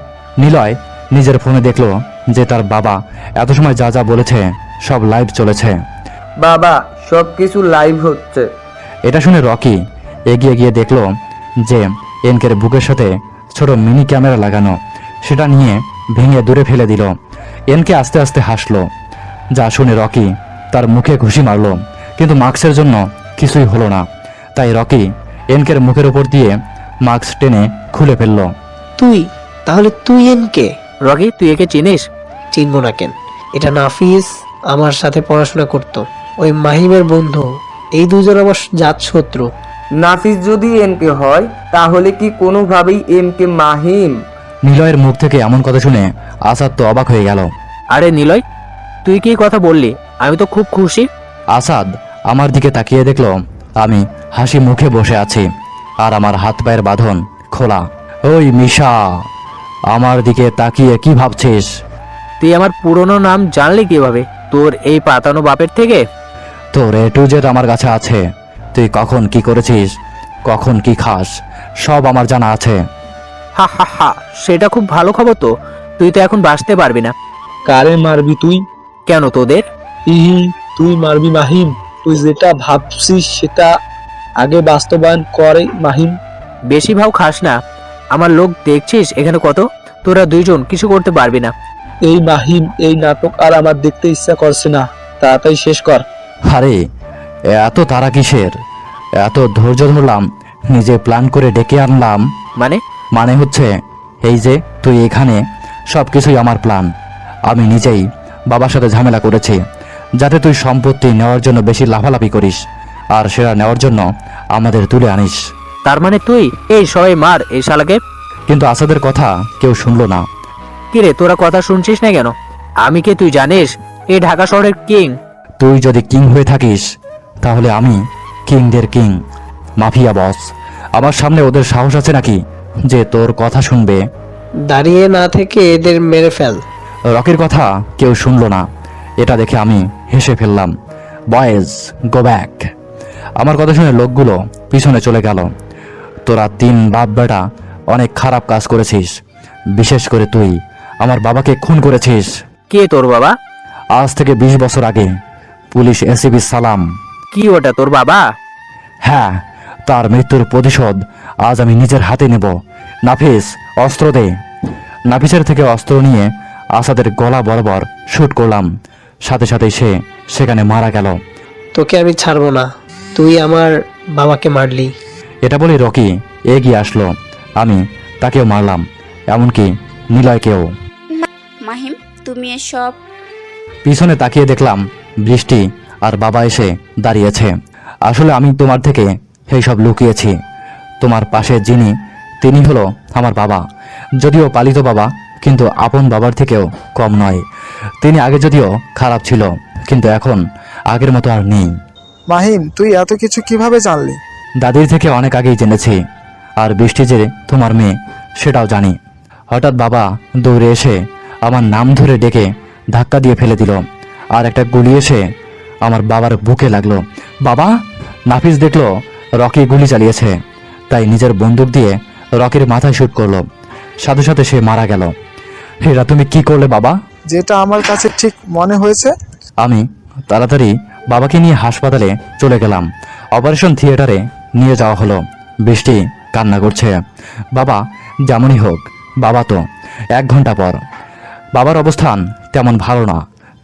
নিলয় নিজের ফোনে দেখলো যে তার বাবা এত সময় যা যা বলেছে সব লাইভ চলেছে। বাবা, সব কিছু লাইভ হচ্ছে। এটা শুনে রকি এগিয়ে গিয়ে দেখলো যে এনকের বুকের সাথে ছোট মিনি ক্যামেরা লাগানো, সেটা নিয়ে ভেঙে দূরে ফেলে দিল। এনকে আস্তে আস্তে হাসলো, যা শুনে রকি তার মুখে ঘুষি মারলো, কিন্তু মাস্কের জন্য কিছুই হলো না। তাই রকি এনকের মুখের উপর দিয়ে মাস্ক টেনে খুলে ফেললো। তাহলে তুই এনকে? রকি, তুই একে চিনিস? চিনবো না কেন? এটা নাফিস, আমার সাথে পড়াশোনা করতো, ওই মাহিমের বন্ধু। এই দুজন আমার জাত শত্রু। নাফিস যদি এমকে হয় তাহলে কি কোনোভাবেই এমকে মাহিম? নিলয়ের মুখ থেকে এমন কথা শুনে আসাদ তো অবাক হয়ে গেল। আরে নিলয়, তুই কি কথা বললি? আমি তো খুব খুশি। আসাদ আমার দিকে তাকিয়ে দেখলো আমি হাসি মুখে বসে আছি আর আমার হাত পায়ের বাঁধন খোলা। ওই মিশা, আমার দিকে তাকিয়ে কি ভাবছিস? তুই আমার পুরনো নাম জানলি কিভাবে? তোর এই পাতানো বাপের থেকে? তোর এ টু জেড আমার কাছে আছে। তুই কখন কি করেছিস, কখন কি খাস, সব আমার জানা আছে। হা হা হা, সেটা খুব ভালো খবর তো। তুই তো এখন বাঁচতে পারবি না। কারে মারবি তুই? কেন তোদের? তুই মারবি মাহিম? তুই যেটা ভাবছিস সেটা আগে বাস্তবায়ন করে মাহিম। বেশি ভাও খাস না। আমার লোক দেখছিস এখানে কত? তোরা দুইজন কিছু করতে পারবি না। এই মাহিম, এই নাটক আর আমার দেখতে ইচ্ছা করছে না, তাড়াতাড়ি শেষ কর। আরে এত তারা কিসের? এত ধৈর্য ধরলাম, নিজে প্ল্যান করে ডেকে আনলাম। মানে হচ্ছে এই যে তুই এখানে, সব কিছুই আমার প্ল্যান। আমি নিজেই বাবার সাথে ঝামেলা করেছি যাতে তুই সম্পত্তি নেওয়ার জন্য বেশি লাফালাফি করিস আর সেটা নেওয়ার জন্য আমাদের তুলে আনিস। তার মানে তুই? এই সবাই মার এই শালাকে। কিন্তু আসাদের কথা কেউ শুনলো না। কিরে, তোরা কথা শুনছিস না কেন? আমি কে তুই জানিস? এই ঢাকা শহরের কিং। তুই যদি কিং হয়ে থাকিস তাহলে আমি কিংদের কিং, মাফিয়া বস। আমার সামনে ওদের সাহস আছে নাকি যে তোর কথা শুনবে? দাঁড়িয়ে না থেকে এদের মেরে ফেল। রকির কথা কেউ শুনলো না। এটা দেখে আমি হেসে ফেললাম। Boys, go back. আমার কথা শুনে লোকগুলো পিছনে চলে গেল। তোরা তিন বাপ বেটা অনেক খারাপ কাজ করেছিস, বিশেষ করে তুই আমার বাবাকে খুন করেছিস। কে তোর বাবা? আজ থেকে 20 বছর আগে পুলিশ এসিপি সালাম। কি ওটা তোর বাবা? হ্যাঁ, তার মৃত্যুর প্রতিশোধ আজ আমি নিজের হাতে নেব। নাফিস, অস্ত্র দে। নাফিসের থেকে অস্ত্র নিয়ে আসাদের গলা বরাবর শুট করলাম, সাথে সাথে সে সেখানে মারা গেল। তোকে আমি ছাড়বো না, তুই আমার বাবাকে মারলি। এটা বলে রকি এগিয়ে আসলো, আমি তাকেও মারলাম, এমনকি নিলয়কেও। মাহিম, তুমি এসব পিছনে তাকিয়ে দেখলাম বৃষ্টি আর বাবা এসে দাঁড়িয়েছে। আসলে আমি তোমার থেকে সেই সব লুকিয়েছি। তোমার পাশে যিনি, তিনি হলো আমার বাবা, যদিও পালিত বাবা, কিন্তু আপন বাবার থেকেও কম নয়। তিনি আগে যদিও খারাপ ছিল, কিন্তু এখন আগের মতো আর নেই। মাহিম, তুই এত কিছু কিভাবে জানলি? দাদির থেকে অনেক আগেই জেনেছি, আর বৃষ্টি যে তোমার মেয়ে সেটাও জানি। হঠাৎ বাবা দৌড়ে এসে আমার নাম ধরে ডেকে ধাক্কা দিয়ে ফেলে দিল, আর একটা গুলি এসে আমার বাবার বুকে লাগলো। বাবা! নাফিস দেখলো রকি গুলি চালিয়েছে, তাই নিজের বন্দুক দিয়ে রকির মাথায় শুট করলো, সাথে সাথে সে মারা গেল। হেরা, তুমি কি করলে বাবা? যেটা আমার কাছে ঠিক মনে হয়েছে। আমি তাড়াতাড়ি বাবাকে নিয়ে হাসপাতালে চলে গেলাম। অপারেশন থিয়েটারে নিয়ে যাওয়া হলো। বৃষ্টি কান্না করছে। বাবা যেমনই হোক, বাবা তো 1 ঘন্টা পর। বাবার অবস্থান তেমন ভালো না।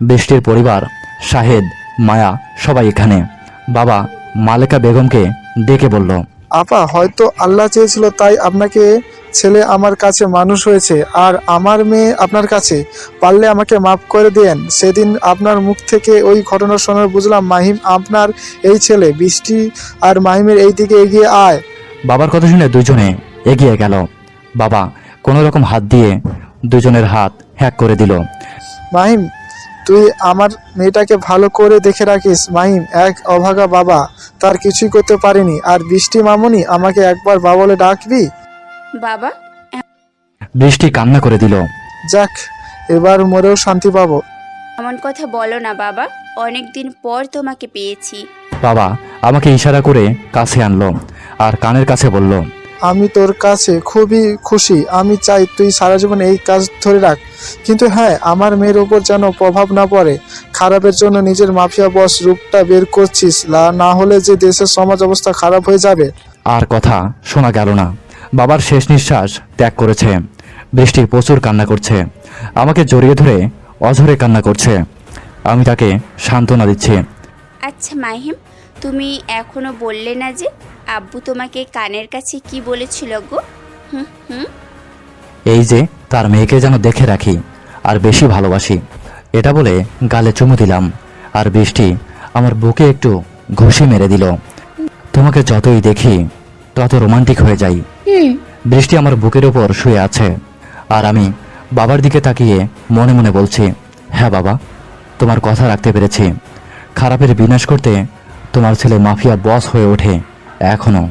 বৃষ্টির পরিবার, শাহেদ, মায়া সবাই এখানে। বাবা মালেকা বেগমকে ডেকে বলল, আপা, হয়তো আল্লাহ চেয়েছিল তাই আপনাকে ছেলে আমার কাছে মানুষ হয়েছে, আর আমার মেয়ে আপনার কাছে। পারলে আমাকে মাফ করে দেন। সেদিন আপনার মুখ থেকে ওই ঘটনা শুনে বুঝলাম মাহিম আপনার এই ছেলে। বৃষ্টি আর মাহিমের এই দিকে এগিয়ে আয়। বাবার কথা শুনে দুজনে এগিয়ে গেল। বাবা কোনো রকম হাত দিয়ে দুজনের হাত হ্যাক করে দিল। মাহিম, তুই আমার মেয়েটাকে ভালো করে দেখে রাখিস। মাহিম এক অভাগা বাবা, তার কিছুই করতে পারিনি। আর বৃষ্টি মামুনি, আমাকে একবার বাবা বলে ডাকবি? বাবা। বৃষ্টি কান্না করে দিল। যাক, এবার মরেও শান্তি পাবো। এমন কথা বলো না বাবা, অনেক দিন পর তোমাকে পেয়েছি। বাবা আমাকে ইশারা করে কাছে আনলো আর কানের কাছে বলল, আমি তোর কাছে খুবই খুশি। আমি চাই তুই সারা জীবন এই কাজ ধরে রাখ। কিন্তু হ্যাঁ, আমার মেয়ের উপর যেন প্রভাব না পড়ে। খারাপের জন্য নিজের মাফিয়া বস রূপটা বের করছিস, না হলে যে দেশের সমাজ অবস্থা খারাপ হয়ে যাবে। আর কথা শোনা গেল না। বাবার শেষ নিঃশ্বাস ত্যাগ করেছে। বৃষ্টি প্রচুর কান্না করছে, আমাকে জড়িয়ে ধরে অঝরে কান্না করছে। আমি তাকে সান্ত্বনা দিচ্ছি। আচ্ছা মাহিম, তুমি এখনো বললে না যে আব্বু তোমাকে কানের কাছে কি বলেছিল গো? হুম হুম এই যে তার মেয়েকে যেন দেখে রাখি আর বেশি ভালোবাসি, এটা বলে গালে চুমু দিলাম। আর বৃষ্টি আমার বুকে একটু ঘুষি মেরে দিল। তোমাকে যতই দেখি তত রোমান্টিক হয়ে যাই। বৃষ্টি আমার বুকের ওপর শুয়ে আছে, আর আমি বাবার দিকে তাকিয়ে মনে মনে বলছি, হ্যাঁ বাবা, তোমার কথা রাখতে পেরেছি। খারাপের বিনাশ করতে তোমার ছেলে মাফিয়া বস হয়ে ওঠে এখনো।